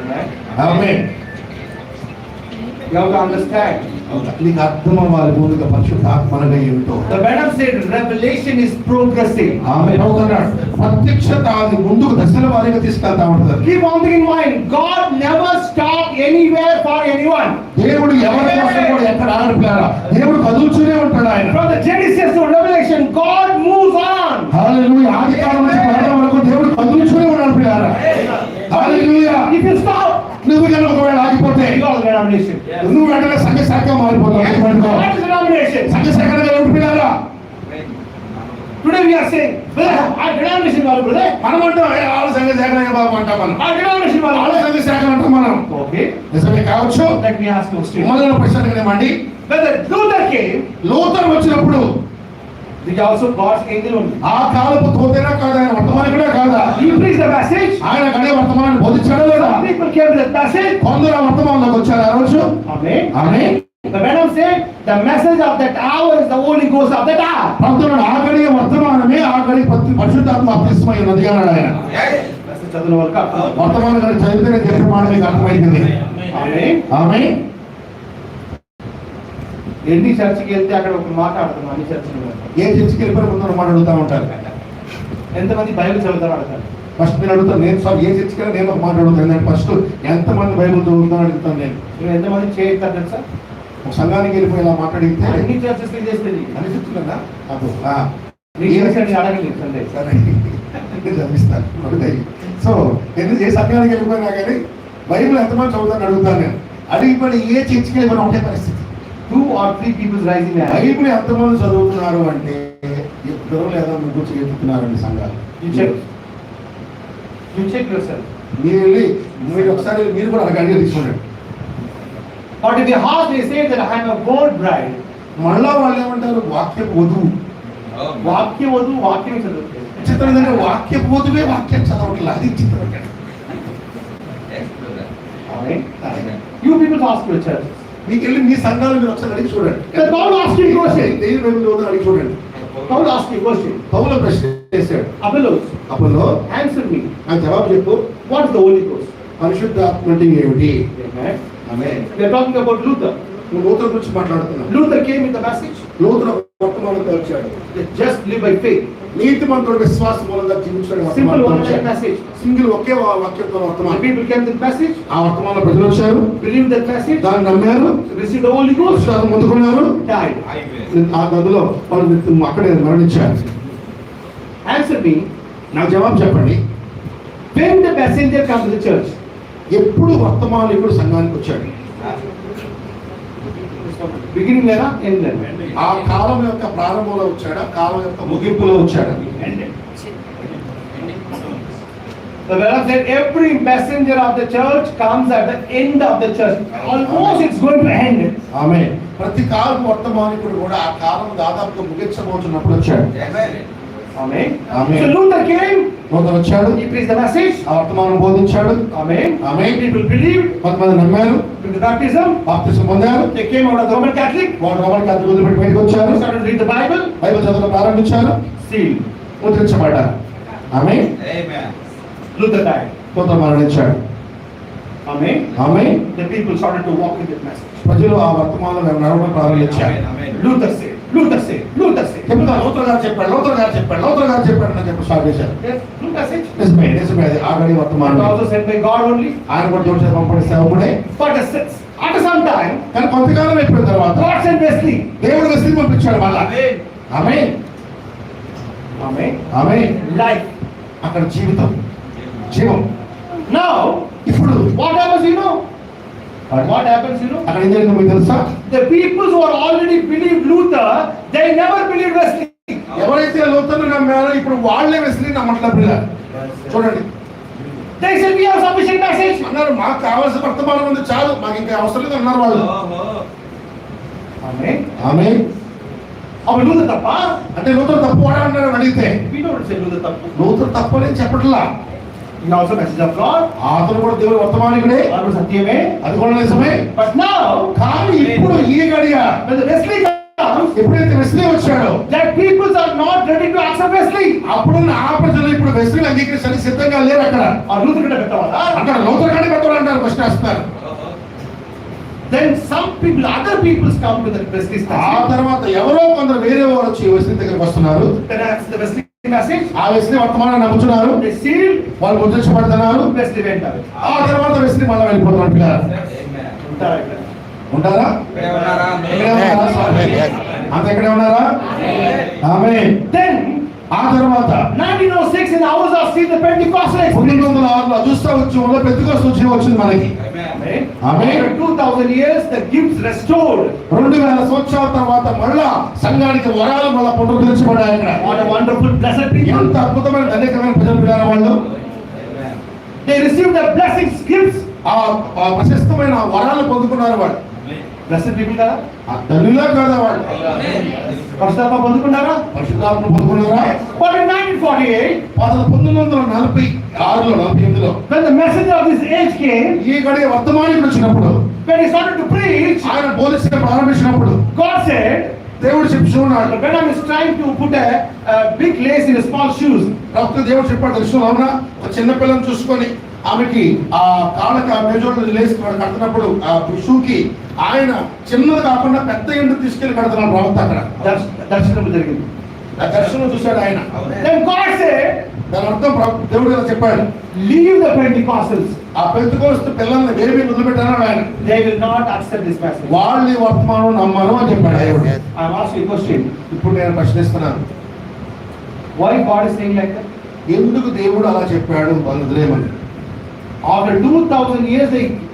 S2: Amen.
S1: Amen.
S2: You have to understand.
S1: నీకు అర్థం అవ్వాలి ముందుగా పరిశుద్ధాత్మ అనగా ఏమిటో.
S2: The Madam said revelation is progressive.
S1: ఆమె అవుతున్నాడు, ప్రత్యక్షత అది ముందుకు దశల వారీగా తీసుకెళ్తా ఉంటుంది.
S2: Keep one thing in mind. God never stopped anywhere for anyone.
S1: దేవుడు ఎవరి కోసం కూడా ఎక్కడ ఆగడిపోయారా, దేవుడు కదులుతూనే ఉంటాడు ఆయన.
S2: From the Genesis to Revelation, God moves on.
S1: హల్లెలూయా. ఆది కాలం నుంచి మరణం వరకు దేవుడు కదులుతూనే ఉన్నాడు ప్రియులారా. హల్లెలూయా.
S2: If you stop,
S1: నువ్వు కనుక ఒకవేళ ఆగిపోతే
S2: you are denomination.
S1: నువ్వు వెంటనే సంఘ శాఖ మారిపోతావు.
S2: What is denomination?
S1: సంఘ శాఖగా ఏమిటి ప్రియులారా?
S2: Today we are saying, brother, our denomination వాళ్ళు brother.
S1: మనం అంటాం ఆళ్ళ సంఘ శాఖ బాబు అంటాం మనం.
S2: Our denomination
S1: ఆళ్ళ
S2: వాళ్ళు.
S1: సంఘ శాఖ అంటాం మనం.
S2: Okay.
S1: నిజమే కావచ్చు.
S2: Let me ask you a question.
S1: మొదలైన ప్రశ్న ఏమండి,
S2: Whether Luther came,
S1: లూథర్ వచ్చినప్పుడు
S2: did also God's angel only.
S1: ఆ కాలపు తోతేనా కాదా, ఆయన వర్తమానికుడే కాదా?
S2: He preached the message.
S1: ఆయన అదే వర్తమానాన్ని బోధించాడా లేదా?
S2: Some people came to that message.
S1: కొందరు ఆ వర్తమానంలోకి వచ్చారు ఆ రోజు.
S2: Amen.
S1: Amen.
S2: The Madam said, the message of that hour is the Holy Ghost of that hour.
S1: పంతులు ఆఖరి వర్తమానమే ఆఖరి పరిశుద్ధాత్మ అభ్యస్తమై ఉన్నది అన్నాడు ఆయన.
S2: Message చదివిన వాళ్ళు కాదు.
S1: వర్తమానం గారు చదివితేనే చెప్పే మాట మీకు అర్థమైంది.
S2: Amen.
S1: ఆమేన్.
S2: ఎన్ని చర్చికి వెళ్తే అక్కడ ఒక మాట ఆడుతున్నాం అన్ని చర్చికి
S1: ఏ చర్చికి వెళ్ళిపోయిన ముందు మాట అడుగుతా ఉంటారు.
S2: ఎంతమంది బైబిల్ చదువుతారు అడగాలి.
S1: ఫస్ట్ నేను అడుగుతాను, నేను సార్ ఏ చర్చికి వెళ్ళి నేను ఒక మాట అడుగుతాను. నేను ఫస్ట్ ఎంతమంది బైబిల్ చదువుతాను అడుగుతాను. నేను
S2: మీరు ఎంతమంది చేయిస్తారు తెలుసా?
S1: ఒక సంఘానికి వెళ్ళిపోయి ఇలా మాట్లాడితే
S2: అన్ని చర్చెస్ చేస్తుంది
S1: అని చెప్తున్నా అదో
S2: అడగలేదు సండే.
S1: సరే చదివిస్తాను అడుగుతాయి. సో ఎందుకు ఏ సంఘానికి వెళ్ళిపోయినా కానీ బైబిల్ ఎంతమంది చదువుతాను అడుగుతాను. నేను అడిగిపోయి ఏ చర్చికి వెళ్ళిపోయినా ఒకటే పరిస్థితి.
S2: 2 or 3 people rising their hand.
S1: Bible ఎంతమంది చదువుతున్నారు అంటే ఇద్దరు లేదా ముగ్గురు చేస్తున్నారండి సంఘాలు.
S2: You check yourself.
S1: మీరు వెళ్ళి మీరు ఒకసారి మీరు కూడా అడగండి తీసుకోండి.
S2: But if your heart they say that I am a God bride,
S1: మళ్ళా వాళ్ళు ఏమంటారు, వాక్యం వధువు.
S2: వాక్యం వద్దు వాక్యం చదువుతుంది.
S1: చిత్రం ఏంటంటే వాక్యం వధువే వాక్యం చదవట్లేదు. అది చిత్రం.
S2: You people ask your church.
S1: మీకు వెళ్ళి మీ సంఘాలు మీరు ఒకసారి అడిగి చూడండి.
S2: The Paul asked you a question.
S1: దేవుని బైబిల్ చదువుతారు అడిగి చూడండి.
S2: Paul asked you a question.
S1: పౌలు ప్రశ్న చేశాడు.
S2: Apollos,
S1: అప్పుడు
S2: answer me.
S1: నాకు జవాబు చెప్పు,
S2: What is the Holy Ghost?
S1: పరిశుద్ధాత్మ అంటే ఏమిటి?
S2: Amen.
S1: Amen.
S2: We are talking about Luther.
S1: నువ్వు లూథర్ గురించి మాట్లాడుతున్నావు.
S2: Luther came with the message.
S1: Luther వర్తమానంతో వచ్చాడు.
S2: Just live by faith.
S1: నీతిమంతుడు విశ్వాస మూలంగా జీవించడం
S2: Simple one
S1: వర్తమానం.
S2: message.
S1: సింగిల్ ఒకే వాక్యంతో
S2: The
S1: వర్తమానం.
S2: people came with the message,
S1: ఆ వర్తమానంలో ప్రజలు వచ్చారు,
S2: believed that message,
S1: దాన్ని నమ్మారు,
S2: received the Holy Ghost,
S1: విశ్వాసం పొందుకున్నారు.
S2: died.
S1: ఆ గదిలో వాళ్ళు అక్కడే మరణించారు.
S2: Answer me.
S1: నాకు జవాబు చెప్పండి,
S2: When the messenger comes to the church,
S1: ఎప్పుడు వర్తమానికుడు సంఘానికి వచ్చాడు?
S2: beginning లేదా end లేదా?
S1: ఆ కాలం యొక్క ప్రారంభంలో వచ్చాడా, కాలం యొక్క ముగింపులో వచ్చాడా?
S2: The Lord said every messenger of the church comes at the end of the church. Almost it's going to end.
S1: ఆమేన్. ప్రతి కాలం వర్తమానికుడు కూడా ఆ కాలం దాదాపుగా ముగించబోతున్నప్పుడు వచ్చాడు.
S2: Amen.
S1: Amen.
S2: So Luther came,
S1: Luther వచ్చాడు,
S2: he preached the message.
S1: ఆ వర్తమానం బోధించాడు.
S2: Amen.
S1: Amen.
S2: People believed,
S1: కొంతమంది నమ్మారు,
S2: took the baptism,
S1: బాప్తిసం పొందారు.
S2: they came out of the Roman Catholic,
S1: వాళ్ళు రోమన్ క్యాథలిక్ వదిలిపెట్టి బయటకు వచ్చారు,
S2: started to read the Bible,
S1: Bible చదవడం ప్రారంభించారు,
S2: sealed.
S1: ముద్రించబడ్డారు. ఆమేన్.
S3: Amen.
S2: Luther died.
S1: లూథర్ మరణించాడు.
S2: Amen.
S1: Amen.
S2: The people started to walk in that message.
S1: ప్రజలు ఆ వర్తమానంలో నడవడం ప్రారంభించారు.
S3: Amen.
S2: Luther said, Luther said, Luther said.
S1: చెప్తాను, లూథర్ గారు చెప్పాడు, లూథర్ గారు చెప్పాడు, లూథర్ గారు చెప్పాడు అని చెప్పి స్టార్ట్ చేశారు.
S2: Yes, Luther said.
S1: నిజమే, నిజమే, అది ఆగడి
S2: It
S1: వర్తమానం.
S2: also said by God only.
S1: ఆయన కూడా దేవుడి చేత పంపడి సేవకుడే.
S2: But after some time,
S1: కానీ కొంతకాలం అయిపోయిన తర్వాత
S2: God sent Wesley.
S1: దేవుడు వెస్లీ పంపించాడు మళ్ళా.
S3: Amen.
S1: ఆమేన్.
S2: Amen.
S1: ఆమేన్.
S2: Life.
S1: అక్కడ జీవితం, జీవం.
S2: Now,
S1: ఇప్పుడు
S2: what happens, you know? What happens, you know?
S1: అక్కడ ఏం జరిగిందో మీకు తెలుసా?
S2: The people who are already believed Luther, they never believed Wesley.
S1: ఎవరైతే లూథర్ను నమ్మారో ఇప్పుడు వాళ్ళే వెస్లీ నమ్మట్లేదు పిల్లలు. చూడండి,
S2: They said we have sufficient message.
S1: అన్నారు మాకు కావాల్సిన వర్తమానం ఉంది చాలు, మాకు ఇంకా అవసరం లేదు అన్నారు వాళ్ళు.
S2: Amen.
S1: ఆమేన్.
S2: అప్పుడు లూథర్ తప్ప?
S1: అంటే లూథర్ తప్పు వాడా అన్నారు అడిగితే
S2: We don't say Luther తప్పు.
S1: లూథర్ తప్పు అని చెప్పట్లా.
S2: He also message of God.
S1: అతను కూడా దేవుడి వర్తమానికుడే,
S2: God satyame.
S1: అది కూడా నిజమే.
S2: But now,
S1: కానీ ఇప్పుడు ఈ గడియ
S2: when the Wesley comes,
S1: ఎప్పుడైతే వెస్లీ వచ్చాడో
S2: that people are not ready to accept Wesley.
S1: అప్పుడున్న ఆ ప్రజలు ఇప్పుడు వెస్లీని అంగీకరించడానికి సిద్ధంగా లేరు. అక్కడ
S2: Or Luther could have been
S1: అక్కడ లోతులు కానీ పెట్టారు అంటారు, క్వశ్చన్ వేస్తారు.
S2: Then some people, other peoples come to the Wesley's
S1: ఆ
S2: message.
S1: తర్వాత ఎవరో కొందరు వేరే వారు వచ్చి వెస్లీ దగ్గరికి వస్తున్నారు.
S2: Then as the Wesley message,
S1: ఆ వెస్లీ వర్తమానాన్ని నమ్ముతున్నారు,
S2: they sealed,
S1: వాళ్ళు ముద్రించబడుతున్నారు.
S2: Wesley went away.
S1: ఆ తర్వాత వెస్లీ మళ్ళీ వెళ్ళిపోతున్నారు. పిల్లలు
S2: ఉంటారా ఇక్కడ?
S1: ఉంటారా?
S3: ఇక్కడే ఉన్నారా?
S1: ఇక్కడే ఉన్నారా? అంత ఇక్కడే ఉన్నారా? ఆమేన్.
S2: Then
S1: ఆ తర్వాత
S2: 1906 in the hours of see the Pentecostal experience.
S1: 1906లో అజుస్తా ఉద్యమంలో పెంతెకోస్తు ఉద్యమం వచ్చింది మనకి.
S3: Amen.
S1: Amen.
S2: After 2000 years, the gifts restored.
S1: 2000 సంవత్సరాల తర్వాత మళ్ళా సంఘానికి వరాలు మళ్ళా పునరుద్ధరించబడ్డాయి. అక్కడ
S2: What a wonderful, blessed people.
S1: ఎంత అద్భుతమైన ధన్యకరమైన ప్రజలు పిల్లల వాళ్ళు.
S3: Amen.
S2: They received the blessings, gifts.
S1: ఆ ప్రశస్తమైన వరాలు పొందుకున్నారు వాళ్ళు.
S2: Blessed people కదా?
S1: ఆ ధనులా కాదా వాళ్ళు?
S2: పరిశుద్ధాత్మ పొందుకున్నారా?
S1: పరిశుద్ధాత్మ పొందుకున్నారా?
S2: But in 1948,
S1: 1946లో 48లో
S2: when the message of this age came,
S1: ఈ గడియ వర్తమానికి వచ్చినప్పుడు,
S2: when he started to preach,
S1: ఆయన బోధించడం ప్రారంభించినప్పుడు
S2: God said,
S1: దేవుడు చెప్తున్నాడు,
S2: when I was trying to put a big lace in a small shoes,
S1: ప్రవక్త దేవుడు చెప్పాడు దర్శనం అవునా, ఒక చిన్న పిల్లని చూసుకొని ఆమెకి ఆ కాళ్ళకి ఆ మేజోళ్ళు లేసి కడుతున్నప్పుడు ఆ షూకి ఆయన చిన్నది కాకుండా పెద్ద ఎండు తీసుకెళ్లి కడుతున్నాడు ప్రవక్త. అక్కడ
S2: దర్శనం జరిగింది.
S1: ఆ దర్శనం చూశాడు ఆయన.
S2: Then God said,
S1: దాని అర్థం దేవుడు ఇలా చెప్పాడు,
S2: leave the Pentecostals.
S1: ఆ పెంతెకోస్తు పిల్లల్ని వేరే మీద వదిలిపెట్టాడు ఆయన.
S2: They will not accept this message.
S1: వాళ్ళు ఈ వర్తమానం నమ్మరు అని చెప్పాడు దేవుడు.
S2: I am asking a question.
S1: ఇప్పుడు నేను ప్రశ్నిస్తున్నాను,
S2: Why God is saying like that?
S1: ఎందుకు దేవుడు అలా చెప్పాడు వాళ్ళు వదిలేయమని?
S2: After 2000 years,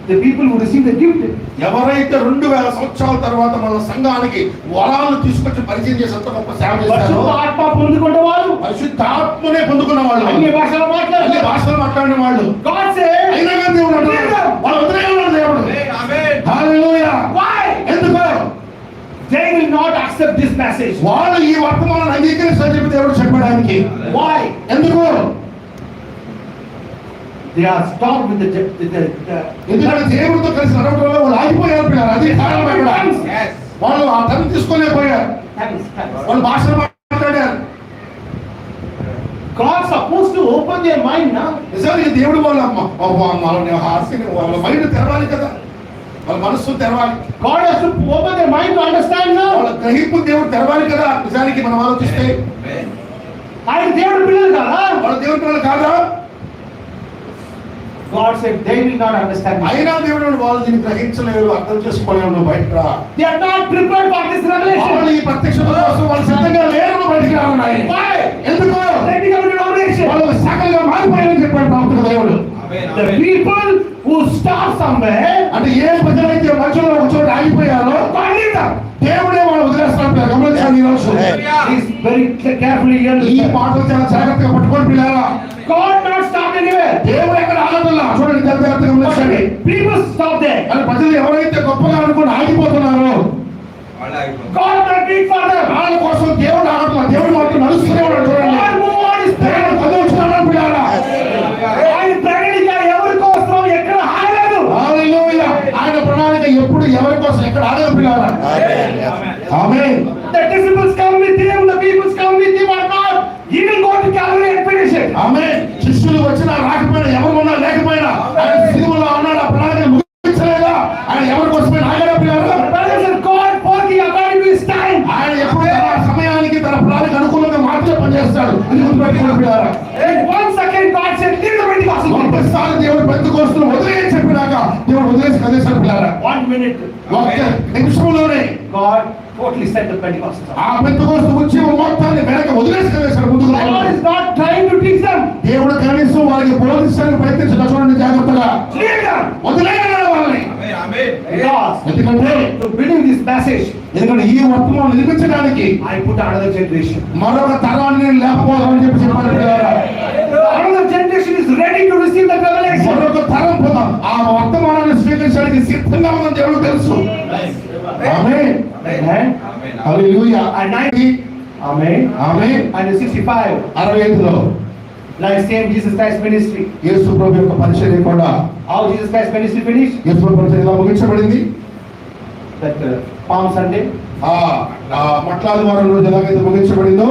S2: the people who receive the gift,
S1: ఎవరైతే 2000 సంవత్సరాల తర్వాత మన సంఘానికి వరాలను తీసుకొచ్చి పరిచయం చేసి అంత గొప్ప సేవ చేశారో,
S2: పరిశుద్ధ ఆత్మ పొందుకునే వాళ్ళు,
S1: పరిశుద్ధాత్మనే పొందుకున్న వాళ్ళు,
S2: అన్ని భాషలు
S1: అన్ని
S2: మాట్లాడే
S1: భాషలు మాట్లాడిన వాళ్ళు,
S2: God said,
S1: అయినా కానీ దేవుడు అంటున్నాడు, వాళ్ళు వదిలేయమన్నాడు దేవుడు.
S3: Amen.
S1: హల్లెలూయా.
S2: why?
S1: ఎందుకు?
S2: They will not accept this message.
S1: వాళ్ళు ఈ వర్తమానాన్ని అంగీకరిస్తారని చెప్పి దేవుడు చెప్పాడు ఆయనకి.
S2: Why?
S1: ఎందుకు?
S2: They are stopped with the
S1: ఎందుకంటే దేవుడితో కలిసి నడవడంలో వాళ్ళు ఆగిపోయారు పిల్లలు. అది కారణం ఇక్కడ.
S3: Yes.
S1: వాళ్ళు ఆ టర్న్ తీసుకోలేకపోయారు,
S2: thanks.
S1: వాళ్ళు భాషలు మాట్లాడారు.
S2: God supposed to open their mind now.
S1: నిజానికి దేవుడు వాళ్ళ వాళ్ళ మైండ్ తెరవాలి కదా, వాళ్ళ మనస్సు తెరవాలి,
S2: God has to open their mind to understand
S1: వాళ్ళ
S2: now.
S1: గ్రహింపు దేవుడు తెరవాలి కదా. నిజానికి మనం ఆలోచిస్తే
S3: Amen.
S2: ఆయన దేవుడు పిల్లలు కదా.
S1: వాళ్ళ దేవుడి పిల్లలు కాదా?
S2: God said they will not understand.
S1: అయినా దేవుడు వాళ్ళు దీన్ని గ్రహించలేరు, అర్థం చేసుకోలేరు. నువ్వు బయటకు రా.
S2: They are not prepared for this
S1: వాళ్ళు
S2: revelation.
S1: ఈ ప్రత్యక్షత కోసం వాళ్ళు సిద్ధంగా లేరు, నువ్వు బయటికి రావున్నాయి.
S2: Why?
S1: ఎందుకు?
S2: They become a revelation.
S1: వాళ్ళు సకలుగా మారిపోయారని చెప్పాడు ప్రవక్త దేవుడు.
S3: Amen.
S2: The
S3: Amen.
S2: people who stop somewhere,
S1: అంటే ఏ ప్రజలైతే మధ్యలో ఒక చోట ఆగిపోయారో
S2: God leave them.
S1: దేవుడే వాళ్ళు వదిలేస్తాడు. గమనించండి ఈ రోజు.
S2: He's very carefully here.
S1: ఈ పాటలు చాలా జాగ్రత్తగా పట్టుకొని పిల్లారా.
S2: God not stop anywhere.
S1: దేవుడు ఎక్కడ ఆగదల్లా చూడండి, జాగ్రత్తగా గమనించండి.
S2: People stop there.
S1: అని ప్రజలు ఎవరైతే గొప్పగా అనుకుని ఆగిపోతున్నారో
S3: వాళ్ళు ఆగిపోతారు.
S2: God not need for them.
S1: వాళ్ళ కోసం దేవుడు ఆగట్లా, దేవుడు మాత్రం నడుస్తూనే ఉన్నాడు. చూడండి,
S2: God move on his
S1: దేవుడు
S2: plan.
S1: చదువుతున్నాడు పిల్లారా.
S2: ఆయన ప్రణాళిక ఎవరి కోసం ఎక్కడ ఆగలేదు.
S1: హల్లెలూయా. ఆయన ప్రణాళిక ఎప్పుడు ఎవరి కోసం ఎక్కడ ఆగదు పిల్లారా. ఆమేన్.
S2: The disciples come with him, the people come with him or not. He will go to Calvary and finish it.
S1: ఆమేన్. శిష్యులు వచ్చినా రాకపోయినా, ఎవరు ఉన్నా లేకపోయినా ఆయన సిలువలో ఉన్నాడు. ఆ ప్రణాళిక ముగించలేదా? ఆయన ఎవరి కోసమే ఆగడా పిల్లారా.
S2: Brothers and God working according to his time.
S1: ఆయన ఎప్పుడు తన సమయానికి తన ప్రణాళిక అనుకూలంగా మాత్రమే పనిచేస్తాడు. ఇది గుర్తుపెట్టుకోండి పిల్లారా.
S2: And once again God said, leave the Pentecostal people.
S1: ఒక్కసారి దేవుడు పెంతెకోస్తును వదిలేసి చెప్పినాక దేవుడు వదిలేసి కదేశాడు పిల్లారా.
S2: 1 minute.
S1: ఒక్క నిమిషంలోనే
S2: God totally set the Pentecostals.
S1: ఆ పెంతెకోస్తు ఉద్యమం మొత్తాన్ని వెనక వదిలేసి కదేశాడు. ముందుకు
S2: God
S1: రావాలి.
S2: is not trying to teach them.
S1: దేవుడు కనీసం వారికి బోధించడానికి ప్రయత్నించిన చూడండి జాగ్రత్తగా.
S2: Leave them.
S1: వదిలేయగలడు వాళ్ళని.
S3: Amen. Amen.
S2: Because
S1: ఎందుకంటే
S2: to believe this message,
S1: ఎందుకంటే ఈ వర్తమానం నిర్మించడానికి
S2: I put another generation.
S1: మరొక తరాన్ని నేను లేకపోదామని చెప్పి చెప్పాను పిల్లారా.
S2: Another generation is ready to receive the revelation.
S1: మరొక తరం పోదాం ఆ వర్తమానాన్ని స్వీకరించడానికి సిద్ధంగా ఉందని దేవుడు తెలుసు. ఆమేన్.
S2: Amen.
S3: Amen.
S1: Hallelujah.
S2: And 90. Amen.
S1: Amen.
S2: And 65.
S1: 65లో
S2: Like same Jesus Christ ministry.
S1: యేసు ప్రభు యొక్క పరిచర్య కూడా
S2: How Jesus Christ ministry finished?
S1: యేసు ప్రభు పరిచర్య ఎలా ముగించబడింది?
S2: That Palm Sunday.
S1: మట్లాది వారం రోజు ఎలాగైతే ముగించబడిందో,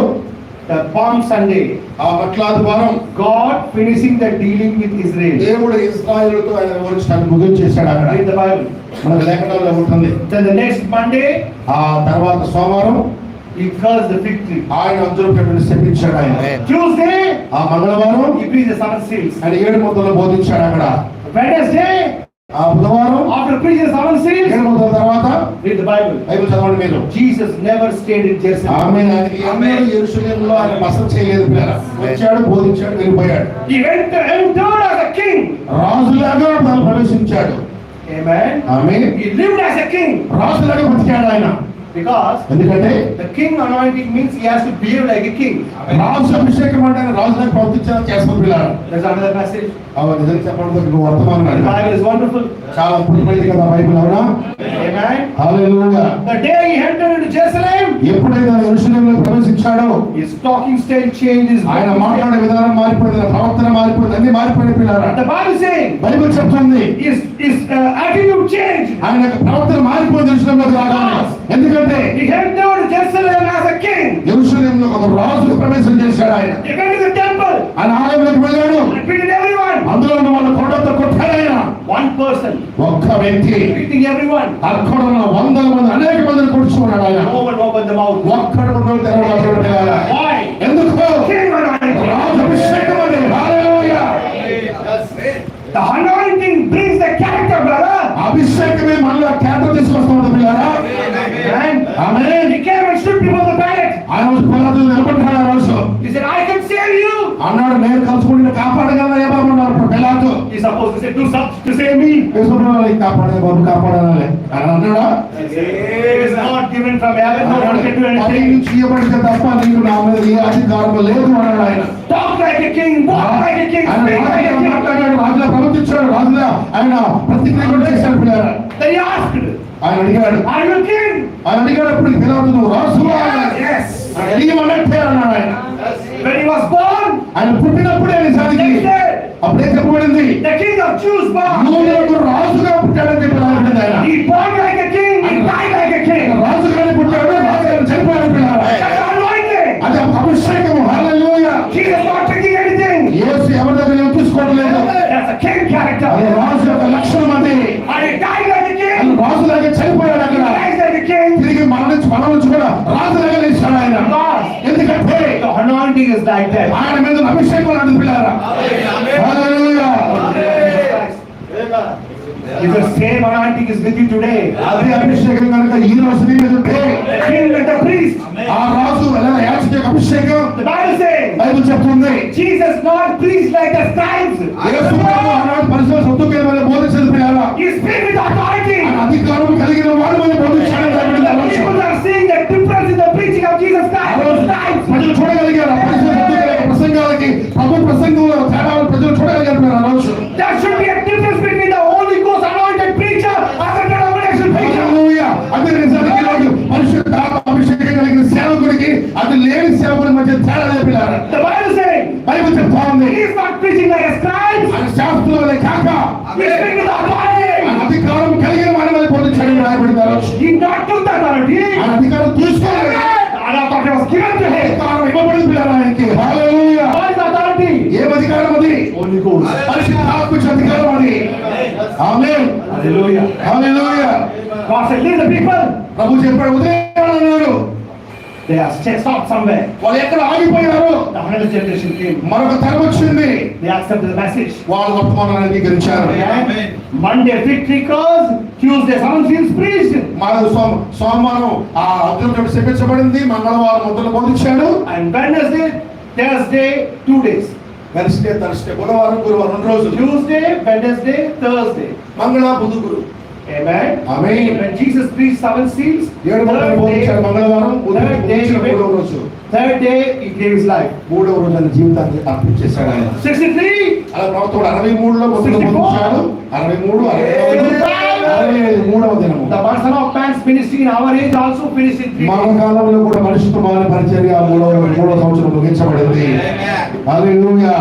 S2: The Palm Sunday.
S1: మట్లాది వారం
S2: God finishing the dealing with Israel.
S1: దేవుడు ఇశ్రాయేలుతో ఆయన వివరించడానికి ముగించేశాడు. అక్కడ
S2: Read the Bible.
S1: మనకు లేఖనాల్లో ఉంటుంది.
S2: Then the next Monday,
S1: తర్వాత సోమవారం
S2: he cursed the fig tree.
S1: ఆయన అంజూరపు శపించాడు. ఆయన
S2: Tuesday,
S1: మంగళవారం
S2: he preached the seven seals.
S1: ఆయన 7 ముద్దలు బోధించాడు. అక్కడ
S2: Wednesday,
S1: బుధవారం
S2: after preaching the seven seals,
S1: 7 ముద్దల తర్వాత
S2: read the Bible.
S1: బైబిల్ చదవండి మీరు.
S2: Jesus never stayed in Jerusalem.
S1: ఆమేన్. ఆయన యెరూషలేములో ఆయన బస చేయలేదు. వచ్చాడు, బోధించాడు, వెళ్ళిపోయాడు.
S2: He entered as a king.
S1: రాజులాగా తాను ప్రవేశించాడు.
S2: Amen.
S1: Amen.
S2: He lived as a king.
S1: రాజులాగా బతికాడు ఆయన.
S2: Because
S1: ఎందుకంటే
S2: the king anointing means he has to behave like a king.
S1: రాజు అభిషేకం అంటే ఆయన రాజులాగా ప్రవర్తించాలని చేస్తాం పిల్లలు.
S2: There's another message.
S1: నిజంగా చెప్పడం వర్తమానం
S2: The Bible is wonderful.
S1: చాలా అద్భుతమైనది కదా బైబిల్, అవునా?
S2: Amen.
S1: Hallelujah.
S2: The day he entered into Jerusalem,
S1: ఎప్పుడైతే ఆయన యెరూషలేములో ప్రవేశించాడో
S2: his talking style changed. His
S1: ఆయన మాట్లాడే విధానం మారిపోయింది, ఆయన ప్రవర్తన మారిపోయింది, అన్ని మారిపోయిన పిల్లలు.
S2: The Bible saying
S1: బైబిల్ చెప్తుంది
S2: his attitude changed.
S1: ఆయన యొక్క ప్రవర్తన మారిపోయింది యెరూషలేములోకి రాగానే. ఎందుకంటే
S2: He entered Jerusalem as a king.
S1: యెరూషలేములో ఒక రాజుగా ప్రవేశం చేశాడు. ఆయన
S2: He went to the temple
S1: ఆయన ఆలయంలోకి వెళ్ళాడు.
S2: and beaten everyone.
S1: అందులో ఉన్న వాళ్ళ కొడతో కొట్టాడు. ఆయన
S2: One person
S1: ఒక్క వ్యక్తి
S2: beating everyone.
S1: అక్కడ ఉన్న వందల మంది, అనేక మందిని కొట్టుకున్నాడు. ఆయన
S2: No one opened the mouth.
S1: ఒక్కడు కూడా తెరవలేదు.
S2: Why?
S1: ఎందుకు?
S2: King anointing.
S1: రాజు అభిషేకం అది. హల్లెలూయా.
S2: The anointing brings the character, brother.
S1: అభిషేకమే మనలో క్యారెక్టర్ తీసుకొస్తుంది పిల్లరా.
S2: Amen.
S1: Amen.
S2: He came and stood before the Pilate.
S1: ఆయన రోజు పిలాతును నిలబడ్డాడు. ఆ రోజు
S2: He said, I can save you.
S1: అన్నాడు, నేను కలుసుకుని కాపాడగలను ఏమన్నారు పిలాతు.
S2: He's supposed to say, do something to save me.
S1: యేసుప్రభుని కాపాడే బాబు కాపాడాలి అని అన్నాడా?
S2: It is not given from heaven. No one can do
S1: pi
S2: anything.
S1: నుంచి ఇవ్వబడితే తప్ప నీకు నా మీద ఏ అధికారం లేదు అన్నాడు. ఆయన
S2: Talk like a king. Walk like a king.
S1: ఆయన
S2: Speak like a
S1: రాజుగా
S2: king.
S1: మాట్లాడాడు, రాజుగా ప్రవర్తించాడు, రాజుగా ఆయన ప్రతిక్రియ కూడా చేశాడు పిల్లరా.
S2: Then he asked,
S1: ఆయన అడిగాడు,
S2: are you a king?
S1: ఆయన అడిగాడప్పుడు పిలాతు నువ్వు రాజువా?
S2: Yes.
S1: అడిగమన్నట్టే అన్నాడు. ఆయన
S2: When he was born,
S1: ఆయన పుట్టినప్పుడే నిజానికి
S2: they said,
S1: అప్పుడే చెప్పబడింది,
S2: the king of Jews born.
S1: యూదులకు రాజుగా పుట్టాడని చెప్పి రాయబడింది. ఆయన
S2: He born like a king. He died like a king.
S1: రాజుగానే పుట్టాడు, రాజుగానే చనిపోయాడు పిల్లరా.
S2: That's anointing.
S1: అది అభిషేకము. హల్లెలూయా.
S2: Jesus is not taking anything.
S1: యేసు ఎవరి దగ్గర ఏం తీసుకోవట్లేదు.
S2: That's a king character.
S1: అది రాజు యొక్క లక్షణం. అది
S2: And he died like a king.
S1: ఆయన రాజులాగా చనిపోయాడు.
S2: He
S1: అక్కడ
S2: dies like a king.
S1: తిరిగి మన నుంచి కూడా రాజులాగా లేచాడు ఆయన. ఎందుకంటే
S2: The anointing is like that.
S1: ఆయన మీద ఉన్న అభిషేకం లాంటిది పిల్లరా. హల్లెలూయా.
S2: If the same anointing is with you today,
S1: అదే అభిషేకం కనుక ఈ రోజు నీ మీద ఉంటే,
S2: the king and the priest,
S1: ఆ రాజు ఎలా యాజకుడి యొక్క అభిషేకం
S2: the Bible says,
S1: బైబిల్ చెప్తుంది.
S2: Jesus not preached like the scribes.
S1: యేసు ప్రభు ఆనాడు పరిశుద్ధ సత్తుకే వలె బోధించదు పిల్లరా.
S2: He speaks with authority.
S1: ఆయన అధికారం కలిగిన వాడు వలె బోధించాడు.
S2: People are seeing the difference in the preaching of Jesus Christ and the scribes.
S1: ప్రజలు చూడగలిగారు. పరిశుద్ధ సత్తుకే యొక్క ప్రసంగాలకి ప్రభు ప్రసంగంలో తేడాలు ప్రజలు చూడగలిగారు. ఆ రోజు
S2: There should be a difference between the Holy Ghost anointed preacher and the denomination preacher.
S1: హల్లెలూయా. అదే నిజానికి ఈరోజు పరిశుద్ధాత్మ అభిషేకం కలిగిన సేవకుడికి అది లేని సేవకుడి మధ్య తేడా లేపినారు.
S2: The Bible says,
S1: బైబిల్ చెప్తా ఉంది,
S2: he is not preaching like a scribe.
S1: ఆయన శాస్త్రుల వలె కాక
S2: He is speaking with authority.
S1: ఆయన అధికారం కలిగిన వారి వలె బోధించాడని రాయబడింది.
S2: He not took that authority.
S1: ఆయన అధికారం తీసుకోలేదు.
S2: And authority was given to him.
S1: అధికారం ఇవ్వబడింది పిల్లలు ఆయనకి. హల్లెలూయా.
S2: What is authority?
S1: ఏం అధికారం అది?
S2: Holy Ghost.
S1: పరిశుద్ధాత్మ అధికారం అది. ఆమేన్.
S2: Hallelujah.
S1: Hallelujah.
S2: God said, leave the people.
S1: ప్రభు చెప్పాడు, ఉదయం అన్నారు.
S2: They are stopped somewhere.
S1: వాళ్ళు ఎక్కడ ఆగిపోయారు?
S2: The 100th generation came.
S1: మరొక తరం వచ్చింది.
S2: They accepted the message.
S1: వాళ్ళు వర్తమానాన్ని అంగీకరించారు.
S2: Amen. Monday victory cause, Tuesday someone feels preached.
S1: మన సోమవారం ఆ అర్జునుడు శపించబడింది, మంగళవారం ముద్రలు బోధించాడు.
S2: And Wednesday, Thursday, 2 days.
S1: Wednesday, Thursday, బుధవారం, గురువారం 2 రోజులు.
S2: Tuesday, Wednesday, Thursday.
S1: మంగళ, బుధ, గురు.
S2: Amen.
S1: Amen.
S2: When Jesus preached 7 seals,
S1: 7 ముద్రలు బోధించాడు మంగళవారం, బుధ,
S2: third day,
S1: మూడవ రోజు.
S2: third day he gave his life.
S1: మూడవ రోజు ఆయన జీవితాన్ని అర్పించేశాడు ఆయన.
S2: 63,
S1: అలా ప్రవక్తడు 63లో ముద్రలు బోధించాడు. 63, 65 మూడవ దినము.
S2: the Son of Man's ministry in our age also finished in 3
S1: మన
S2: days.
S1: కాలంలో కూడా మనిషి కుమారుని పరిచర్య మూడవ సంవత్సరం ముగించబడింది. హల్లెలూయా.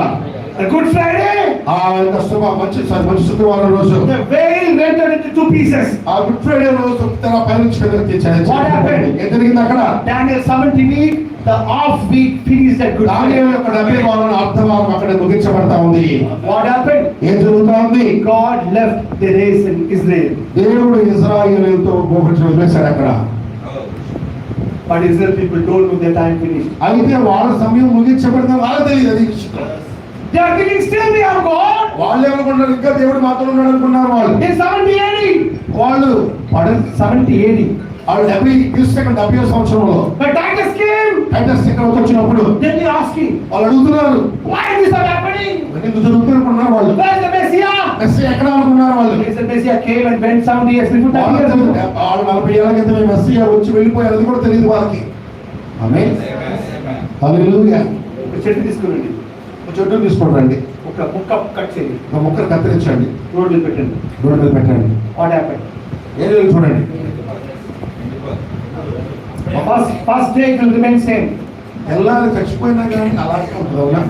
S2: The Good Friday,
S1: ఆ యొక్క మంచి శుక్రవారం రోజు
S2: the veil rent into two pieces.
S1: ఆ గుడ్ ఫ్రైడే రోజు తన పైనుంచి
S2: What happened?
S1: ఏం జరిగింది అక్కడ?
S2: Daniel 70 week, the off week finished at Good
S1: దానియేలు
S2: Friday.
S1: యొక్క 70 వారం అర్థవారం అక్కడ ముగించబడతా ఉంది.
S2: What happened?
S1: ఏం జరుగుతా ఉంది?
S2: God left the race in Israel.
S1: దేవుడు ఇశ్రాయేలుతో గోపించి వదిలేశాడు అక్కడ.
S2: But Israel people don't know their time finished.
S1: అయితే వాళ్ళ సమయం ముగించబడిన వాళ్ళకి తెలియదు అది.
S2: They are thinking still we have God.
S1: వాళ్ళు ఏమనుకుంటారు, ఇంకా దేవుడు మాతో ఉన్నాడు అనుకున్నారు వాళ్ళు.
S2: In 70 AD.
S1: వాళ్ళు
S2: 70 AD.
S1: వాళ్ళు 70వ సంవత్సరంలో
S2: But Titus came.
S1: టైటస్ చక్రవర్తి వచ్చినప్పుడు
S2: Then they asking,
S1: వాళ్ళు అడుగుతున్నారు,
S2: why is this happening?
S1: ఎందుకు జరుగుతుంది అనుకున్నారు వాళ్ళు.
S2: Where is the Messiah?
S1: Messi ఎక్కడ అనుకున్నారు వాళ్ళు.
S2: The Messiah came and went 70 years before that.
S1: వాళ్ళు 40 ఏళ్ల క్రితమే మెస్సీ వచ్చి వెళ్ళిపోయారు, అది కూడా తెలియదు వాళ్ళకి. ఆమేన్. హల్లెలూయా.
S2: చెట్టు తీసుకురండి,
S1: చెట్టు తీసుకోండి,
S2: ఒక ముక్క కట్ చేయండి,
S1: ఒక ముక్కలు కత్తిరించండి,
S2: రోడ్ మీద పెట్టండి.
S1: రోడ్డు మీద పెట్టండి.
S2: What happened?
S1: ఏం జరిగింది చూడండి.
S2: First day it will remain same.
S1: ఎల్లాలి చచ్చిపోయినా కానీ అలాగే ఉంటుంది, అవునా?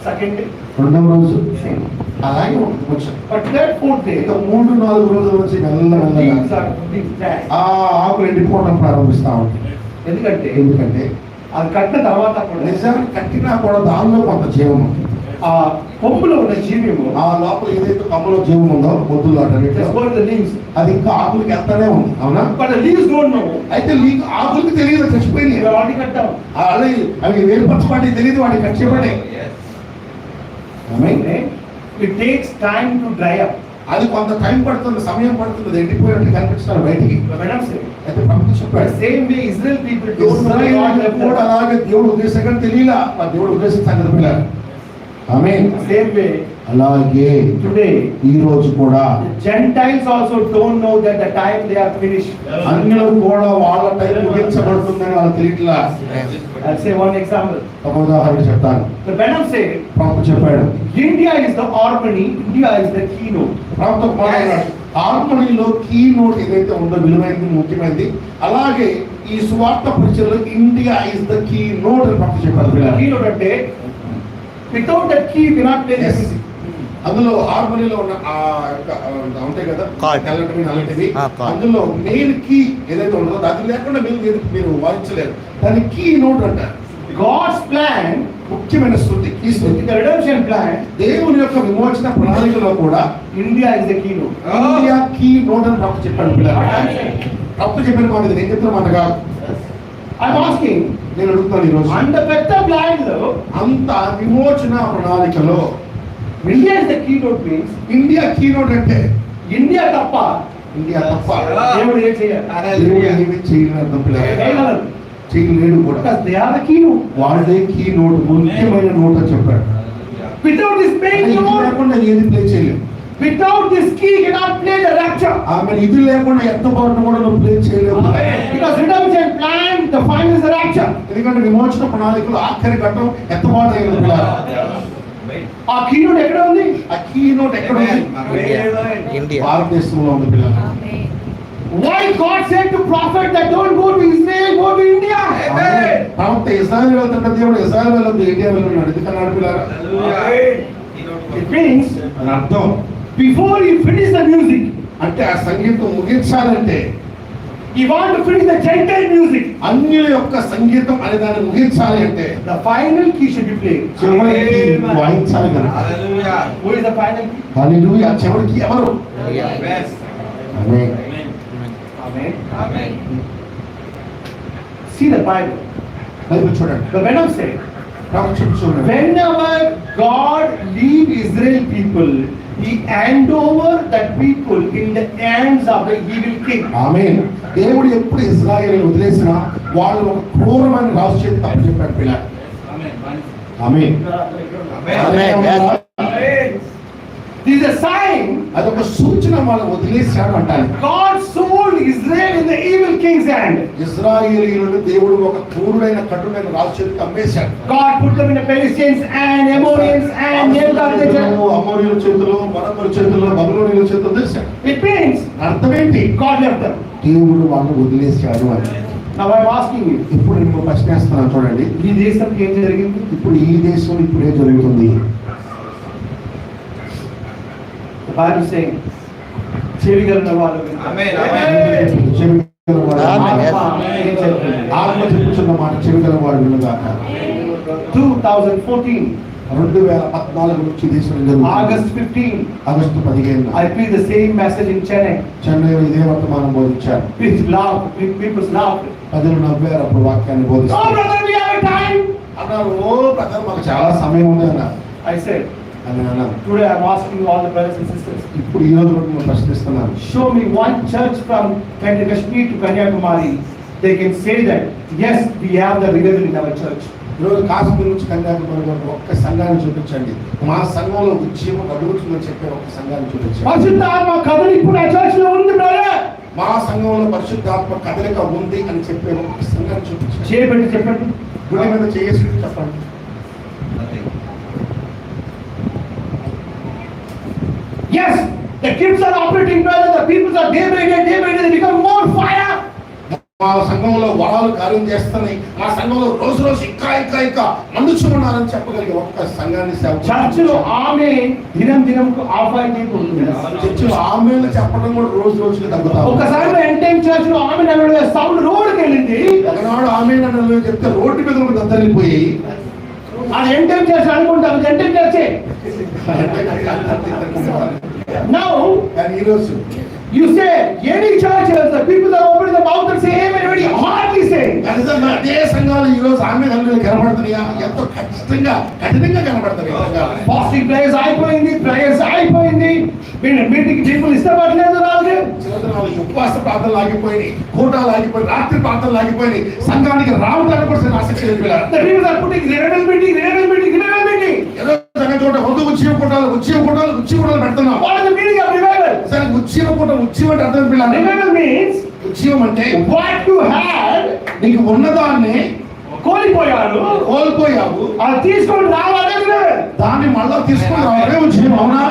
S2: Second day
S1: రెండవ రోజు
S2: same.
S1: అలాగే ఉంటుంది కొంచెం.
S2: But third, fourth day,
S1: ఇక 3-4 రోజుల నుంచి మెల్లగా
S2: leaves are being bad.
S1: ఆ ఆకులు ఎండిపోవడం ప్రారంభిస్తా ఉంటాయి.
S2: ఎందుకంటే
S1: ఎందుకంటే
S2: అది కట్టిన తర్వాత కూడా
S1: నిజానికి కట్టినా కూడా దానిలో కొంత జీవం ఉంది.
S2: ఆ కొమ్ములో ఉన్న జీవ్యము,
S1: ఆ లోపల ఏదైతే కమ్మలో జీవం ఉందో మొద్దులు
S2: just
S1: అటన్నిటిలో
S2: go to the leaves.
S1: అది ఇంకా ఆకులకి వెళ్తానే ఉంది, అవునా?
S2: But the leaves don't know.
S1: అయితే నీకు ఆకులకి తెలియదు చచ్చిపోయింది.
S2: You are already cut down.
S1: అవి వేరుపరచబడి తెలియదు, వాడికి కట్ చేయబడి. ఆమేన్.
S2: Okay? It takes time to dry up.
S1: అది కొంత టైం పడుతుంది, సమయం పడుతుంది, అది ఎండిపోయినట్టు కనిపిస్తారు బయటికి.
S2: But when I'm saying,
S1: అయితే ప్రభుత్వం చెప్పాడు,
S2: the same way Israel people don't know God
S1: ఇశ్రాయేలు
S2: left
S1: కూడా
S2: them.
S1: అలాగే దేవుడు ఉద్దేశంగా తెలియలా, ఆ దేవుడు ఉద్దేశించాలని తెలియలేదు. ఆమేన్.
S2: Same way
S1: అలాగే
S2: today,
S1: ఈ రోజు కూడా
S2: the Gentiles also don't know that the time they are finished.
S1: అన్యులు కూడా వాళ్ళ టైం ముగించబడుతుందని వాళ్ళు తెలియట్లా.
S2: I'll say one example.
S1: ఒక ఉదాహరణ చెప్తాను.
S2: The Benham said,
S1: ప్రభుత్వం చెప్పాడు,
S2: India is the harmony, India is the keynote.
S1: ప్రభుత్వం మాట్లాడాడు, హార్మనీలో కీ నోట్ ఏదైతే ఉందో విలువైనది, ముఖ్యమైనది, అలాగే ఈ సువార్త పరిచయంలో India is the key note అని ప్రభుత్వం చెప్పారు. పిల్లలు,
S2: Keynote అంటే without that key we cannot play
S1: Yes.
S2: this.
S1: అందులో హార్మనీలో ఉన్న ఆ యొక్క ఉంటాయి కదా
S3: Chord.
S1: తెల్లటివి నల్లటివి,
S3: chord.
S1: అందులో మెయిన్ కీ ఏదైతే ఉంటుందో అది లేకుండా మీరు వాయించలేరు. దాన్ని కీ నోట్ అంటారు.
S2: God's plan,
S1: ముఖ్యమైన శృతి, ఈ శృతి.
S2: in the redemption plan,
S1: దేవుని యొక్క విమోచన ప్రణాళికలో కూడా
S2: India is the keynote.
S1: India key note అని ప్రభుత్వం చెప్పాడు. పిల్లలు, ప్రభుత్వం చెప్పిన మాట ఇది, నేను చెప్తున్నా మాట కాదు.
S2: I'm asking,
S1: నేను అడుగుతాను ఈ రోజు,
S2: అంత పెద్ద ప్లాన్ లో
S1: అంత విమోచన ప్రణాళికలో
S2: India is the keynote means
S1: India keynote అంటే
S2: ఇండియా తప్ప
S1: ఇండియా తప్ప
S2: దేవుడు ఏం చేయాలి?
S1: దేవుడు ఏమీ చేయలేడు. పిల్లలు,
S2: చేయగలరు.
S1: చేయలేడు కూడా.
S2: Because they are the keynote.
S1: వాళ్ళే కీ నోట్, ముఖ్యమైన నోట్ అని చెప్పాడు.
S2: Without this main
S1: ఇది
S2: note,
S1: లేకుండా ఏది ప్లే చేయలేవు.
S2: without this key, you cannot play the rapture.
S1: ఆమె ఇది లేకుండా ఎంత పాటు కూడా నువ్వు ప్లే చేయలేవు.
S2: Because redemption plan, the final is the rapture.
S1: ఎందుకంటే విమోచన ప్రణాళికలు ఆఖరి ఘట్టం ఎత్తబాటు అయినది.
S2: ఆ keynote ఎక్కడ ఉంది?
S1: ఆ కీ నోట్ ఎక్కడ ఉంది?
S3: ఇండియా.
S1: భారతదేశంలో ఉంది. పిల్లలు,
S2: Why God said to prophet that don't go to Israel, go to India?
S1: ప్రవక్త ఇజ్రాయెల్ వెళ్తుంటే దేవుడు ఇజ్రాయెల్ వెళ్ళదు, ఇండియా వెళ్ళన్నాడు. ఎందుకన్నాడు పిల్లలు?
S2: It means
S1: అని అర్థం,
S2: before you finish the music,
S1: అంటే ఆ సంగీతం ముగించాలంటే,
S2: you want to finish the Gentile music,
S1: అన్యుల యొక్క సంగీతం అనే దాన్ని ముగించాలి అంటే
S2: the final key should be played.
S1: చివరికి వాయించాలి కనుక.
S2: Who is the final key?
S1: హల్లెలూయా. చివరికి ఎవరు? ఆమేన్.
S2: Amen. See the Bible.
S1: Bible చూడండి,
S2: The Venom said,
S1: ప్రవక్త చూడండి.
S2: whenever God leave Israel people, He hand over that people in the hands of the evil king.
S1: ఆమేన్. దేవుడు ఎప్పుడు ఇజ్రాయేలును వదిలేసినా వాళ్ళు ఒక క్రూరమైన రాజు చేతి తప్పు చెప్పాడు. పిల్లలు, ఆమేన్.
S2: This is a sign
S1: అదొక సూచన, వాళ్ళు వదిలేశాడు అంటారు.
S2: God sold Israel in the evil king's hand.
S1: ఇజ్రాయేలీయులను దేవుడు ఒక క్రూరుడైన కఠినమైన రాజు చేతికి అమ్మేశాడు.
S2: God put them in the Philistines and Amorians and Nebuchadnezzar.
S1: అమోరీయుల చేతిలో, మనముల చేతిలో, బబులోనీయుల చేతిలో వేశాడు.
S2: It means
S1: అర్థం ఏంటి?
S2: God left them.
S1: దేవుడు వాళ్ళని వదిలేశాడు అని.
S2: Now I'm asking you,
S1: ఇప్పుడు నేను ప్రశ్న వేస్తున్నాను చూడండి.
S2: ఈ దేశంకి ఏం జరిగింది?
S1: ఇప్పుడు ఈ దేశం ఇప్పుడే జరుగుతుంది.
S2: The Bible saying, చెవిగలిగిన వాళ్ళు
S3: ఆమేన్.
S1: చెవిగల వాడు ఆత్మ చెప్పుచున్న మాట చెవిగల వాడు వినుగాక.
S2: 2014
S1: 2014 నుంచి దేశం జరుగుతుంది.
S2: August 15
S1: August 15
S2: I preached the same message in Chennai.
S1: చెన్నైలో ఇదే వర్తమానం బోధించారు.
S2: People laughed.
S1: ప్రజలు నవ్వారు అప్పుడు వాక్యాన్ని
S2: Oh
S1: బోధిస్తారు.
S2: brother, we have time.
S1: అన్నారు, ఓ బ్రదర్ మాకు చాలా సమయం ఉంది అన్నారు.
S2: I said,
S1: అని అన్నారు.
S2: today I'm asking all the brothers and sisters,
S1: ఇప్పుడు ఈ రోజు కూడా నేను ప్రశ్నిస్తున్నాను.
S2: show me one church from Kashmir to Kanyakumari. They can say that, yes, we have the revival in our church.
S1: ఈరోజు కాశ్మీర్ నుంచి కన్యాకుమారి వరకు ఒక్క సంఘాన్ని చూపించండి. మా సంఘంలో ఉద్యమం అడుగుతుందని చెప్పే ఒక్క సంఘాన్ని చూపించండి.
S2: పరిశుద్ధాత్మ కథలు ఇప్పుడు ఆ చర్చ్ లో ఉంది బ్రదర్.
S1: మా సంఘంలో పరిశుద్ధాత్మ కదలిక ఉంది అని చెప్పే ఒక్క సంఘాన్ని చూపించండి.
S2: చేయబెట్టి చెప్పండి.
S1: గుడి మీద చేసి చెప్పండి.
S2: Yes, the kids are operating brother, the people are day by day they become more fire.
S1: మా సంఘంలో వరాలు కార్యం చేస్తున్నాయి. మా సంఘంలో రోజు రోజు ఇంకా మండుచున్నారని చెప్పగలిగే ఒక్క సంఘాన్ని
S2: చర్చ్ లో ఆమె దినంకు ఆఫ్ అయిపోతుంది.
S1: చర్చిలో ఆమెను చెప్పడం కూడా రోజు రోజుకి తగ్గుతా.
S2: ఒకసారి ఎంటైమ్ చర్చ్ లో ఆమె నన్ను సౌండ్ రోడ్కి వెళ్ళింది.
S1: ఒకనాడు ఆమె నన్ను చెప్తే రోడ్డు మీద కూడా దద్దరిపోయి
S2: అది ఎంటైమ్ చర్చ్ అనుకుంటాం. ఎంటైమ్ చర్చే. Now
S1: కానీ ఈ రోజు
S2: you say any church the people are opening the mouth and say amen, everybody hardly say.
S1: నిజంగా అదే సంఘాలు ఈ రోజు ఆమె నన్ను కనబడుతున్నాయా? ఎంతో కఠినంగా కనబడుతున్నాయి.
S2: ఫాస్టింగ్ ప్రేయర్స్ అయిపోయింది. మీటింగ్ పీపుల్ ఇష్టపడలేదు రాదు.
S1: ఉపవాస ప్రార్థనలు ఆగిపోయినాయి, కూటాలు ఆగిపోయి, రాత్రి ప్రార్థనలు ఆగిపోయినాయి. సంఘానికి రావడానికి కూడా ఆసక్తి లేదు.
S2: The people are putting revival meeting.
S1: ఏదో సంఘం చోట ఉద్యమ కూటాలు పెడుతున్నాం.
S2: What is the meaning of revival?
S1: సరే ఉద్యమం అంటే అర్థం పిల్లలు.
S2: Revival means
S1: ఉద్యమం అంటే
S2: what you had
S1: నీకు ఉన్నదాన్ని
S2: కోల్పోయారు, అది తీసుకొని రావాలి.
S1: దాన్ని మళ్ళా తీసుకొని రావడే ఉద్యమం. అవునా?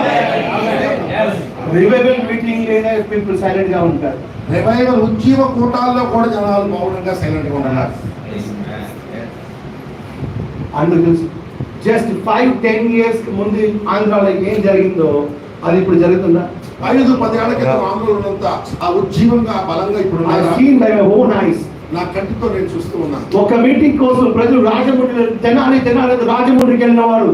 S2: రివైవల్ మీటింగ్ లేదా పీపుల్ సైలెంట్ గా ఉంటారు.
S1: రివైవల్ ఉద్యమ కూటాల్లో కూడా జనాలు మౌనంగా సైలెంట్ గా ఉంటున్నారు.
S2: అందుకు జస్ట్ 5-10 years ముందు ఆంధ్రాలో ఏం జరిగిందో అది ఇప్పుడు జరుగుతుందా?
S1: 5-10 ఏళ్ల క్రితం ఆంధ్రలో ఉన్నంత ఆ ఉద్యమంగా బలంగా ఇప్పుడు
S2: I seen by my own eyes.
S1: నా కంటితో నేను చూస్తూ ఉన్నాను.
S2: ఒక మీటింగ్ కోసం ప్రజలు రాజమండ్రి తెనాలి రాజమండ్రికి వెళ్ళిన వారు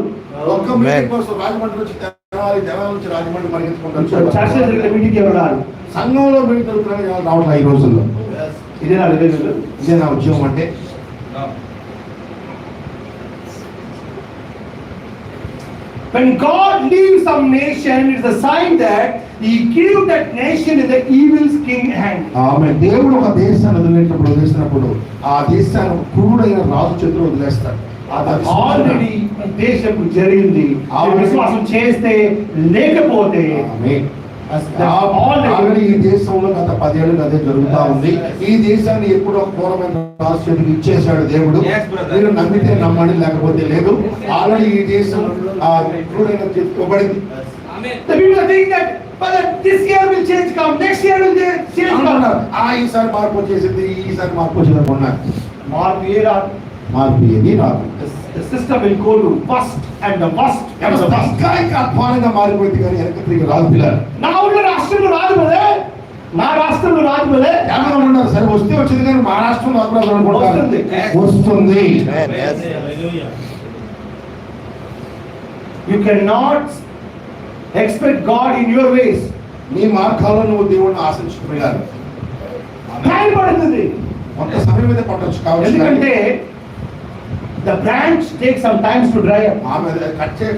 S1: ఒక్క మీటింగ్ కోసం రాజమండ్రి నుంచి జనాల నుంచి రాజమండ్రి పరిగెత్తుకుంటారు.
S2: చర్చ జరిగిన మీటింగ్ ఎవరు రారు.
S1: సంఘంలో మీటింగ్ జరుగుతున్న రావట్లేదు ఈ రోజుల్లో.
S2: ఇదే
S1: నా ఉద్యమం అంటే.
S2: When God leaves some nation, it's a sign that He gives that nation in the evil's king hand.
S1: ఆమేన్. దేవుడు ఒక దేశాన్ని వదిలేసినప్పుడు ఆ దేశాన్ని క్రూరుడైన రాజు చేతిలో వదిలేస్తాడు.
S2: ఆల్రెడీ దేశం జరిగింది. విశ్వాసం చేస్తే లేకపోతే
S1: ఆల్రెడీ ఈ దేశంలో గత 10 ఏళ్ళు అదే జరుగుతా ఉంది. ఈ దేశాన్ని ఎప్పుడో పూర్వమైన రాజు చేతికి ఇచ్చేశాడు దేవుడు. మీరు నమ్మితే నమ్మండి, లేకపోతే లేదు. ఆల్రెడీ ఈ దేశం ఆ క్రూరుడైన చేతికి ఇవ్వబడింది.
S2: The people are thinking that, but this year will change come, next year will change come.
S1: ఈసారి మార్పు వచ్చేసింది, ఈసారి మార్పు వచ్చింది అనుకున్నారు.
S2: మార్పు ఏది రాదు. The system will go to worst and the worst and the worst.
S1: ఇంకా అధ్వానంగా మారిపోయింది కానీ వెనక తిరిగి రాదు పిల్లలు.
S2: నా ఊళ్ళో రాష్ట్రంలో రాదు కదా, నా రాష్ట్రంలో రాదు కదా.
S1: ఎవరు ఉన్నారు? సరే వస్తే వచ్చింది కానీ మా రాష్ట్రంలో వస్తుంది.
S2: You cannot expect God in your ways.
S1: నీ మార్గాల్లో నువ్వు దేవుడిని ఆశించుకున్నాడు.
S2: టైం పడుతుంది,
S1: కొంత సమయం మీద పట్టొచ్చు కావచ్చు.
S2: ఎందుకంటే the branch takes some time to dry up.
S1: ఆమె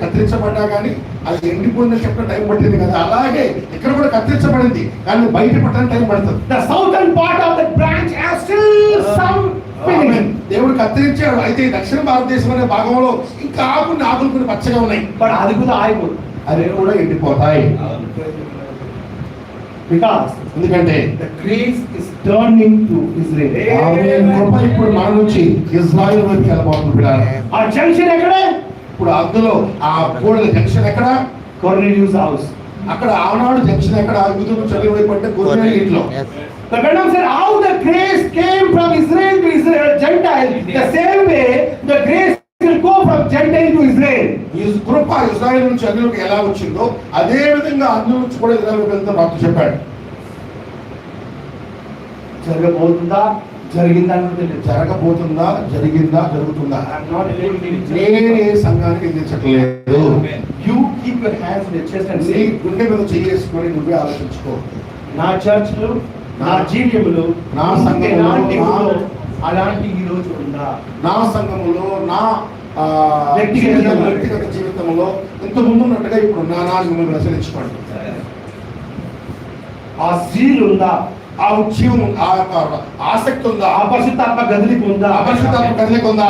S1: కత్తిరించబడ్డా కానీ అది ఎండిపోయిందని చెప్పిన టైం పట్టింది కదా, అలాగే ఇక్కడ కూడా కత్తిరించబడింది కానీ బయట పట్టడానికి టైం పడుతుంది.
S2: The southern part of the branch has still some finish.
S1: దేవుడు కత్తిరించాడు, అయితే దక్షిణ భారతదేశం అనే భాగంలో ఇంకా ఆకులు కొన్ని పచ్చగా ఉన్నాయి.
S2: బట్ అది కూడా ఆగిపోదు,
S1: అవి కూడా ఎండిపోతాయి.
S2: because
S1: ఎందుకంటే
S2: the grace is turning to Israel.
S1: కృప ఇప్పుడు మన నుంచి ఇజ్రాయెల్ వైపు వెళ్ళబోతుంది.
S2: ఆ జంక్షన్ ఎక్కడ?
S1: ఇప్పుడు అందులో ఆ గోడల జంక్షన్ ఎక్కడ?
S2: Cornelius house.
S1: అక్కడ ఆనాడు జంక్షన్ ఎక్కడ? యూదులు చదివే వైపు అంటే కొర్నేలి ఇంట్లో.
S2: But Branham said, how the grace came from Israel to Israel, Gentile, the same way the grace will go from Gentile to Israel.
S1: ఈ కృప ఇశ్రాయేలు నుంచి అన్యులకు ఎలా వచ్చిందో అదే విధంగా అన్యుల నుంచి కూడా ఇశ్రాయేలుకు వెళ్తే భక్తుడు చెప్పాడు.
S2: జరగబోతుందా జరిగిందా అని తెలియదు.
S1: జరగబోతుందా జరిగిందా జరుగుతుందా
S2: I'm not relating to
S1: నేను ఏ సంఘానికి అందించట్లేదు.
S2: You keep your hands in your chest and
S1: నీ
S2: say,
S1: గుండె మీద చేసుకొని నువ్వే ఆలోచించుకో.
S2: నా చర్చ్లు, నా జీవితంలో,
S1: నా సంఘములో,
S2: అలాంటి ఈ రోజు ఉందా?
S1: నా సంఘములో నా
S2: వ్యక్తిగత
S1: జీవితంలో ఇంత ముందు ఉన్నట్టుగా ఇప్పుడు నా మిమ్మల్ని ప్రశ్నించుకోండి.
S2: ఆ జీలు ఉందా?
S1: ఆ ఉద్యమం, ఆ యొక్క ఆసక్తి ఉందా?
S2: ఆ పరిశుద్ధాత్మ గదిలికి ఉందా?
S1: అపరిశుద్ధాత్మ కదలిక ఉందా?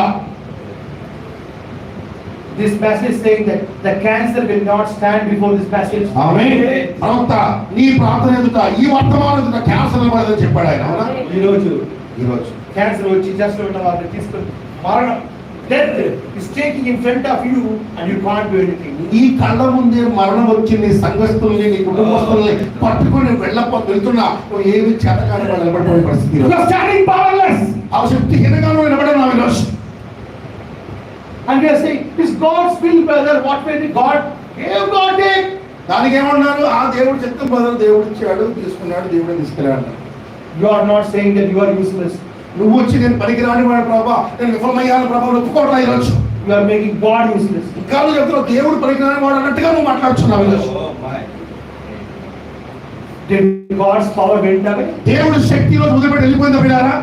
S2: This passage saying that the cancer will not stand before this passage.
S1: ఆమేన్. ప్రవక్త నీ ప్రార్థన ఎదుట ఈ వర్తమానం ఎదుట క్యాన్సర్ నిలబడదని చెప్పాడు ఆయన. అవునా?
S2: ఈ రోజు క్యాన్సర్ వచ్చి జస్ట్ ఉన్న వారిని తీసుకొని మరణం, death is taking in front of you and you can't do anything.
S1: ఈ కళ్ళ ముందే మరణం వచ్చి నీ సంఘస్థుల్ని నీ కుటుంబస్తుల్ని పట్టుకొని వెళ్తున్నా నువ్వు ఏమి చేతకాని వాళ్ళు నిలబడిపోయే పరిస్థితి.
S2: You are standing powerless.
S1: ఆ శక్తిహీనంగా నువ్వు నిలబడినావు ఈరోజు.
S2: And we are saying, is God's will, brother? What way did God gave? God take.
S1: దానికి ఏమన్నారు? ఆ దేవుడు చిత్తం బదులు దేవుడు ఇచ్చాడు, తీసుకున్నాడు, దేవుడే తీసుకెళ్ళాడు.
S2: You are not saying that you are useless.
S1: నువ్వు వచ్చి నేను పనికిరాని వాడు ప్రభా, నేను విఫలమయ్యాను ప్రభా ఒప్పుకోవట్లా ఈరోజు.
S2: You are making God useless.
S1: ఇంకా నువ్వు చెప్తున్నావు దేవుడు పనికిరాని వాడు అన్నట్టుగా నువ్వు మాట్లాడుతున్నావు ఈరోజు.
S2: Did God's power went away?
S1: దేవుడు శక్తి ఈరోజు వదిలిపెట్టి వెళ్ళిపోయిందా పిల్లారా?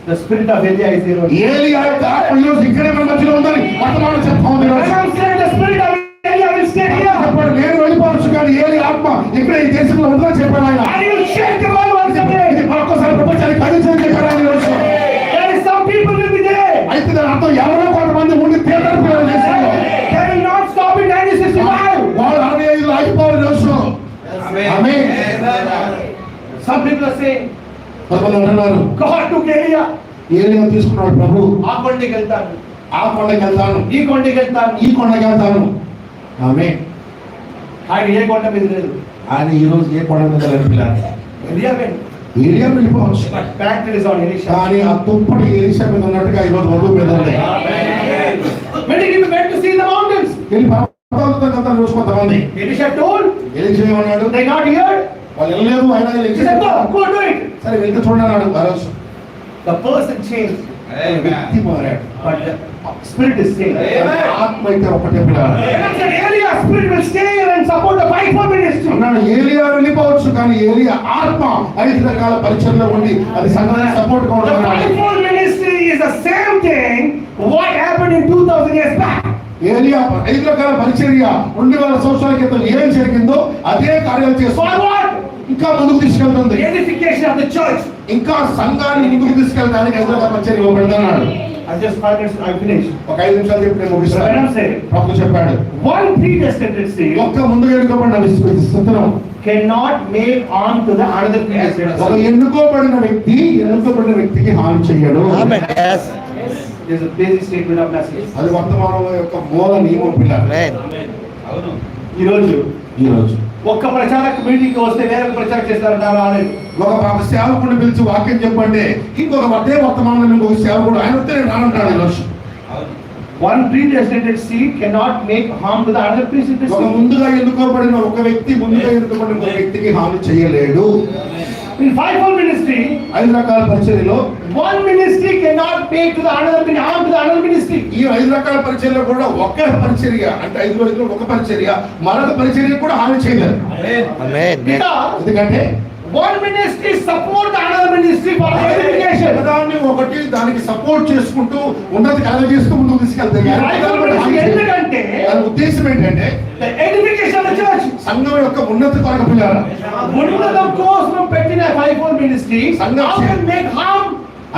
S2: The spirit of Elijah is there.
S1: ఏలియా యొక్క ఆత్మ ఈరోజు ఇక్కడే మన మధ్యలో ఉందని వర్తమానం చెప్తా ఉంది ఈరోజు.
S2: Branham said the spirit of Elijah will stay here.
S1: చెప్పాడు, నేను వెళ్ళిపోవచ్చు కానీ ఏలి ఆత్మ ఇక్కడ ఈ దేశంలో ఉందని చెప్పాడు ఆయన.
S2: And you shake the world once again.
S1: ఇది మరొకసారి ప్రపంచానికి కదిలించని చెప్పాడు ఆయన ఈరోజు.
S2: There is some people will be there.
S1: అయితే దాని అర్థం ఎవరో కొంతమంది ఉండి తీవ్ర పిల్లలు చేస్తారు.
S2: They will not stop in 1965.
S1: వాళ్ళు 65 ఆగిపోవాలి ఈరోజు. ఆమేన్.
S2: Some people are saying,
S1: కొంతమంది అంటున్నారు,
S2: God took Elijah.
S1: ఏలియా తీసుకున్నాడు ప్రభు,
S2: ఆ కొండకి వెళ్తాను,
S1: ఆ కొండకి వెళ్తాను,
S2: ఈ కొండకి వెళ్తాను.
S1: ఈ కొండకి వెళ్తాను. ఆమేన్.
S2: ఆయన ఏ కొండ మీద లేదు.
S1: ఆయన ఈ రోజు ఏ కొండ మీద లేడు పిల్లారా.
S2: Elijah went.
S1: ఏలియా వెళ్ళిపోవచ్చు
S2: But factor is on Elisha.
S1: కానీ ఆ దుప్పటి ఎలీషా మీద ఉన్నట్టుగా ఈ రోజు వధువు మీద ఉంది.
S2: When did he went to see the mountains?
S1: వెళ్ళి పర్వతాలతో వెళ్తాను రోజు కొంతమంది.
S2: Elisha told,
S1: ఎలీషా ఏమన్నాడు?
S2: they not here.
S1: వాళ్ళు వెళ్ళలేదు, ఆయన
S2: He said, go do it.
S1: సరే వెళ్తే చూడండి అన్నాడు. ఆ రోజు
S2: The person changed,
S1: వ్యక్తి మారాడు,
S2: but the spirit is same.
S1: ఆత్మ అయితే ఒకటే పిల్లారా.
S2: Branham said, Elia's spirit will stay here and support the fivefold ministry.
S1: అన్నాడు ఏలియా వెళ్ళిపోవచ్చు కానీ ఏలియా ఆత్మ 5 రకాల పరిచయంలో ఉండి అది సంఘానికి సపోర్ట్ గా
S2: The
S1: ఉండాలి.
S2: fivefold ministry is the same thing what happened in 2000 years back.
S1: ఏలియా 5 రకాల పరిచర్య 2000 సంవత్సరాల క్రితం ఏం జరిగిందో అదే కార్యాలు చేస్తున్నారు.
S2: For what?
S1: ఇంకా ముందుకు తీసుకెళ్తుంది.
S2: The edification of the church.
S1: ఇంకా సంఘాన్ని ముందుకు తీసుకెళ్ళడానికి 5 రకాల పరిచర్య ఇవ్వబడుతున్నాడు.
S2: I just 5 minutes, I finish.
S1: ఒక 5 నిమిషాలు చెప్పి నేను ముగిస్తాను.
S2: Branham said,
S1: ప్రభు చెప్పాడు,
S2: one predestined seed
S1: ఒక్క ముందుగా ఎన్నుకోబడిన విశ్వాసం
S2: cannot make harm to the another
S1: ఒక
S2: predestined.
S1: ఎన్నుకోబడిన వ్యక్తికి హాని చేయడు.
S2: There's a basic statement of message.
S1: అది వర్తమానం యొక్క మూల నియమం పిల్లలు.
S2: ఈ రోజు
S1: ఈరోజు
S2: ఒక్క ప్రచారక మీటింగ్ వస్తే వేరే ప్రచారం చేస్తారంటారు రాలేదు.
S1: ఒక సేవకుడిని పిలిచి వాక్యం చెప్పండి, ఇంకొక అదే వర్తమానం ఇంకొక సేవకుడు ఆయన వస్తే నేను రానంటాడు ఈరోజు.
S2: One predestined seed cannot make harm to the other predestined
S1: ఒక
S2: seed.
S1: ముందుగా ఎన్నుకోబడిన ఒక వ్యక్తి ముందుగా ఎన్నుకోబడిన ఒక వ్యక్తికి హాని చేయలేడు.
S2: In fivefold ministry,
S1: 5 రకాల పరిచర్యలో
S2: one ministry cannot make to the another harm to the another ministry.
S1: ఈ 5 రకాల పరిచర్యలో కూడా ఒక పరిచర్య అంటే 5 రోజుల్లో ఒక పరిచర్య మరొక పరిచర్య కూడా హాని చేయలేదు.
S2: Because
S1: ఎందుకంటే
S2: one ministry support the another ministry for edification.
S1: దాన్ని ఒకటి దానికి సపోర్ట్ చేసుకుంటూ ఉన్నతి కలగజేస్తూ ముందుకు తీసుకెళ్తాయి.
S2: ఎందుకంటే
S1: దాని ఉద్దేశం ఏంటంటే
S2: the edification of the church.
S1: సంఘం యొక్క ఉన్నతి కొరకు పిల్లారా.
S2: ఉన్నతం కోసం పెట్టిన fivefold ministry
S1: సంఘం
S2: how can make harm?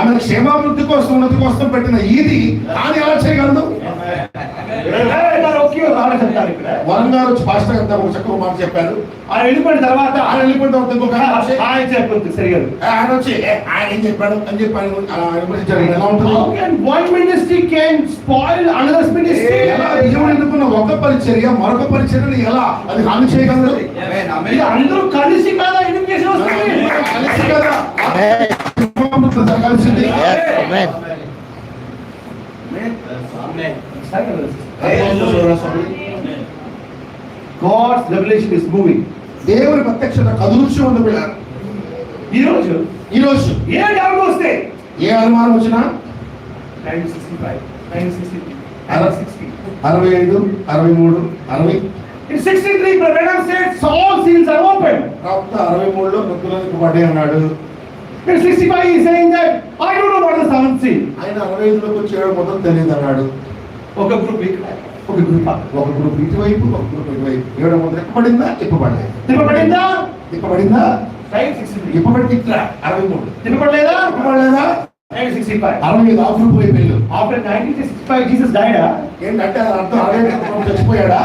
S1: ఆమె క్షేమాభివృద్ధి కోసం ఉన్నతి కోసం పెట్టిన ఇది హాని ఎలా చేయగలదు?
S2: చెప్తారు ఇక్కడ.
S1: వరం గారు వచ్చి పాస్టర్ గారు ఒక చక్కగా మాట చెప్పారు.
S2: ఆయన వెళ్ళిపోయిన తర్వాత
S1: ఆయన వెళ్ళిపోయిన తర్వాత ఇంకొక ఆయన వచ్చి,
S2: ఆయన చెప్తుంది సరిగా.
S1: ఆయన వచ్చి ఆయన ఏం చెప్పాడు అని చెప్పి ఆయన గురించి జరిగింది ఎలా ఉంటుంది?
S2: How can one ministry can spoil another's ministry?
S1: ఎలా దేవుడు ఎన్నుకున్న ఒక పరిచర్య మరొక పరిచర్యని ఎలా అది హాని చేయగలదు?
S2: ఇది అందరూ కలిసి కదా ఎడ్యుకేషన్ వస్తుంది.
S1: కలిసి కదా కృపామృతం జరగాల్సింది.
S4: Amen.
S2: God's revelation is moving.
S1: దేవుని ప్రత్యక్షత కదులుచు ఉంది పిల్లలు. ఈ రోజు
S2: ఏ డౌట్ వస్తే
S1: ఏ అనుమానం వచ్చినా
S2: 965, 960,
S1: 65, 63, 60.
S2: In 63, Branham said all seals are open.
S1: ప్రవక్త 63లో ముద్రలకు పడే అన్నాడు.
S2: In 65, he is saying that I don't know what is the seventh seal.
S1: ఆయన 65లోకి వచ్చాడు మొదలు తెలియదు అన్నాడు.
S2: ఒక గ్రూప్
S1: ఇటువైపు ఒక గ్రూప్ ఇటువైపు. ఏడో ముద్ర ఎక్కబడిందా ఇప్పబడలేదు.
S2: తిప్పబడిందా?
S1: ఇప్పబడిందా
S2: 963.
S1: ఇప్పబడి ఇట్లా 63
S2: తిప్పబడలేదా?
S1: ఇప్పబడలేదా
S2: 965.
S1: 65 ఆ గ్రూప్ వైపు వెళ్ళు.
S2: After 1965, Jesus died.
S1: ఏంటంటే అది అర్థం 65 చచ్చిపోయాడా?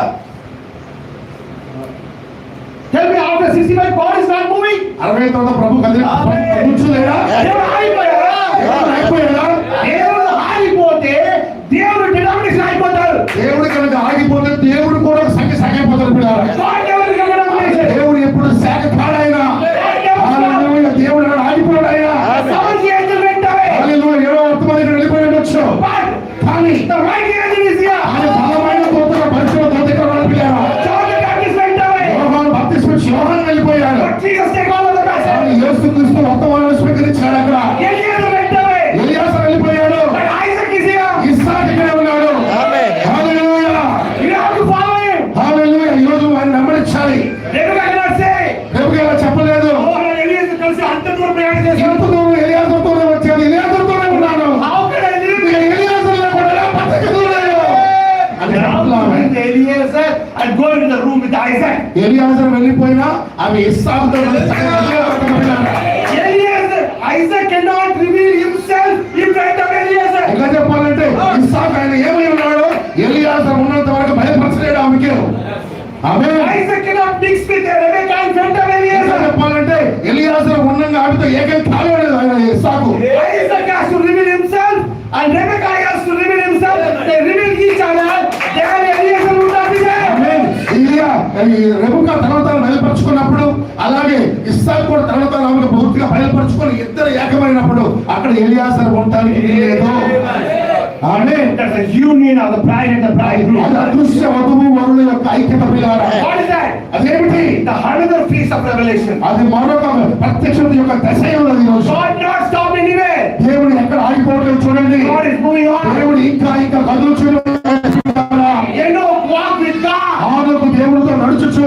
S2: Tell me, after 65, God is not moving.
S1: 65 తర్వాత ప్రభు కదులుచులేడా?
S2: దేవుడు ఆగిపోయాడా?
S1: దేవుడు ఆగిపోయాడా?
S2: దేవుడు ఆగిపోతే దేవుడు డినామినేషన్ అయిపోతాడు.
S1: దేవుడు కనుక ఆగిపోతే దేవుడు కూడా ఒక సంఖ్య సాగిపోతాడు పిల్లలు.
S2: God never denomination.
S1: దేవుడు ఎప్పుడు శాఖ కాడాయన. హల్లెలూయా. దేవుడు అక్కడ ఆగిపోయాడు ఆయన.
S2: Seventh angel went away.
S1: హల్లెలూయా. ఏడో వర్తమానం వెళ్ళిపోయి ఉండొచ్చు.
S2: But
S1: కానీ
S2: the right angel is here.
S1: ఆయన బలమైన దూతగా పరిశుద్ధ దూతగా వెళ్ళిపోయాడు.
S2: John the Baptist went away.
S1: యోహాను బాప్తిస్మా ఇచ్చి యోహాను వెళ్ళిపోయాడు.
S2: But Jesus take all of the message.
S1: కానీ యేసుక్రీస్తు వర్తమానాన్ని స్వీకరించాడు అక్కడ.
S2: Eliezer went away.
S1: ఎలియాస వెళ్ళిపోయాడు.
S2: But Isaac is here.
S1: ఇస్సాకు ఇక్కడే ఉన్నాడు.
S4: Amen.
S1: Hallelujah.
S2: You have to follow him.
S1: హల్లెలూయా. ఈ రోజు ఆయన నమ్మనిచ్చాలి.
S2: Rebecca cannot say,
S1: రేపు ఇలా చెప్పలేదు.
S2: oh, Eliezer కలిసి అంత దూరం ప్రయాణం చేశాడు.
S1: ఎంత దూరం ఎలియాసతోనే వచ్చాడు. ఎలియాసతోనే ఉన్నాను.
S2: How can I live?
S1: ఎలియాస లేకుండా ఎలా బతకగలను? అని చెప్పలామే.
S2: With Eliezer and go into the room with Isaac.
S1: ఎలియాస వెళ్ళిపోయినా ఆమె ఇస్సాకుతో కలిసి చక్కగా బతకగలిగాడు.
S2: Eliezer, Isaac cannot reveal himself in front of Eliezer.
S1: ఇంకా చెప్పాలంటే ఇస్సాకు ఆయన ఏమై ఉన్నాడో ఎలియాస ఉన్నంత వరకు భయపరచలేడు ఆమెకి. ఆమేన్.
S2: Isaac cannot mix with Rebecca in front of
S1: ఇంకా
S2: Eliezer.
S1: చెప్పాలంటే ఎలియాస ఉన్నంగా ఆమెతో ఏకం కాలేడు ఆయన ఇస్సాకు.
S2: Isaac has to reveal himself and Rebecca has to reveal himself. They reveal each other. Then Eliezer would not be there.
S1: Amen. Rebecca తనను తాను బయలుపరుచుకున్నప్పుడు అలాగే ఇస్సాకు కూడా తనను తాను ఆమెకు పూర్తిగా బయలుపరుచుకొని ఇద్దరు ఏకమైనప్పుడు అక్కడ ఎలియాసర్ ఉండడానికి లేదు. ఆమేన్.
S2: That's the union of the bride and the bridegroom.
S1: అది అదృశ్య వధువు వరుల యొక్క ఐక్యత పిల్లారా.
S2: What is that?
S1: అదేమిటి?
S2: The another piece of revelation.
S1: అది మరొక ప్రత్యక్షత యొక్క దశ ఉన్నది ఈరోజు.
S2: God not stop anywhere.
S1: దేవుడు ఎక్కడ ఆగిపోవట్లేదు చూడండి.
S2: God is moving on.
S1: దేవుడు ఇంకా కదులుచు.
S2: Enoch walk with God.
S1: హానోకు దేవుడితో నడుచుచు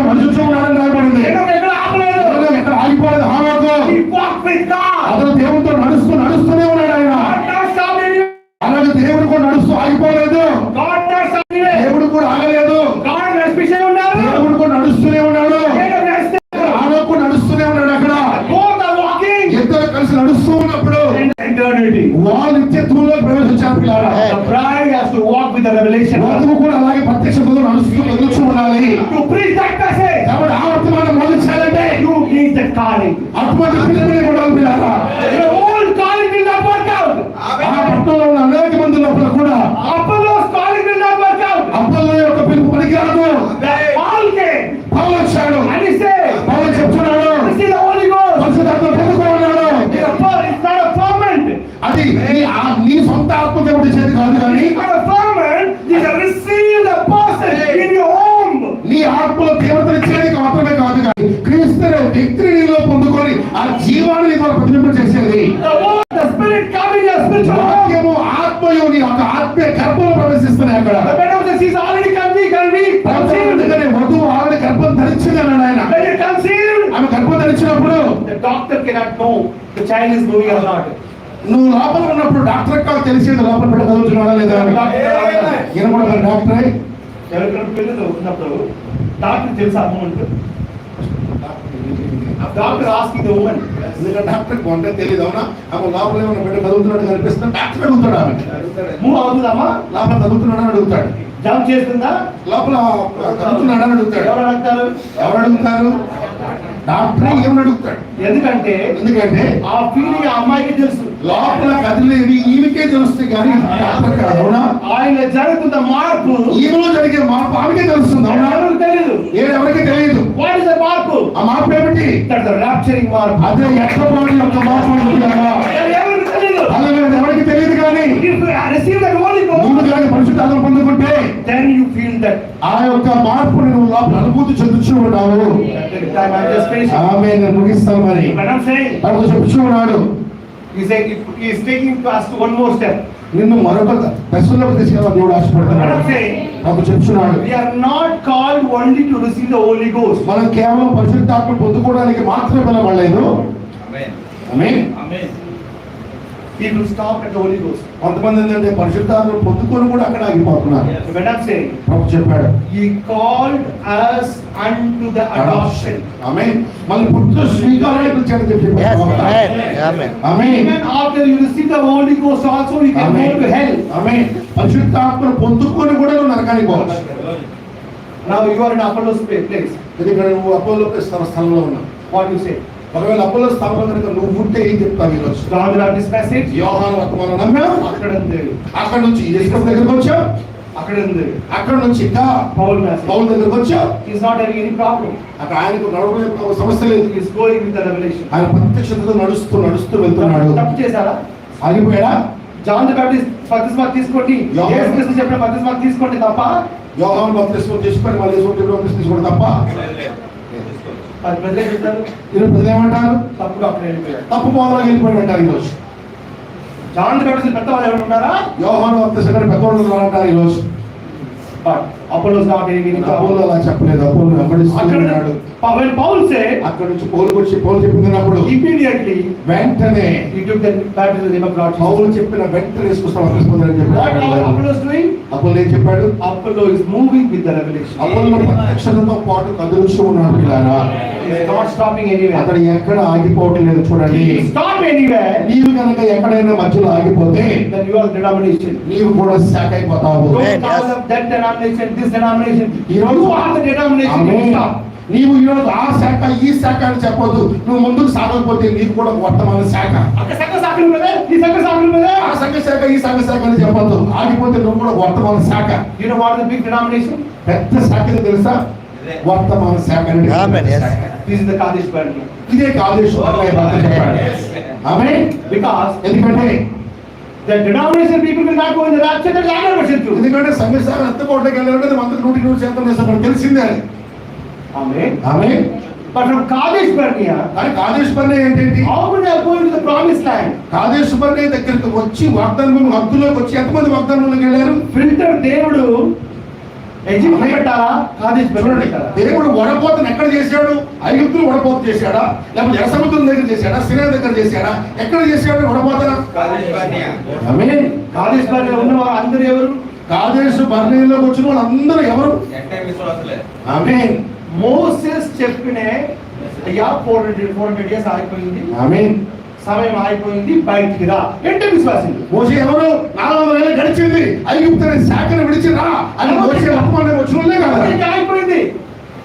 S1: ఉన్నాడని రాయబడింది.
S2: Enoch ఎక్కడ ఆపలేదు.
S1: హానోకు ఎక్కడ ఆగిపోలేదు హానోకు.
S2: He walked with God.
S1: అతను దేవుడితో నడుస్తూనే ఉన్నాడు ఆయన.
S2: God not stop anywhere.
S1: అలాగే దేవుడు కూడా నడుస్తూ ఆగిపోలేదు.
S2: God not stop anywhere.
S1: దేవుడు కూడా ఆగలేదు.
S2: God రెస్పిషన్ ఉన్నారు.
S1: దేవుడు కూడా నడుస్తూనే ఉన్నాడు.
S2: Enoch rested.
S1: హానోకు నడుస్తూనే ఉన్నాడు అక్కడ.
S2: Both are walking.
S1: ఇద్దరు కలిసి నడుస్తూ ఉన్నప్పుడు
S2: In eternity.
S1: వాళ్ళు నిత్యత్వంలో ప్రవేశించారు పిల్లారా.
S2: The bride has to walk with the revelation.
S1: వధువు కూడా అలాగే ప్రత్యక్షతలో నడుస్తూ ఉండాలి.
S2: To preach that message.
S1: కాబట్టి ఆ వర్తమానం మొదలుచాలంటే
S2: You need that calling.
S1: అటువంటి పిల్లలే ఉండాలి పిల్లారా.
S2: Your old calling will not work out.
S1: ఆ పట్టణంలో ఉన్న అనేక మంది లోపల కూడా
S2: Apollo's calling will not work out.
S1: Apollo యొక్క పిలుపు పనికిరాదు.
S2: Paul came
S1: పౌలు వచ్చాడు.
S2: and he said,
S1: పౌలు చెప్తున్నాడు
S2: "This is the Holy Ghost.
S1: పరిశుద్ధాత్మ పొందుకోన్నాడు.
S2: It's not a ferment.
S1: అది నీ సొంత ఆత్మ దేవుడి చేతి కాదు కానీ
S2: It's not a ferment. It's a receive the person in your home.
S1: నీ ఆత్మలో తీవ్రతనిచ్చేది మాత్రమే కాదు కానీ క్రీస్తుని వ్యక్తిని నీలో పొందుకొని ఆ జీవాన్ని నీ ద్వారా ప్రతిబింబ చేసేది.
S2: The spirit coming in your spiritual home.
S1: వాక్యము ఆత్మయు నీ యొక్క ఆత్మీయ గర్భంలో ప్రవేశిస్తున్నాయి అక్కడ.
S2: The Bible says he's already conceived.
S1: అందుకనే వధువు ఆవిడ గర్భం ధరించింది అన్నాడు ఆయన.
S2: When you conceived,
S1: ఆమె గర్భం ధరించినప్పుడు
S2: the doctor cannot know the child is moving or not.
S1: నువ్వు లోపల ఉన్నప్పుడు డాక్టర్ కాదు తెలిసేది లోపల బిడ్డ చదువుతున్నాడా లేదా అని. ఈయన కూడా మరి డాక్టరే.
S2: ఎవరికైనా పిల్లలు ఉన్నప్పుడు డాక్టర్ తెలుసా amount? Doctor asking the woman.
S1: Doctor కొంటే తెలియదు అవునా. ఆమె లోపల ఏమైనా బిడ్డ చదువుతున్నాడు కనిపిస్తుంది డాక్టర్ అడుగుతాడు ఆమె.
S2: మూవ్ అవుతుందమ్మా.
S1: లోపల చదువుతున్నాడు అని అడుగుతాడు.
S2: జంప్ చేస్తుందా?
S1: లోపల కదులుతున్నాడు అని అడుగుతాడు.
S2: ఎవరు అడుగుతారు?
S1: ఎవరు అడుగుతారు? డాక్టర్ ఏమని అడుగుతాడు?
S2: ఎందుకంటే
S1: ఎందుకంటే
S2: ఆ ఫీలింగ్ ఆ అమ్మాయికి తెలుసు.
S1: లోపల కదిలేది ఈమెకే తెలుస్తుంది కానీ డాక్టర్ కాదు. అవునా?
S2: ఆయన జరుగుతున్న మార్పు
S1: ఈమెలో జరిగే మార్పు ఆమెకే తెలుస్తుంది. అవునా?
S2: ఎవరికి తెలియదు.
S1: ఎవరికి తెలియదు.
S2: వాట్ ఇస్ ద మార్పు?
S1: ఆ మార్పు ఏమిటి?
S2: దట్ ద ర్యాప్చరింగ్ మార్పు.
S1: అదే ఎట్లపాడు యొక్క మార్పు అనుకుంటున్నారా?
S2: ఎవరికి తెలియదు.
S1: అలాగే ఎవరికి తెలియదు కానీ
S2: If you receive the Holy Ghost,
S1: నువ్వు కానీ పరిశుద్ధాత్మ పొందుకుంటే
S2: then you feel that.
S1: ఆ యొక్క మార్పుని నువ్వు లోపల అనుభూతి చెందుతూ ఉన్నావు.
S2: I'm just finishing.
S1: ఆమె నేను ముగిస్తాను మరి
S2: But I'm saying,
S1: నాకు చెప్తూ ఉన్నాడు.
S2: he is taking us to one more step.
S1: నిన్ను మరొక దశలోకి తీసుకెళ్ళాలని దేవుడు
S2: But
S1: ఆశపడుతున్నాడు.
S2: I'm saying,
S1: నాకు చెప్తున్నాడు.
S2: we are not called only to receive the Holy Ghost.
S1: మనం కేవలం పరిశుద్ధాత్మ పొందుకోవడానికి మాత్రమే పిలవలేదు.
S3: ఆమేన్.
S1: ఆమేన్.
S3: ఆమేన్.
S2: People stop at the Holy Ghost.
S1: కొంతమంది ఏంటంటే పరిశుద్ధాత్మ పొందుకొని కూడా అక్కడ ఆగిపోతున్నారు.
S2: But I'm saying,
S1: ప్రభు చెప్పాడు.
S2: He called us unto the adoption.
S1: ఆమేన్. మళ్ళీ పుట్టు స్వీకారానికి పిలిచాడని చెప్పి ఆమేన్.
S2: Even after you receive the Holy Ghost also, you can go to hell.
S1: ఆమేన్. పరిశుద్ధాత్మను పొందుకొని కూడా నువ్వు నరకానికి పోవచ్చు.
S2: Now you are in Apollo's place.
S1: ఎందుకంటే నువ్వు అపోలో స్థలంలో ఉన్నావు.
S2: What you say?
S1: ఒకవేళ అపోలో స్థలంలో కనుక నువ్వు ఉంటే ఏం చెప్తావు ఈరోజు?
S2: John the Baptist passage.
S1: యోహాను వర్తమానం నమ్మావు.
S2: అక్కడ ఉంది.
S1: అక్కడ నుంచి యేసు దగ్గరికి వచ్చావు.
S2: అక్కడ ఉంది.
S1: అక్కడ నుంచి ఇంకా
S2: Paul passage.
S1: పౌలు దగ్గరికి వచ్చావు.
S2: He is not having any problem.
S1: అక్కడ ఆయనకు నడవడం సమస్య లేదు.
S2: He is going with the revelation.
S1: ఆయన ప్రత్యక్షతతో నడుస్తూ వెళ్తున్నాడు.
S2: తప్పు చేశారా?
S1: ఆగిపోయాడా?
S2: జాన్ ది బాప్టిస్ట్ బప్తిస్మా తీసుకోండి.
S1: యోహాను.
S2: యేసు క్రీస్తు చెప్పిన బప్తిస్మా తీసుకోండి తప్ప
S1: యోహాను బాప్తిస్మం తీసుకొని మళ్ళీ యేసు బాప్తిస్మం తీసుకోవడం తప్ప.
S2: అది ప్రజలే చెప్తారు.
S1: ఈరోజు ప్రజలు ఏమంటారు?
S2: తప్పుగా అక్కడ వెళ్ళిపోయారు.
S1: తప్పు పోవాలని వెళ్ళిపోయి అంటారు ఈరోజు.
S2: జాన్ ది బాప్టిస్ట్ పెద్ద వాళ్ళు ఎవరు ఉన్నారా?
S1: యోహాను బాప్తిస్మం పెద్దవాళ్ళు అంటారు ఈరోజు.
S2: బట్ అపోలోస్ నాట్ ఏవింగ్
S1: అపోలో అలా చెప్పలేదు. అపోలో వెంబడిస్తూ ఉన్నాడు.
S2: when Paul said,
S1: అక్కడ నుంచి పౌలు చెప్పినప్పుడు
S2: immediately
S1: వెంటనే
S2: he took the baptism in the name of Lord
S1: Paul
S2: Jesus.
S1: చెప్పిన వెంటనే తీసుకొస్తామని
S2: What
S1: చెప్పాడు.
S2: Apollos doing?
S1: అపోలో ఏం చెప్పాడు?
S2: Apollo is moving with the revelation.
S1: Apollo ప్రత్యక్షతతో పాటు కదులుతూ ఉన్నాడు పిల్లారా.
S2: He is not stopping anywhere.
S1: అతడు ఎక్కడ ఆగిపోవటం లేదు చూడండి.
S2: If you stop anywhere,
S1: నీవు కనుక ఎక్కడైనా మధ్యలో ఆగిపోతే
S2: then you are denomination.
S1: నీవు కూడా శాఖ అయిపోతావు.
S2: Don't call up that denomination, this denomination.
S1: ఈ రోజు
S2: You are the denomination. You
S1: amen.
S2: stop.
S1: నీవు ఈరోజు ఆ శాఖ ఈ శాఖ అని చెప్పొద్దు. నువ్వు ముందుకు సాగకపోతే నీకు కూడా వర్తమాన శాఖ.
S2: అక్కడ సంఘ శాఖలు ఉన్నదే, ఈ సంఘ శాఖలు ఉన్నదే.
S1: ఆ సంఘ శాఖ ఈ సంఘ శాఖ అని చెప్పొద్దు. ఆగిపోతే నువ్వు కూడా వర్తమాన శాఖ.
S2: You know what is the big denomination?
S1: పెద్ద శాఖ ఏదో తెలుసా? వర్తమాన శాఖ అనేది
S4: ఆమేన్.
S1: పెద్ద శాఖ.
S2: This is the Kadesh Barnea.
S1: ఇదే కాదేశ్ చెప్పాడు. ఆమేన్.
S2: Because
S1: ఎందుకంటే
S2: the denomination people will not go in the rapture, that is another version too.
S1: ఎందుకంటే సంఘ శాఖ ఎత్తుకోవడానికి వెళ్ళాలంటే మనకు 100% చేస్తాం తెలిసిందే అది.
S2: Amen.
S1: Amen.
S2: But from Kadesh Barnea,
S1: కానీ కాదేశ్ పర్ణే ఏంటి?
S2: how many are going to the promised land?
S1: కాదేశ్ పర్ణే దగ్గరికి వచ్చి వాగ్దానం హద్దులోకి వచ్చి ఎంతమంది వాగ్దానంలోకి వెళ్ళారు?
S2: Filter దేవుడు ఎజిప్ట్ పెట్టారా? కాదేశ్ బర్నెయా పెట్టారా?
S1: దేవుడు వడపోతను ఎక్కడ చేశాడు? ఐగుప్తులు వడపోత చేశాడా? లేకపోతే ఎర్రసముద్రం దగ్గర చేశాడా? సినా దగ్గర చేశాడా? ఎక్కడ చేశాడు వడపోతన?
S3: కాదేశ్ బర్నియా.
S1: ఆమేన్.
S2: కాదేశ్ బర్నెయా ఉన్న వారు అందరూ ఎవరు?
S1: కాదేశ్ బర్నేలోకి వచ్చిన వాళ్ళందరూ ఎవరు?
S3: ఎట్టే విశ్వాసులే.
S1: ఆమేన్.
S2: మోసెస్ చెప్పిన అయ్యా 400 ఇయర్స్ ఆగిపోయింది,
S1: ఆమేన్.
S2: సమయం ఆగిపోయింది, బయటికి రా అంటే విశ్వాసులు.
S1: మోసే ఎవరు? 400 ఏళ్ళు గడిచింది, ఐగుప్తు అనే శాఖను విడిచిరా అని మోసే వర్తమానం వచ్చిన వాళ్ళే కదా.
S2: ఆగిపోయింది.